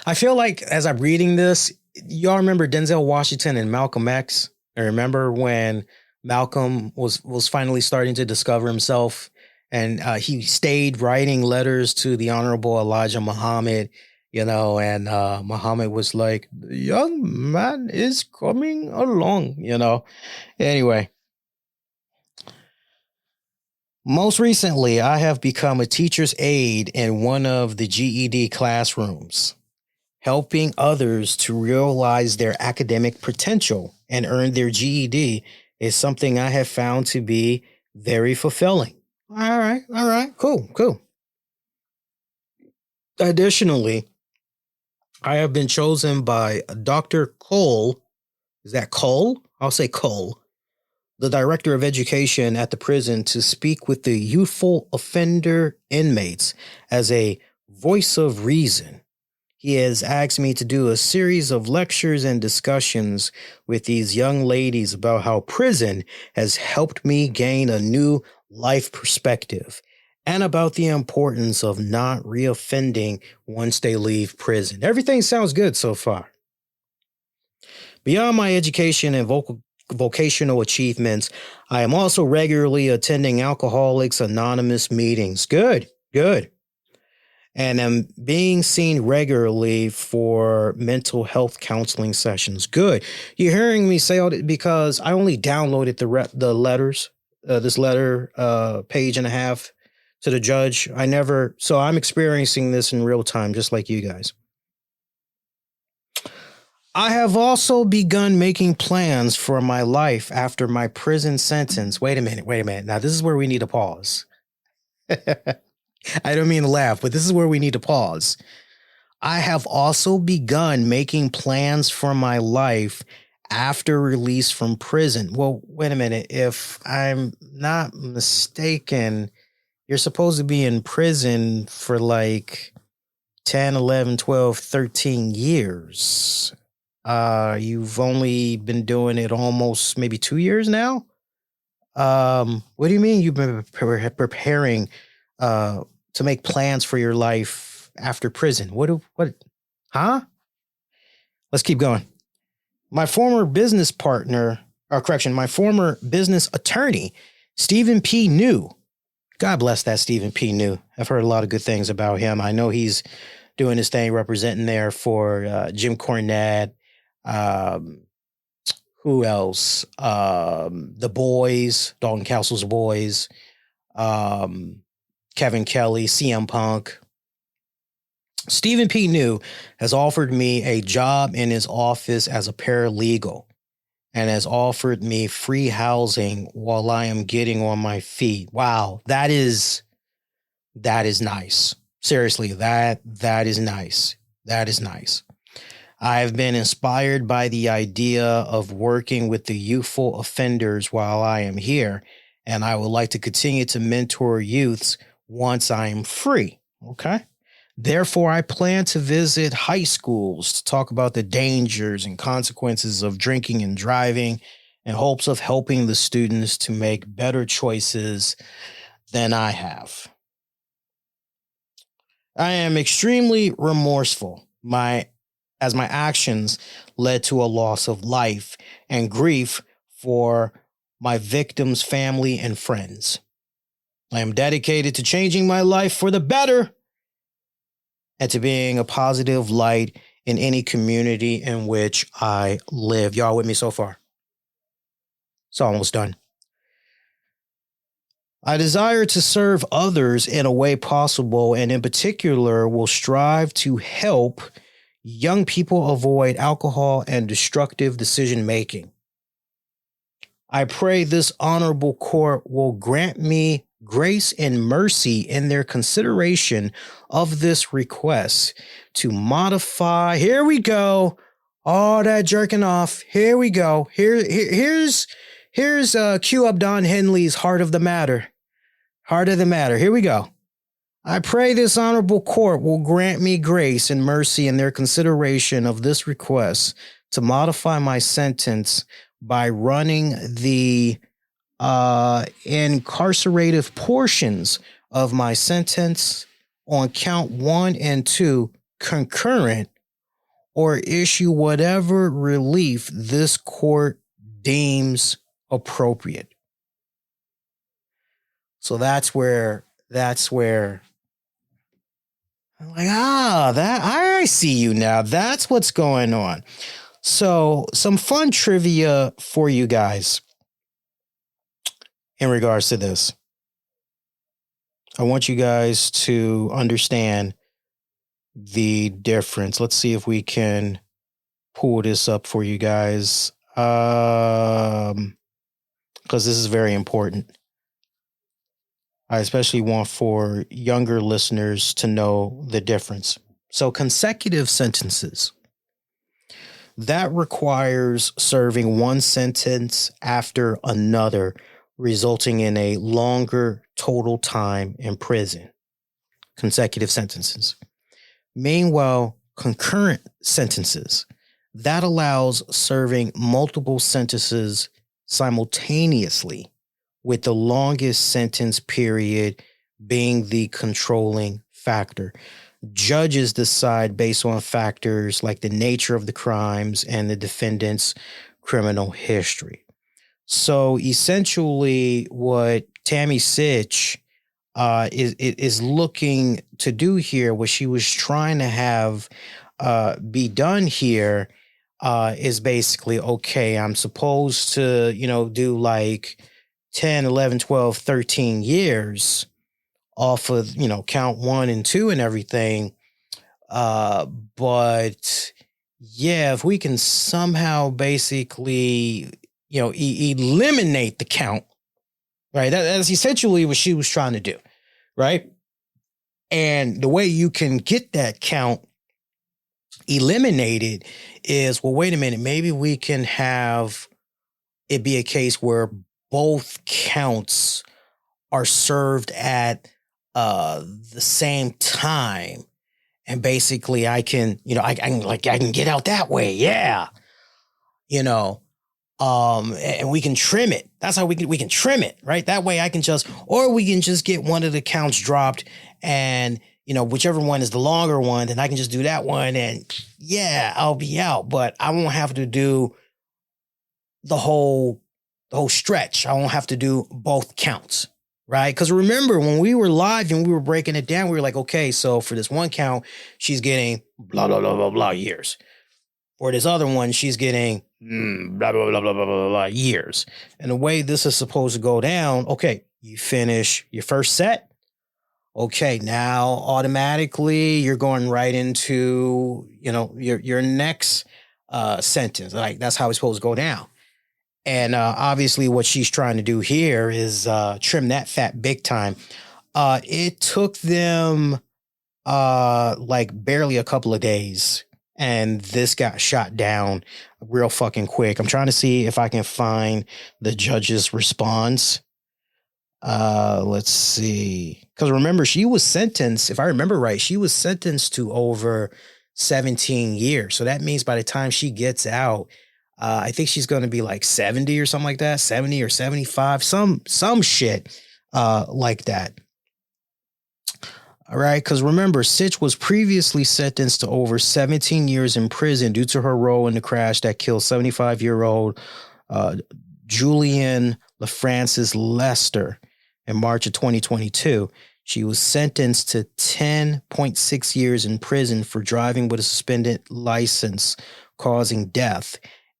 I feel like as I'm reading this, y'all remember Denzel Washington and Malcolm X? I remember when Malcolm was finally starting to discover himself, and he stayed writing letters to the Honorable Elijah Muhammad, you know, and Muhammad was like, the young man is coming along, you know. Anyway, most recently, I have become a teacher's aide in one of the GED classrooms, helping others to realize their academic potential and earn their GED is something I have found to be very fulfilling. All right, cool. Additionally, I have been chosen by Dr. Cole. Is that Cole? I'll say Cole, the director of education at the prison, to speak with the youthful offender inmates as a voice of reason. He has asked me to do a series of lectures and discussions with these young ladies about how prison has helped me gain a new life perspective and about the importance of not reoffending once they leave prison. Everything sounds good so far. Beyond my education and vocational achievements, I am also regularly attending Alcoholics Anonymous meetings. Good. And am being seen regularly for mental health counseling sessions. Good. You're hearing me say all that because I only downloaded the letters, this letter, page and a half to the judge. So I'm experiencing this in real time, just like you guys. I have also begun making plans for my life after my prison sentence. Wait a minute. Now, this is where we need to pause. I don't mean to laugh, but this is where we need to pause. I have also begun making plans for my life after release from prison. Well, wait a minute. If I'm not mistaken, you're supposed to be in prison for like 10, 11, 12, 13 years. You've only been doing it almost maybe 2 years now. What do you mean you've been preparing to make plans for your life after prison? Huh? Let's keep going. My former business attorney, Stephen P. New. God bless that Stephen P. New. I've heard a lot of good things about him. I know he's doing his thing representing there for Jim Cornette. Who else? The Boys, Dalton Castle's Boys. Kevin Kelly, CM Punk. Stephen P. New has offered me a job in his office as a paralegal and has offered me free housing while I am getting on my feet. Wow, that is nice. Seriously, that is nice. That is nice. I've been inspired by the idea of working with the youthful offenders while I am here, and I would like to continue to mentor youths once I am free. Okay. Therefore, I plan to visit high schools to talk about the dangers and consequences of drinking and driving in hopes of helping the students to make better choices than I have. I am extremely remorseful as my actions led to a loss of life and grief for my victims' family and friends. I am dedicated to changing my life for the better and to being a positive light in any community in which I live. Y'all with me so far? It's almost done. I desire to serve others in a way possible, and in particular will strive to help young people avoid alcohol and destructive decision-making. I pray this honorable court will grant me grace and mercy in their consideration of this request to modify. Here we go. All that jerking off. Here we go. Here's cue up Don Henley's Heart of the Matter. Heart of the Matter. Here we go. I pray this honorable court will grant me grace and mercy in their consideration of this request to modify my sentence by running the incarcerative portions of my sentence on count 1 and 2 concurrent, or issue whatever relief this court deems appropriate. So that's where I'm like, I see you now. That's what's going on. So some fun trivia for you guys in regards to this. I want you guys to understand the difference. Let's see if we can pull this up for you guys. Because this is very important. I especially want for younger listeners to know the difference. So consecutive sentences. That requires serving one sentence after another, resulting in a longer total time in prison. Consecutive sentences. Meanwhile, concurrent sentences. That allows serving multiple sentences simultaneously, with the longest sentence period being the controlling factor. Judges decide based on factors like the nature of the crimes and the defendant's criminal history. So essentially what Tammy Sytch is looking to do here, what she was trying to have be done here is basically, okay, I'm supposed to, do like 10, 11, 12, 13 years off of, count 1 and 2 and everything. But yeah, if we can somehow basically, eliminate the count, right? That's essentially what she was trying to do, right? And the way you can get that count eliminated is, well, wait a minute, maybe we can have it be a case where both counts are served at the same time, and basically I can get out that way, yeah, and we can trim it. That's how we can trim it, right? That way I can or we can just get one of the counts dropped, and whichever one is the longer one, then I can just do that one, and yeah, I'll be out. But I won't have to do the whole stretch. I won't have to do both counts, right? Because remember, when we were live and we were breaking it down, we were like, okay, so for this one count, she's getting blah, blah, blah, blah, blah years. For this other one, she's getting blah, blah, blah, blah, blah, blah, blah years. And the way this is supposed to go down, okay, you finish your first set. Okay, now automatically you're going right into, your next sentence. Like, that's how it's supposed to go down. And obviously what she's trying to do here is trim that fat big time. It took them barely a couple of days, and this got shot down real fucking quick. I'm trying to see if I can find the judge's response Let's see. Because remember, she was sentenced, if I remember right, she was sentenced to over 17 years. So that means by the time she gets out, I think she's going to be like 70 or something like that, 70 or 75, some shit like that. All right, because remember, Sytch was previously sentenced to over 17 years in prison due to her role in the crash that killed 75-year-old Julian LaFrancis Lester in March of 2022. She was sentenced to 10.6 years in prison for driving with a suspended license causing death,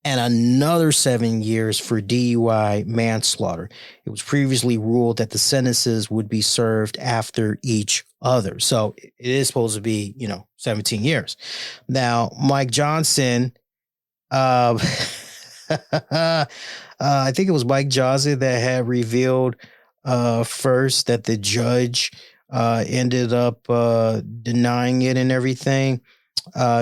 and another 7 years for DUI manslaughter. It was previously ruled that the sentences would be served after each other. So it is supposed to be, 17 years. Now, Mike Johnson, I think it was Mike Johnson that had revealed first that the judge ended up denying it and everything.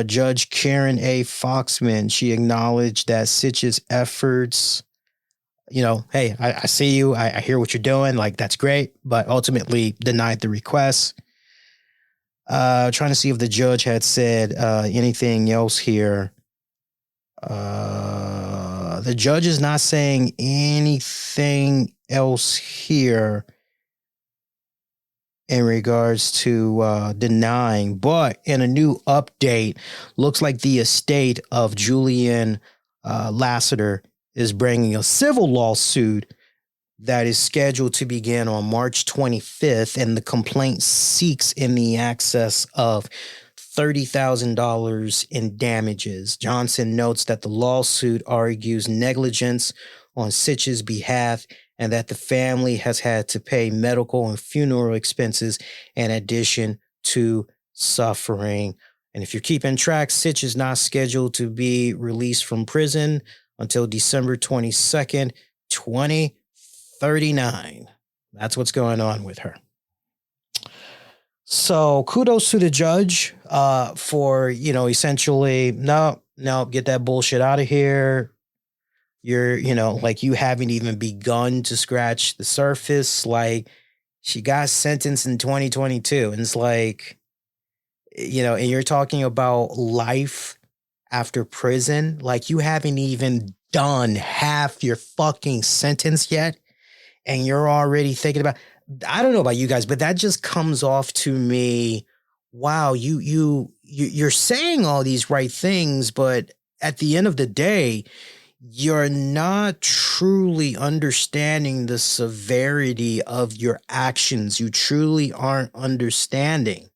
Judge Karen A. Foxman, she acknowledged that Sytch's efforts, hey, I see you, I hear what you're doing, like, that's great, but ultimately denied the request. Trying to see if the judge had said anything else here. The judge is not saying anything else here in regards to denying, but in a new update, looks like the estate of Julian Lasseter is bringing a civil lawsuit that is scheduled to begin on March 25th, and the complaint seeks in the excess of $30,000 in damages. Johnson notes that the lawsuit argues negligence on Sytch's behalf and that the family has had to pay medical and funeral expenses in addition to suffering. And if you're keeping track, Sytch is not scheduled to be released from prison until December 22nd, 2039. That's what's going on with her. So kudos to the judge for, essentially, no, get that bullshit out of here. You're, you haven't even begun to scratch the surface. Like, she got sentenced in 2022. And it's like, and you're talking about life after prison. Like, you haven't even done half your fucking sentence yet. And you're already thinking about, I don't know about you guys, but that just comes off to me. Wow, you're saying all these right things, but at the end of the day, you're not truly understanding the severity of your actions. You truly aren't understanding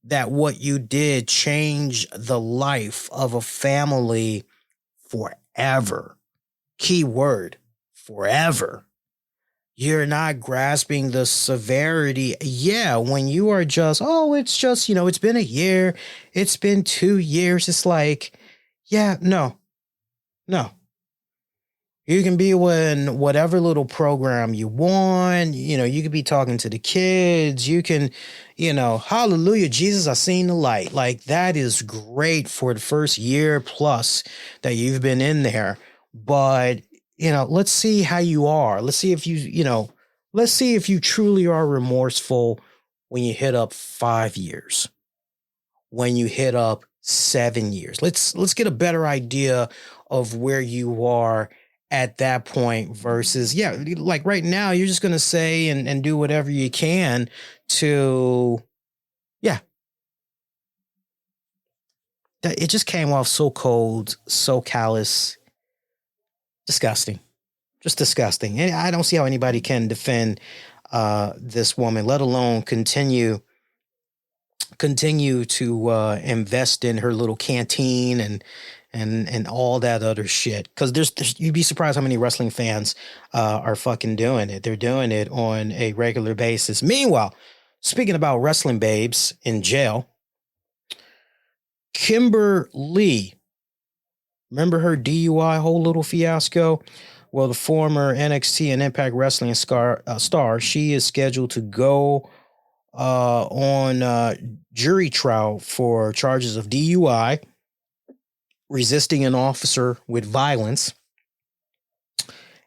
that what you did changed the life of a family forever. Key word, forever. You're not grasping the severity. Yeah, when you are just, it's just, it's been a year. It's been 2 years. It's like, yeah, no. You can be in whatever little program you want. You could be talking to the kids. You can, hallelujah, Jesus, I seen the light. Like, that is great for the first year plus that you've been in there. But let's see how you are. Let's see if you truly are remorseful when you hit up 5 years, when you hit up 7 years. Let's get a better idea of where you are at that point versus, like right now, you're just going to say and do whatever you can to, it just came off so cold, so callous. Disgusting. Just disgusting. And I don't see how anybody can defend this woman, let alone continue to invest in her little canteen and all that other shit. Because there's you'd be surprised how many wrestling fans are fucking doing it. They're doing it on a regular basis. Meanwhile, speaking about wrestling babes in jail, Kimber Lee, remember her DUI whole little fiasco? Well, the former NXT and Impact Wrestling star, she is scheduled to go on jury trial for charges of DUI, resisting an officer with violence,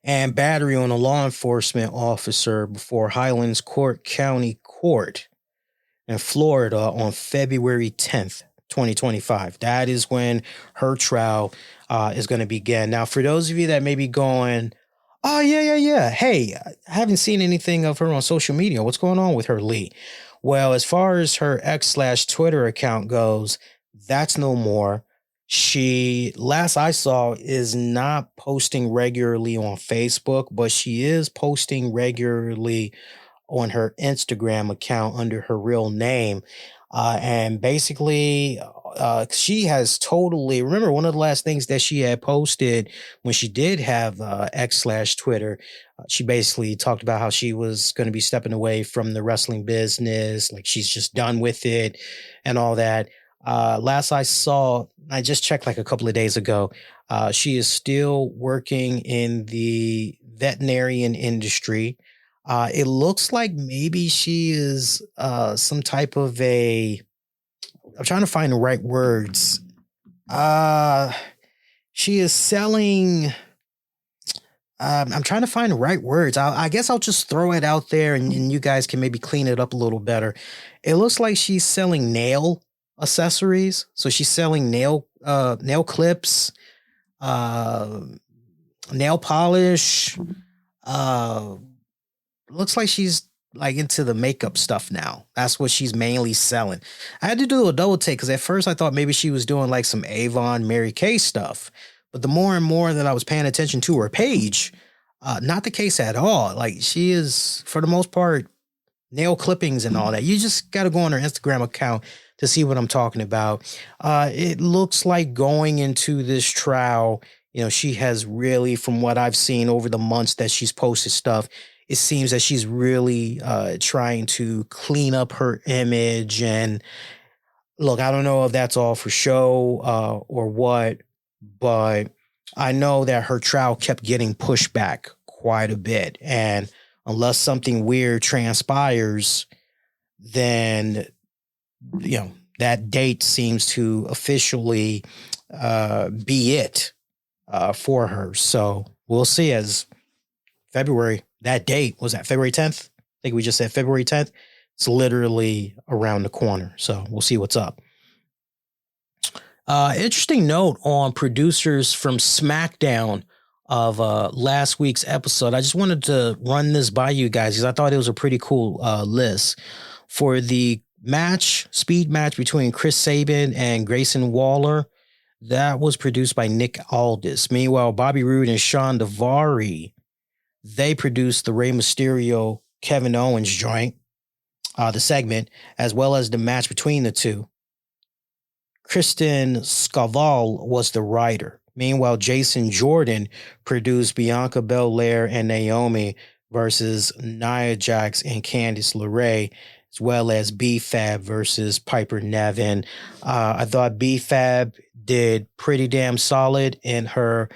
and battery on a law enforcement officer before Highlands Court County Court in Florida on February 10th, 2025. That is when her trial is going to begin. Now, for those of you that may be going, oh, yeah. Hey, I haven't seen anything of her on social media. What's going on with her, Lee? Well, as far as her X/Twitter account goes, that's no more. She, last I saw, is not posting regularly on Facebook, but she is posting regularly on her Instagram account under her real name. And basically, she has totally, remember one of the last things that she had posted when she did have X/Twitter, she basically talked about how she was going to be stepping away from the wrestling business, like she's just done with it and all that. Last I saw, I just checked like a couple of days ago, she is still working in the veterinarian industry. It looks like maybe she is some type of I'm trying to find the right words. She is selling. I'm trying to find the right words. I guess I'll just throw it out there and you guys can maybe clean it up a little better. It looks like she's selling nail accessories. So she's selling nail clips, nail polish. Looks like she's like into the makeup stuff now. That's what she's mainly selling. I had to do a double take because at first I thought maybe she was doing like some Avon Mary Kay stuff. But the more and more that I was paying attention to her page, not the case at all. Like she is, for the most part, nail clippings and all that. You just got to go on her Instagram account to see what I'm talking about. It looks like going into this trial, she has really, from what I've seen over the months that she's posted stuff, it seems that she's really trying to clean up her image. And look, I don't know if that's all for show or what, but I know that her trial kept getting pushed back quite a bit. And unless something weird transpires, then, that date seems to officially be it for her. So we'll see as February. That date, was that February 10th? I think we just said February 10th. It's literally around the corner. So we'll see what's up. Interesting note on producers from SmackDown of last week's episode. I just wanted to run this by you guys because I thought it was a pretty cool list. For the speed match between Chris Sabin and Grayson Waller, that was produced by Nick Aldis. Meanwhile, Bobby Roode and Sean Daivari, they produced the Rey Mysterio, Kevin Owens joint, the segment, as well as the match between the two. Kristen Scaval was the writer. Meanwhile, Jason Jordan produced Bianca Belair and Naomi versus Nia Jax and Candice LeRae, as well as B-Fab versus Piper Niven. I thought B-Fab did pretty damn solid in her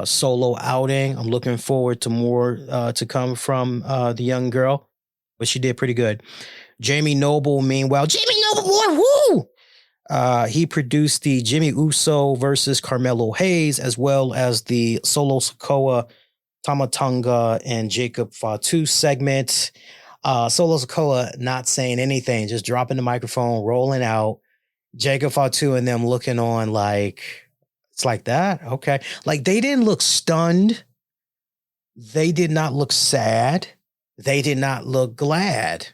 solo outing. I'm looking forward to more to come from the young girl, but she did pretty good. Jamie Noble, meanwhile, boy, woo! He produced the Jimmy Uso versus Carmelo Hayes, as well as the Solo Sikoa, Tama Tonga, and Jacob Fatu segment. Solo Sikoa not saying anything, just dropping the microphone, rolling out. Jacob Fatu and them looking on like, it's like that? Okay. Like they didn't look stunned. They did not look sad. They did not look glad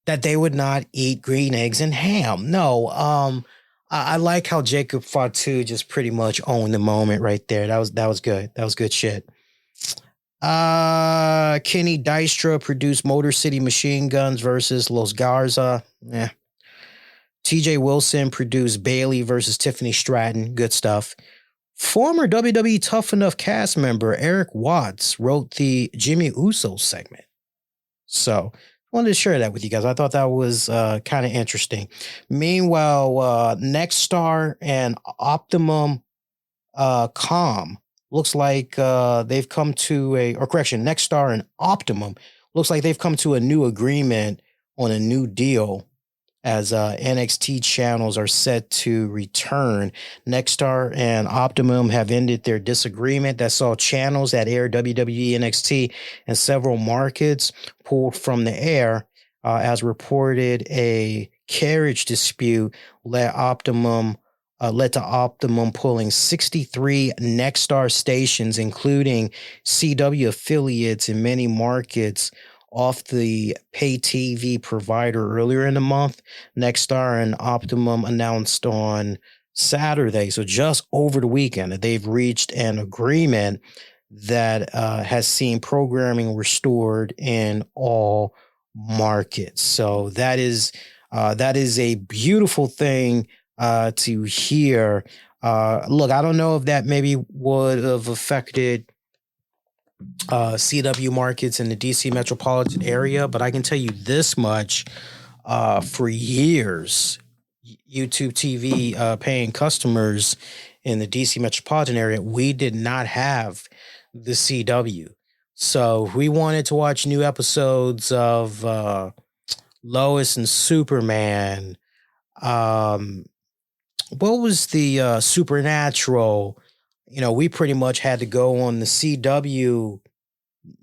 that they would not eat green eggs and ham. No, I like how Jacob Fatu just pretty much owned the moment right there. That was good. That was good shit. Kenny Dystra produced Motor City Machine Guns versus Los Garza. TJ Wilson produced Bailey versus Tiffany Stratton. Good stuff. Former WWE Tough Enough cast member Eric Watts wrote the Jimmy Uso segment. So I wanted to share that with you guys. I thought that was kind of interesting. Meanwhile, Next Star and Optimum Com looks like they've come to Next Star and Optimum looks like they've come to a new agreement on a new deal as NXT channels are set to return. Nexstar and Optimum have ended their disagreement that saw channels that air WWE NXT in several markets pulled from the air. As reported, a carriage dispute led to Optimum pulling 63 Nexstar stations, including CW affiliates in many markets, off the pay TV provider earlier in the month. Nexstar and Optimum announced on Saturday, so just over the weekend, that they've reached an agreement that has seen programming restored in all markets. So that is a beautiful thing to hear. Look, I don't know if that maybe would have affected CW markets in the DC metropolitan area, but I can tell you this much: for years, YouTube TV paying customers in the DC metropolitan area, we did not have the CW. So if we wanted to watch new episodes of Lois and Superman, what was the Supernatural? We pretty much had to go on the CW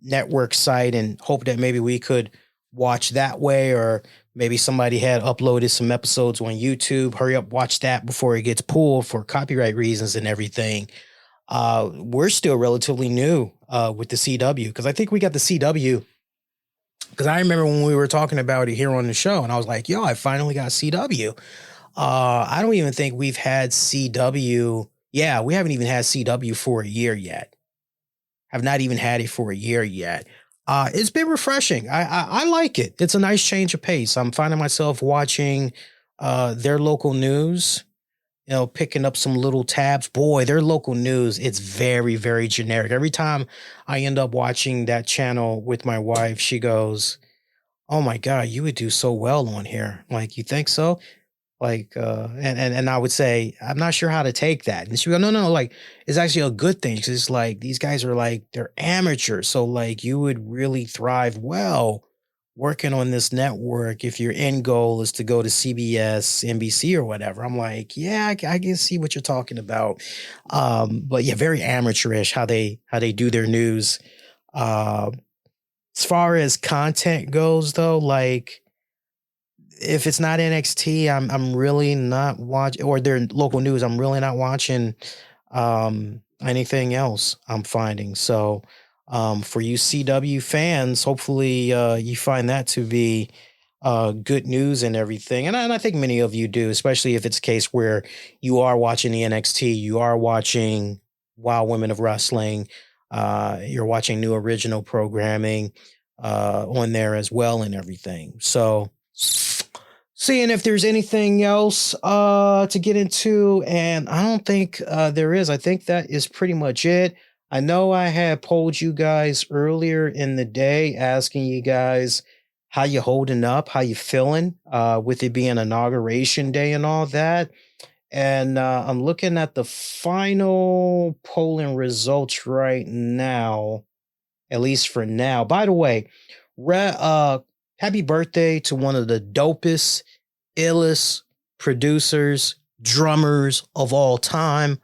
network site and hope that maybe we could watch that way, or maybe somebody had uploaded some episodes on YouTube. Hurry up, watch that before it gets pulled for copyright reasons and everything. We're still relatively new with the CW, because I think we got the CW because I remember when we were talking about it here on the show, and I was like, yo, I finally got CW. I don't even think we've had CW. Yeah, we haven't even had CW for a year yet. Have not even had it for a year yet. It's been refreshing. I like it. It's a nice change of pace. I'm finding myself watching their local news, picking up some little tabs. Boy, their local news, it's very, very generic. Every time I end up watching that channel with my wife, she goes, oh my God, you would do so well on here. Like, you think so? Like, and I would say, I'm not sure how to take that. And she would go, no, like, it's actually a good thing. 'Cause it's like, these guys are like, they're amateurs. So like, you would really thrive well working on this network if your end goal is to go to CBS, NBC or whatever. I'm like, yeah, I can see what you're talking about. But yeah, very amateurish how they do their news. As far as content goes though, like, if it's not NXT, I'm really not watching, or their local news, I'm really not watching anything else, I'm finding. So for you CW fans, hopefully you find that to be good news and everything. And I think many of you do, especially if it's a case where you are watching the NXT, you are watching Wild Women of Wrestling, you're watching new original programming on there as well and everything. So seeing if there's anything else to get into, and I don't think there is. I think that is pretty much it. I know I had polled you guys earlier in the day asking you guys how you holding up, how you feeling with it being inauguration day and all that. And I'm looking at the final polling results right now, at least for now. By the way, happy birthday to one of the dopest, illest producers, drummers of all time.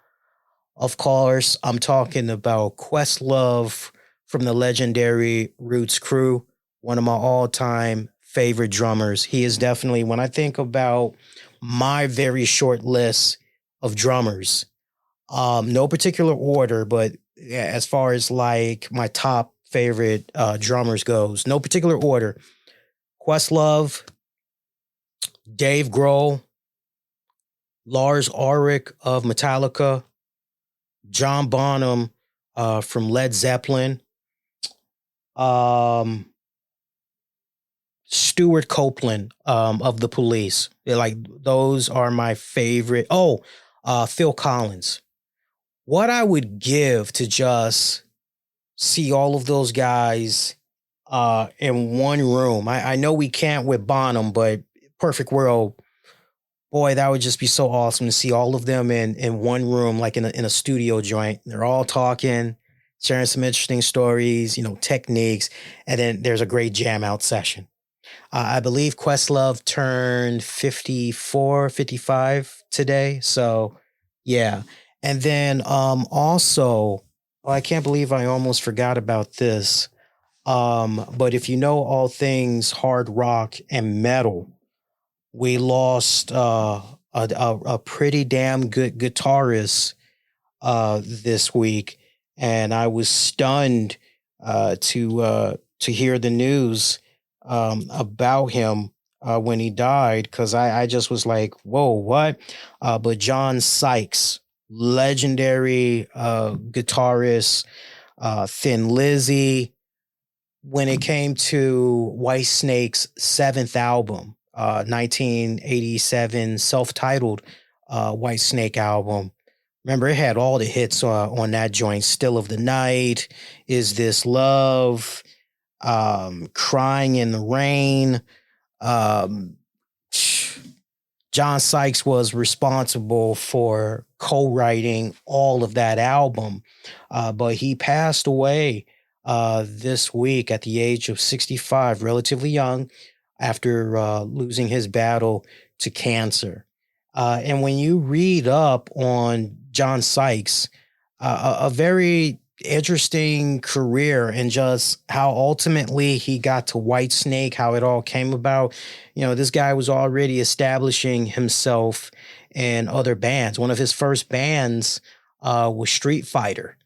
Of course, I'm talking about Questlove from the legendary Roots crew, one of my all-time favorite drummers. He is definitely, when I think about my very short list of drummers, no particular order, but as far as like my top favorite drummers goes, no particular order: Questlove, Dave Grohl, Lars Ulrich of Metallica, John Bonham from Led Zeppelin, Stuart Copeland of The Police. Like, those are my favorite. Phil Collins. What I would give to just see all of those guys in one room. I know we can't with Bonham, but perfect world, boy, that would just be so awesome to see all of them in one room, like in a studio joint. They're all talking, sharing some interesting stories, techniques, and then there's a great jam out session. I believe Questlove turned 54, 55 today. So, yeah. And then also, I can't believe I almost forgot about this. But if you know all things hard rock and metal, we lost a pretty damn good guitarist this week, and I was stunned to hear the news about him when he died, because I just was like, whoa, what? But John Sykes, legendary guitarist, Thin Lizzy. When it came to Whitesnake's seventh album, 1987 self-titled Whitesnake album, remember, it had all the hits on that joint. Still of the Night, Is This Love, Crying in the Rain. John Sykes was responsible for co-writing all of that album, but he passed away this week at the age of 65, relatively young, after losing his battle to cancer. And when you read up on John Sykes, a very interesting career, and just how ultimately he got to Whitesnake, how it all came about. You know, this guy was already establishing himself in other bands. One of his first bands was Street Fighter,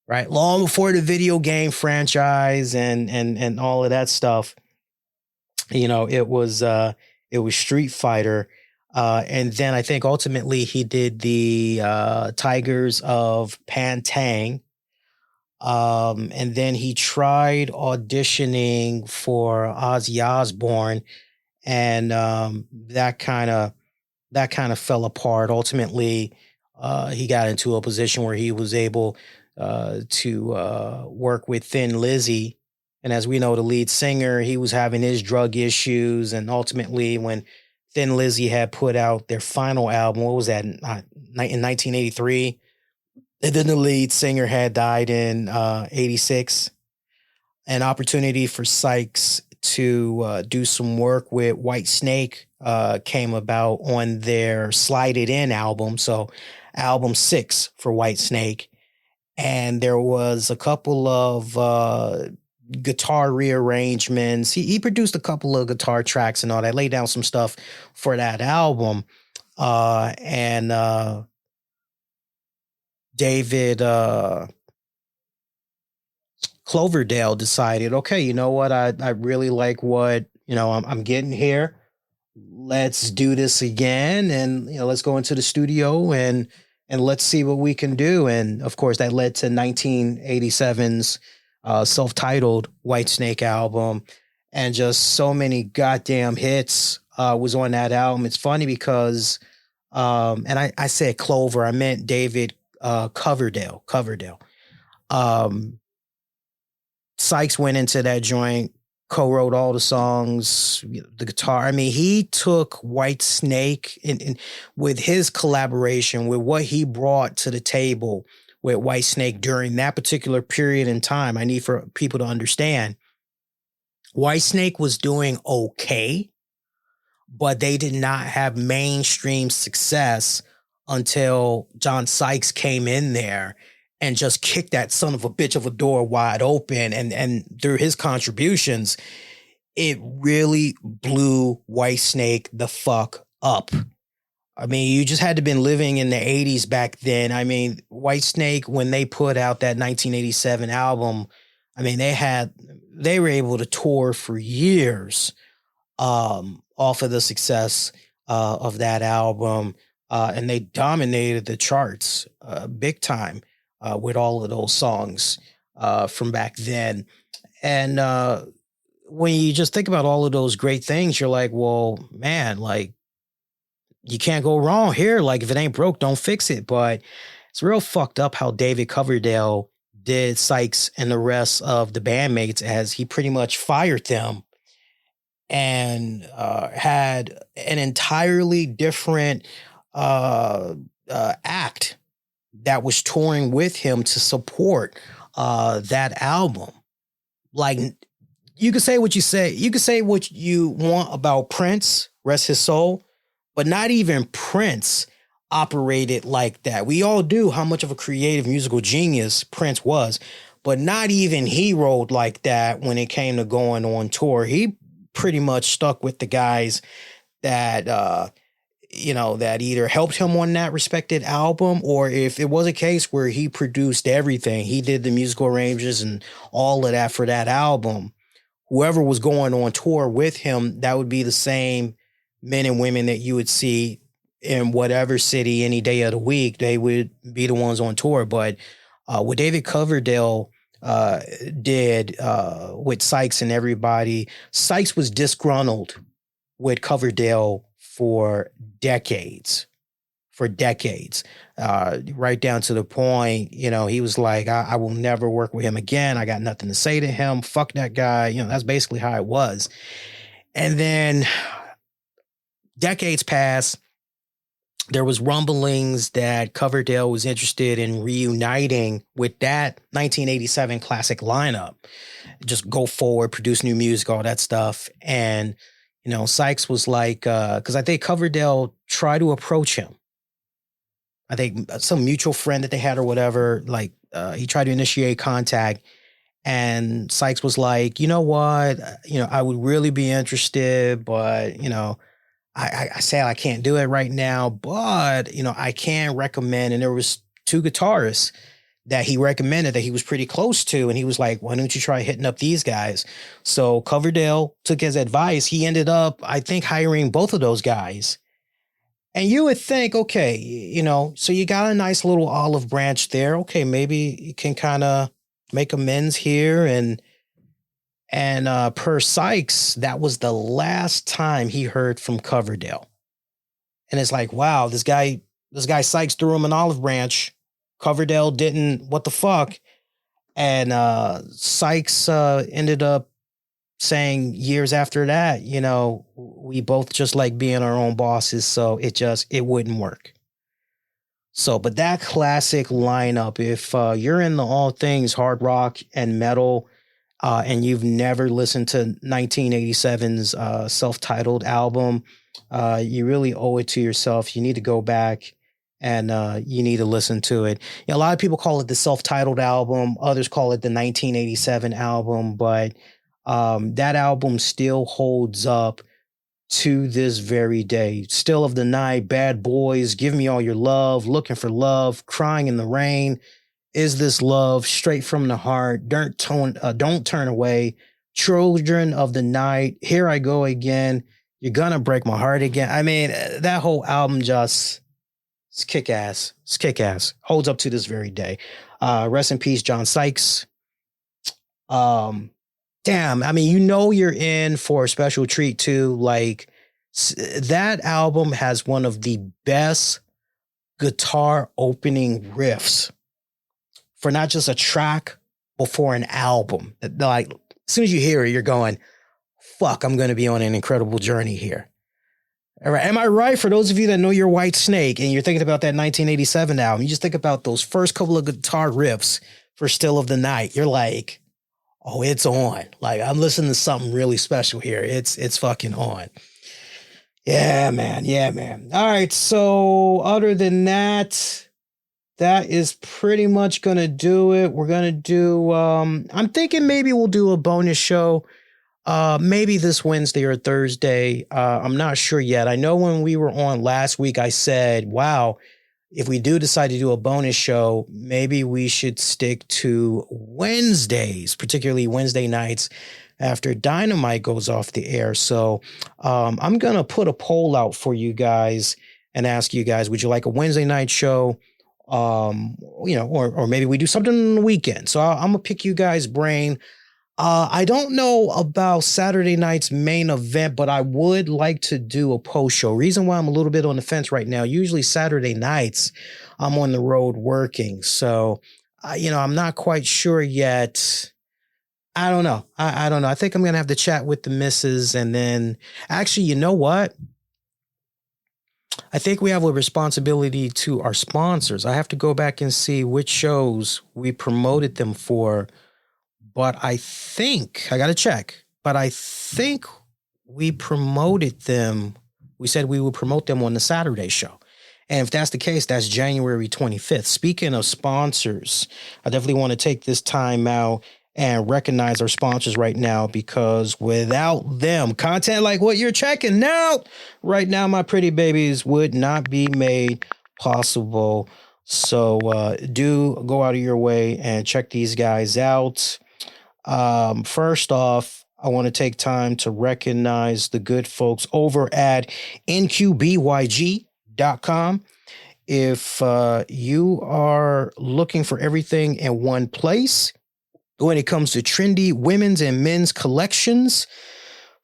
right? Long before the video game franchise and all of that stuff. You know, it was Street Fighter. And then I think ultimately he did the Tigers of Pantang. And then he tried auditioning for Ozzy Osbourne, and that kind of fell apart. Ultimately, he got into a position where he was able to work with Thin Lizzy. And as we know, the lead singer, he was having his drug issues. And ultimately, when Thin Lizzy had put out their final album, what was that, in 1983? And then the lead singer had died in 86. An opportunity for Sykes to do some work with Whitesnake came about on their Slide It In album. So album 6 for Whitesnake. And there was a couple of guitar rearrangements. He produced a couple of guitar tracks and all that, laid down some stuff for that album. And David Cloverdale decided, okay, you know what? I really like what, I'm getting here. Let's do this again. And, let's go into the studio and let's see what we can do. And of course that led to 1987's self-titled Whitesnake album, and just so many goddamn hits was on that album. It's funny because, and I said Clover, I meant David Coverdale. Sykes went into that joint, co-wrote all the songs, the guitar. I mean, he took Whitesnake and with his collaboration, with what he brought to the table with Whitesnake during that particular period in time. I need for people to understand, Whitesnake was doing okay, but they did not have mainstream success until John Sykes came in there and just kicked that son of a bitch of a door wide open. And through his contributions, it really blew Whitesnake the fuck up. I mean, you just had to been living in the 80s back then. I mean, Whitesnake, when they put out that 1987 album, I mean, they were able to tour for years off of the success of that album. And they dominated the charts big time with all of those songs from back then. And when you just think about all of those great things, you're like, well, man, like, you can't go wrong here. Like, if it ain't broke, don't fix it. But it's real fucked up how David Coverdale did Sykes and the rest of the bandmates, as he pretty much fired them and had an entirely different act that was touring with him to support that album. Like, you can say what you say. You can say what you want about Prince, rest his soul, but not even Prince operated like that. We all do how much of a creative musical genius Prince was, but not even he rolled like that when it came to going on tour. He pretty much stuck with the guys that, that either helped him on that respected album, or if it was a case where he produced everything, he did the musical arrangements and all of that for that album, whoever was going on tour with him, that would be the same men and women that you would see in whatever city any day of the week. They would be the ones on tour. But what David Coverdale did with Sykes and everybody, Sykes was disgruntled with Coverdale for decades, right down to the point, he was like, I will never work with him again. I got nothing to say to him. Fuck that guy. That's basically how it was. And then decades passed. There was rumblings that Coverdale was interested in reuniting with that 1987 classic lineup. Just go forward, produce new music, all that stuff. And, Sykes was like, because I think Coverdale tried to approach him. I think some mutual friend that they had or whatever, he tried to initiate contact. And Sykes was like, you know what? I would really be interested, but, I say I can't do it right now, but, I can recommend. And there was two guitarists that he recommended that he was pretty close to. And he was like, why don't you try hitting up these guys? So Coverdale took his advice. He ended up, I think, hiring both of those guys. And you would think, okay, so you got a nice little olive branch there. Okay, maybe you can kind of make amends here. And per Sykes, that was the last time he heard from Coverdale. And it's like, wow, this guy Sykes threw him an olive branch. Coverdale didn't, what the fuck? And Sykes ended up saying years after that, we both just like being our own bosses. So it wouldn't work. So, but that classic lineup, if you're in the all things hard rock and metal, and you've never listened to 1987's self-titled album, you really owe it to yourself. You need to go back and you need to listen to it. A lot of people call it the self-titled album. Others call it the 1987 album, but that album still holds up to this very day. Still of the Night, Bad Boys, Give Me All Your Love, Looking for Love, Crying in the Rain, Is This Love, Straight from the Heart, Don't Turn Away, Children of the Night, Here I Go Again, You're Gonna Break My Heart Again. I mean, that whole album just, it's kick-ass. It's kick-ass. Holds up to this very day. Rest in peace, John Sykes. Damn, I mean, you're in for a special treat too. Like, that album has one of the best guitar opening riffs for not just a track, but for an album. Like, as soon as you hear it, you're going, fuck, I'm going to be on an incredible journey here. All right. Am I right? For those of you that know your White Snake and you're thinking about that 1987 album, you just think about those first couple of guitar riffs for Still of the Night. You're like, oh, it's on. Like, I'm listening to something really special here. It's fucking on. Yeah, man. Yeah, man. All right. So other than that, that is pretty much going to do it. We're going to do, I'm thinking maybe we'll do a bonus show. Maybe this Wednesday or Thursday. I'm not sure yet. I know when we were on last week, I said, wow, if we do decide to do a bonus show, maybe we should stick to Wednesdays, particularly Wednesday nights after Dynamite goes off the air. So I'm going to put a poll out for you guys and ask you guys, would you like a Wednesday night show? Or maybe we do something on the weekend. So I'm going to pick you guys' brain. I don't know about Saturday night's main event, but I would like to do a post show. Reason why I'm a little bit on the fence right now, usually Saturday nights I'm on the road working. So, I'm not quite sure yet. I don't know. I don't know. I think I'm going to have to chat with the missus, and then actually, you know what? I think we have a responsibility to our sponsors. I have to go back and see which shows we promoted them for. But I think, I got to check. but I think we promoted them. We said we would promote them on the Saturday show. And if that's the case, that's January 25th. Speaking of sponsors, I definitely want to take this time out and recognize our sponsors right now, because without them, content like what you're checking out right now, my pretty babies, would not be made possible. So do go out of your way and check these guys out. First off, I want to take time to recognize the good folks over at nqbyg.com. If you are looking for everything in one place when it comes to trendy women's and men's collections,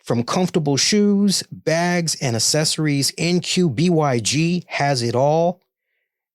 from comfortable shoes, bags, and accessories, NQBYG has it all.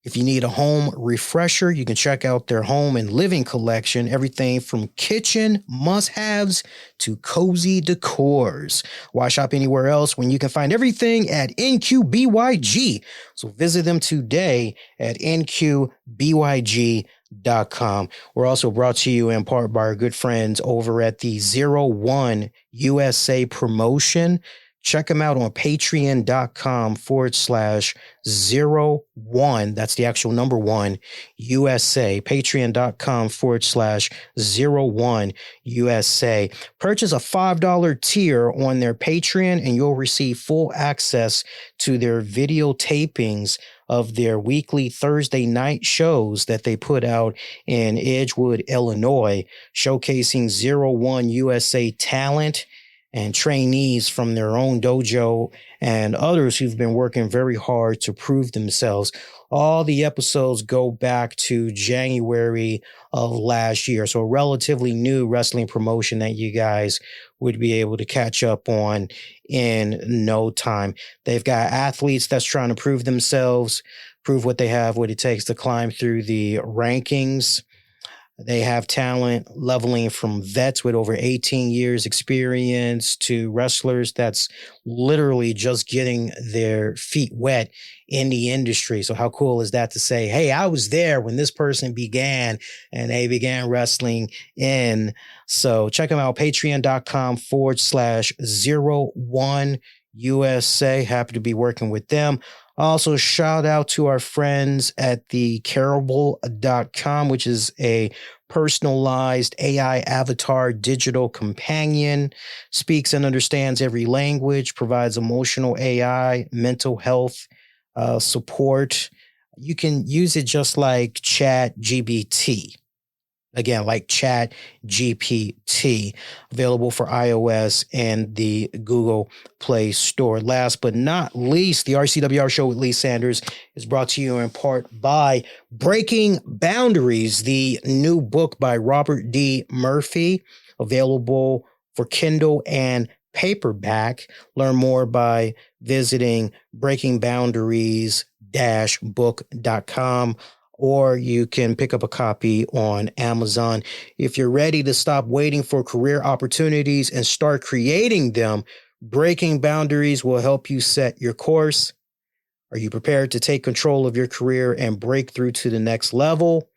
If you need a home refresher, you can check out their home and living collection. Everything from kitchen must-haves to cozy decors. Why shop anywhere else when you can find everything at NQBYG? So visit them today at NQBYG.com. We're also brought to you in part by our good friends over at the 01 USA promotion. Check them out on patreon.com/01. That's the actual number 1 USA. Patreon.com/01 USA. Purchase a $5 tier on their Patreon and you'll receive full access to their video tapings of their weekly Thursday night shows that they put out in Edgewood, Illinois, showcasing 01 USA talent and trainees from their own dojo and others who've been working very hard to prove themselves. All the episodes go back to January of last year. So a relatively new wrestling promotion that you guys would be able to catch up on in no time. They've got athletes that's trying to prove themselves, prove what they have, what it takes to climb through the rankings. They have talent leveling from vets with over 18 years experience to wrestlers that's literally just getting their feet wet in the industry. So how cool is that to say, hey, I was there when this person began and they began wrestling in. So check them out, patreon.com/01 USA. Happy to be working with them. Also, shout out to our friends at the Careable.com, which is a personalized AI avatar digital companion, speaks and understands every language, provides emotional AI, mental health support. You can use it just like ChatGPT. Again, like Chat GPT, available for iOS and the Google Play Store. Last but not least, the RCWR Show with Lee Sanders is brought to you in part by Breaking Boundaries, the new book by Robert D. Murphy, available for Kindle and paperback. Learn more by visiting breakingboundaries-book.com. Or you can pick up a copy on Amazon. If you're ready to stop waiting for career opportunities and start creating them, Breaking Boundaries will help you set your course. Are you prepared to take control of your career and break through to the next level?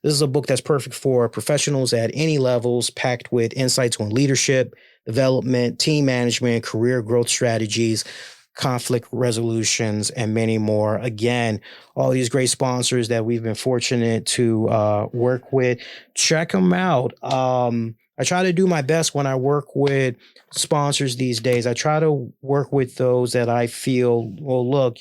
This is a book that's perfect for professionals at any levels, packed with insights on leadership, development, team management, career growth strategies, conflict resolutions, and many more. Again, all these great sponsors that we've been fortunate to work with. Check them out. I try to do my best when I work with sponsors these days. I try to work with those that I feel, well, look,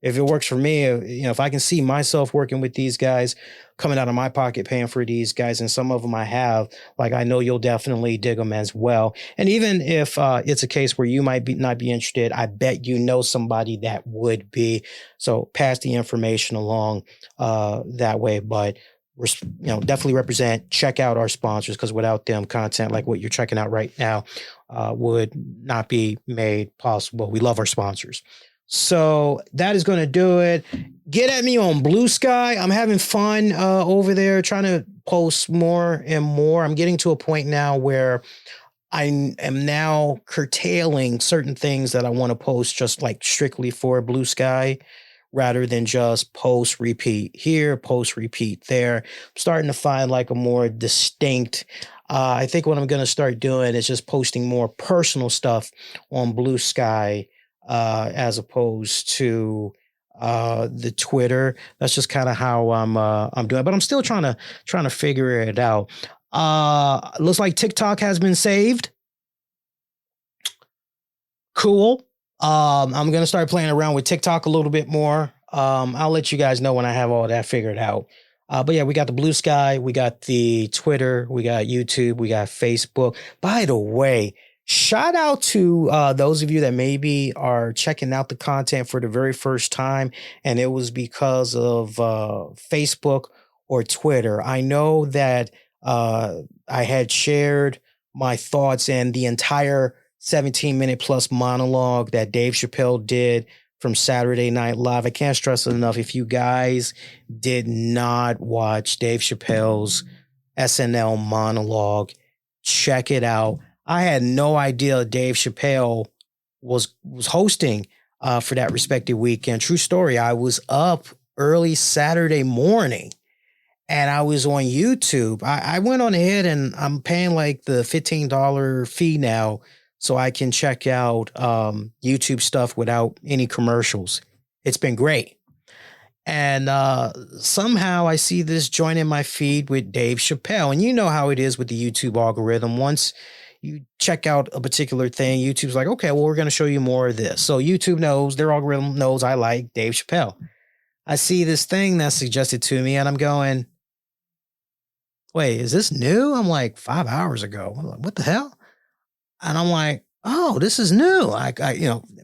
if it works for me, if I can see myself working with these guys, coming out of my pocket, paying for these guys, and some of them I have, like, I know you'll definitely dig them as well. And even if it's a case where you might not be interested, I bet you know somebody that would be. So pass the information along that way. But we're, definitely represent, check out our sponsors, because without them, content like what you're checking out right now would not be made possible. We love our sponsors. So that is going to do it. Get at me on Blue Sky. I'm having fun over there, trying to post more and more. I'm getting to a point now where I am now curtailing certain things that I want to post just like strictly for Blue Sky, rather than just post, repeat here, post, repeat there. I'm starting to find like a more distinct I think what I'm going to start doing is just posting more personal stuff on Blue Sky as opposed to the Twitter. That's just kind of how I'm doing, but I'm still trying to figure it out. Looks like TikTok has been saved. Cool. I'm going to start playing around with TikTok a little bit more. I'll let you guys know when I have all that figured out. But yeah, we got the Blue Sky, we got the Twitter, we got YouTube, we got Facebook. By the way, shout out to those of you that maybe are checking out the content for the very first time, and it was because of Facebook or Twitter. I know that I had shared my thoughts and the entire 17-minute plus monologue that Dave Chappelle did from Saturday Night Live. I can't stress it enough. If you guys did not watch Dave Chappelle's SNL monologue, check it out. I had no idea Dave Chappelle was hosting for that respective weekend. True story. I was up early Saturday morning and I was on YouTube. I went on ahead and I'm paying like the $15 fee now so I can check out YouTube stuff without any commercials. It's been great. And somehow I see this joint in my feed with Dave Chappelle. And you know how it is with the YouTube algorithm. Once you check out a particular thing, YouTube's like, okay, well, we're going to show you more of this. So YouTube knows, their algorithm knows I like Dave Chappelle. I see this thing that's suggested to me and I'm going, wait, is this new? I'm like 5 hours ago. I'm like, what the hell? And I'm like, oh, this is new. I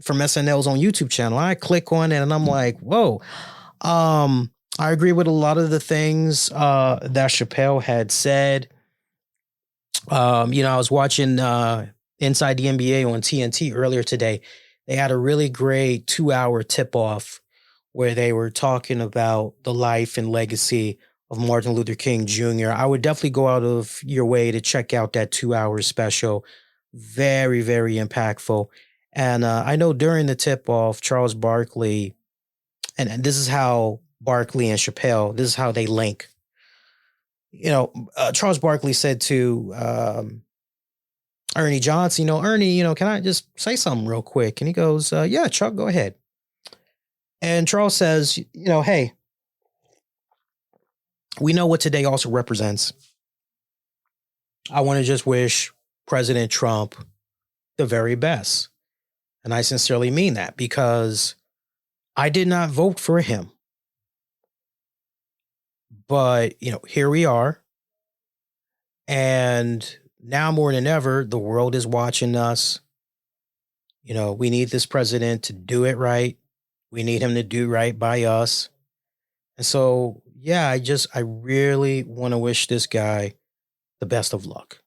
from SNL's on YouTube channel. I click on it and I'm like, whoa. I agree with a lot of the things that Chappelle had said. I was watching Inside the NBA on TNT earlier today. They had a really great 2-hour tip-off where they were talking about the life and legacy of Martin Luther King Jr. I would definitely go out of your way to check out that 2-hour special. Very, very impactful. And I know during the tip-off, Charles Barkley, and this is how Barkley and Chappelle, this is how they link. Charles Barkley said to Ernie Johnson, Ernie, can I just say something real quick? And he goes, yeah, Chuck, go ahead. And Charles says, hey, we know what today also represents. I want to just wish President Trump the very best. And I sincerely mean that because I did not vote for him. But, here we are. And now more than ever, the world is watching us. We need this president to do it right. We need him to do right by us. And so, yeah, I really want to wish this guy the best of luck.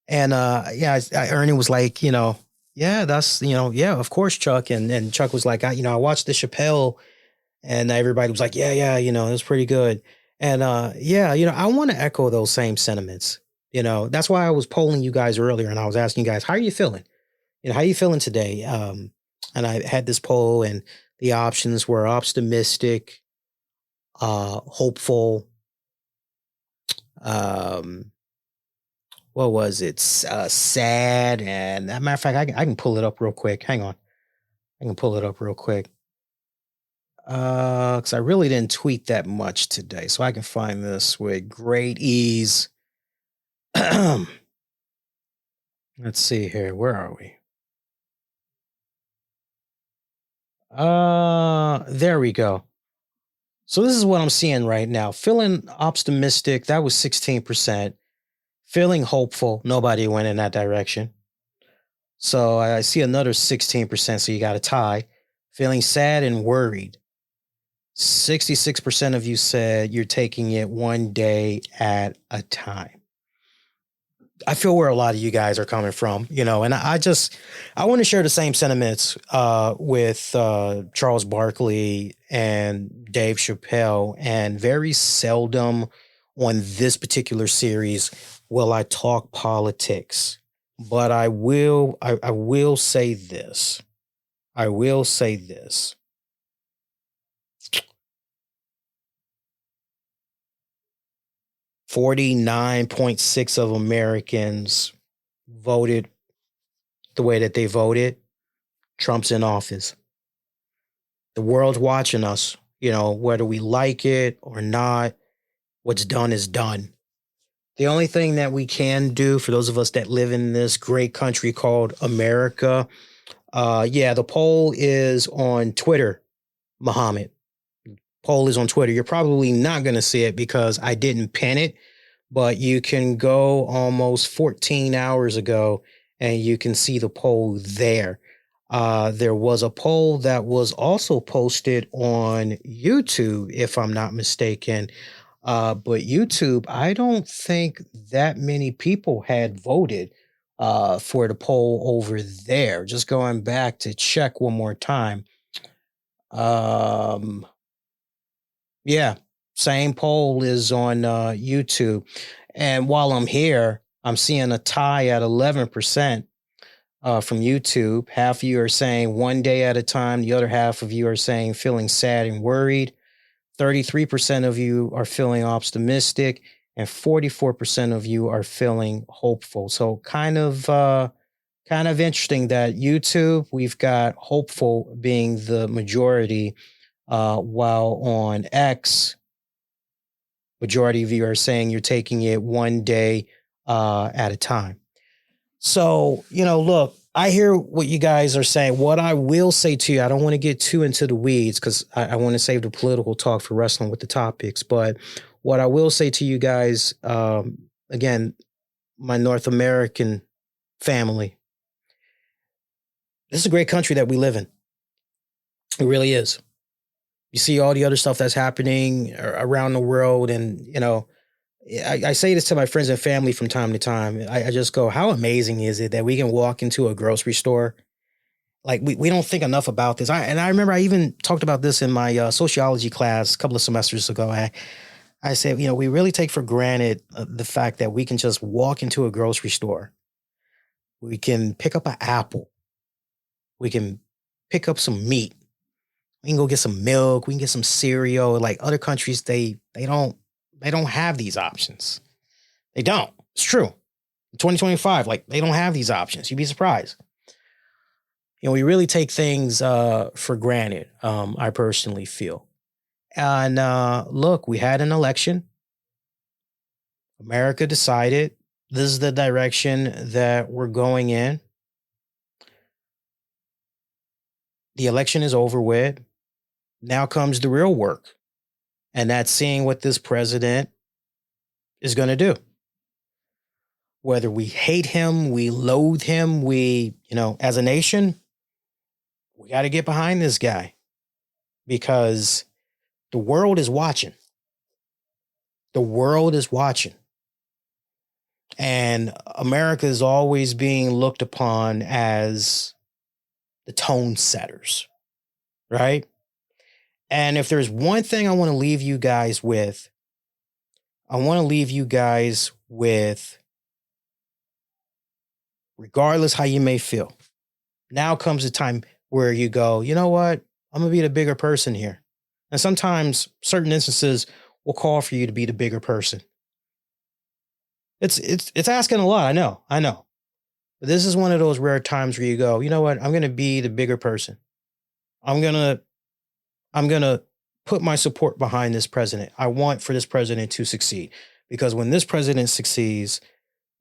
And Ernie was like, yeah, that's, yeah, of course, Chuck. And Chuck was like, I watched the Chappelle and everybody was like, yeah, it was pretty good. And I want to echo those same sentiments. That's why I was polling you guys earlier and I was asking you guys, how are you feeling? How are you feeling today? And I had this poll and the options were optimistic, hopeful, what was it? Sad. And as a matter of fact, I can pull it up real quick. Hang on. I can pull it up real quick. Because I really didn't tweet that much today. So I can find this with great ease. Let's see here. Where are we? There we go. So this is what I'm seeing right now. Feeling optimistic. That was 16%. Feeling hopeful, nobody went in that direction. So I see another 16%, so you got a tie. Feeling sad and worried. 66% of you said you're taking it one day at a time. I feel where a lot of you guys are coming from, and I want to share the same sentiments with Charles Barkley and Dave Chappelle, and very seldom on this particular series will I talk politics, but I will say this. I will say this. 49.6 of Americans voted the way that they voted. Trump's in office. The world's watching us, whether we like it or not. What's done is done. The only thing that we can do for those of us that live in this great country called America, the poll is on Twitter, Muhammad. Poll is on Twitter. You're probably not going to see it because I didn't pin it, but you can go almost 14 hours ago and you can see the poll there. There was a poll that was also posted on YouTube, if I'm not mistaken. But YouTube, I don't think that many people had voted for the poll over there. Just going back to check one more time. Same poll is on YouTube. And while I'm here, I'm seeing a tie at 11% from YouTube. Half of you are saying one day at a time. The other half of you are saying feeling sad and worried. 33% of you are feeling optimistic, and 44% of you are feeling hopeful. So kind of interesting that YouTube, we've got hopeful being the majority, while on X, majority of you are saying you're taking it one day at a time. So, look, I hear what you guys are saying. What I will say to you, I don't want to get too into the weeds because I want to save the political talk for wrestling with the topics. But what I will say to you guys, again, my North American family, this is a great country that we live in. It really is. You see all the other stuff that's happening around the world. And, I say this to my friends and family from time to time. I just go, how amazing is it that we can walk into a grocery store? Like, we don't think enough about this. I remember I even talked about this in my sociology class a couple of semesters ago. I said, we really take for granted the fact that we can just walk into a grocery store. We can pick up an apple. We can pick up some meat. We can go get some milk. We can get some cereal. Like other countries, they don't have these options. They don't. It's true. In 2025, they don't have these options. You'd be surprised. We really take things for granted, I personally feel. And look, we had an election. America decided this is the direction that we're going in. The election is over with. Now comes the real work. And that's seeing what this president is going to do. Whether we hate him, we loathe him, as a nation, we got to get behind this guy because the world is watching. The world is watching. And America is always being looked upon as the tone setters, right? And if there's one thing I want to leave you guys with, regardless how you may feel, now comes the time where you go, you know what? I'm going to be the bigger person here. And sometimes certain instances will call for you to be the bigger person. It's asking a lot. I know. But this is one of those rare times where you go, you know what? I'm going to be the bigger person. I'm going to put my support behind this president. I want for this president to succeed because when this president succeeds,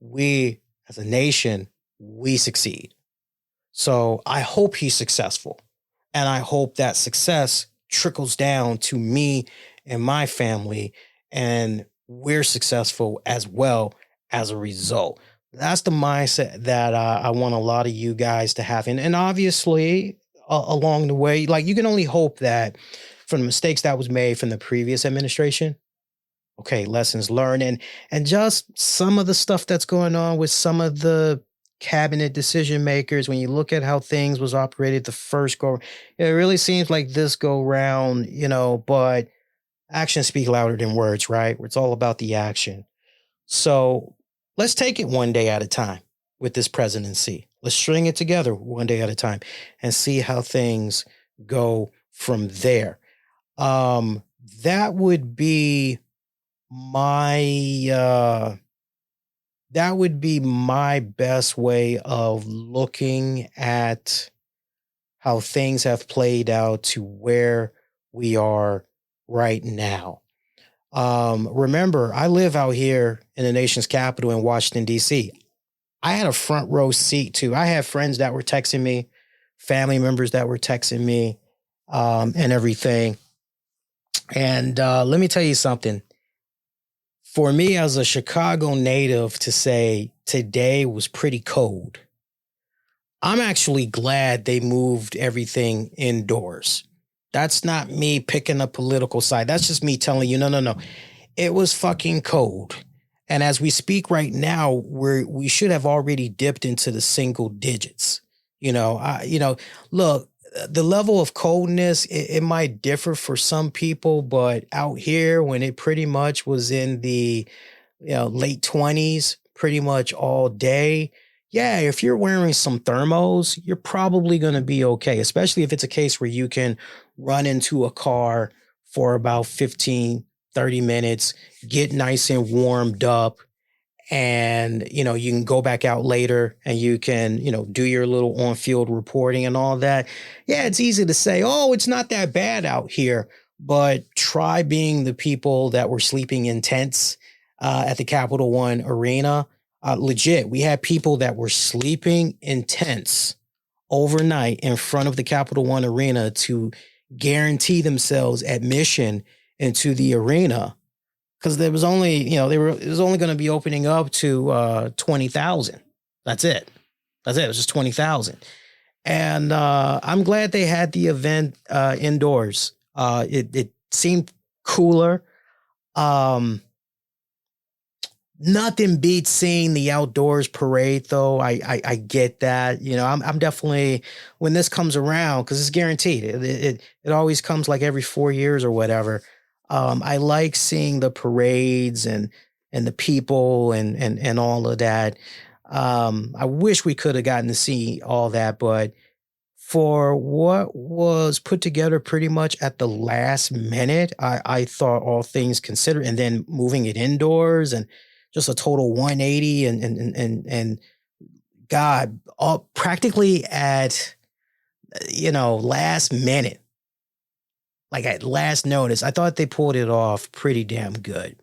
we as a nation, we succeed. So I hope he's successful. And I hope that success trickles down to me and my family and we're successful as well as a result. That's the mindset that I want a lot of you guys to have. And obviously, along the way, you can only hope that from the mistakes that was made from the previous administration, okay, lessons learned, and just some of the stuff that's going on with some of the cabinet decision makers. When you look at how things was operated the first go, it really seems like this go round, but actions speak louder than words, right? It's all about the action. So let's take it one day at a time with this presidency. Let's string it together one day at a time and see how things go from there. That would be that would be my best way of looking at how things have played out to where we are right now. Remember, I live out here in the nation's capital in Washington, D.C. I had a front row seat too. I had friends that were texting me, family members that were texting me, and everything. And let me tell you something. For me as a Chicago native to say today was pretty cold, I'm actually glad they moved everything indoors. That's not me picking a political side. That's just me telling you, no. It was fucking cold. And as we speak right now, we should have already dipped into the single digits. Look, the level of coldness, it might differ for some people, but out here when it pretty much was in the late 20s, pretty much all day. Yeah, if you're wearing some thermos, you're probably going to be okay, especially if it's a case where you can run into a car for about 15, 30 minutes, get nice and warmed up, and, you can go back out later and you can, do your little on-field reporting and all that. Yeah, it's easy to say, oh, it's not that bad out here, but try being the people that were sleeping in tents at the Capital One Arena. Legit, we had people that were sleeping in tents overnight in front of the Capital One Arena to guarantee themselves admission into the arena, because there was only, it was only going to be opening up to 20,000. That's it. It was just 20,000. And I'm glad they had the event indoors. It seemed cooler. Nothing beats seeing the outdoors parade, though. I get that. I'm definitely, when this comes around, because it's guaranteed. It always comes like every 4 years or whatever. I like seeing the parades and the people and all of that. I wish we could have gotten to see all that, but for what was put together pretty much at the last minute, I thought all things considered, and then moving it indoors and just a total 180 and God, all practically at, last minute. Like at last notice, I thought they pulled it off pretty damn good.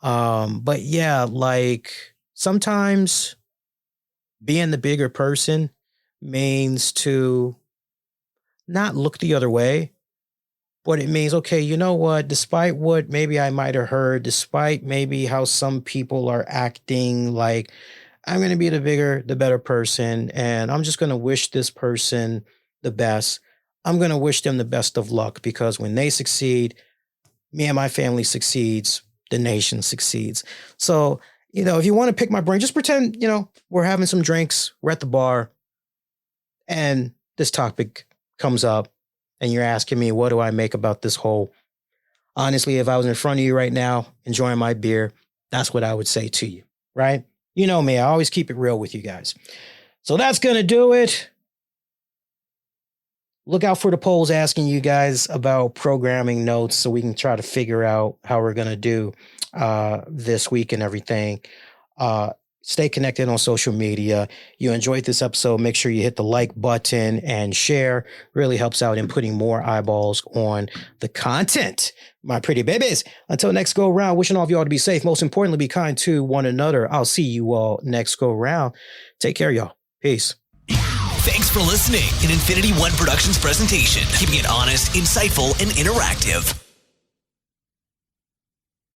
But yeah, like sometimes being the bigger person means to not look the other way, but it means, okay, you know what, despite what maybe I might have heard, despite maybe how some people are acting, like I'm going to be the better person, and I'm just going to wish this person the best. I'm going to wish them the best of luck, because when they succeed, me and my family succeeds, the nation succeeds. So, if you want to pick my brain, just pretend, we're having some drinks, we're at the bar, and this topic comes up, and you're asking me, what do I make about this whole? Honestly, if I was in front of you right now, enjoying my beer, that's what I would say to you, right? You know me, I always keep it real with you guys. So that's going to do it. Look out for the polls asking you guys about programming notes so we can try to figure out how we're going to do this week and everything. Stay connected on social media. You enjoyed this episode, make sure you hit the like button and share. Really helps out in putting more eyeballs on the content. My pretty babies. Until next go round, wishing all of y'all to be safe. Most importantly, be kind to one another. I'll see you all next go round. Take care, y'all. Peace. Thanks for listening. An Infinity One Productions presentation, keeping it honest, insightful, and interactive.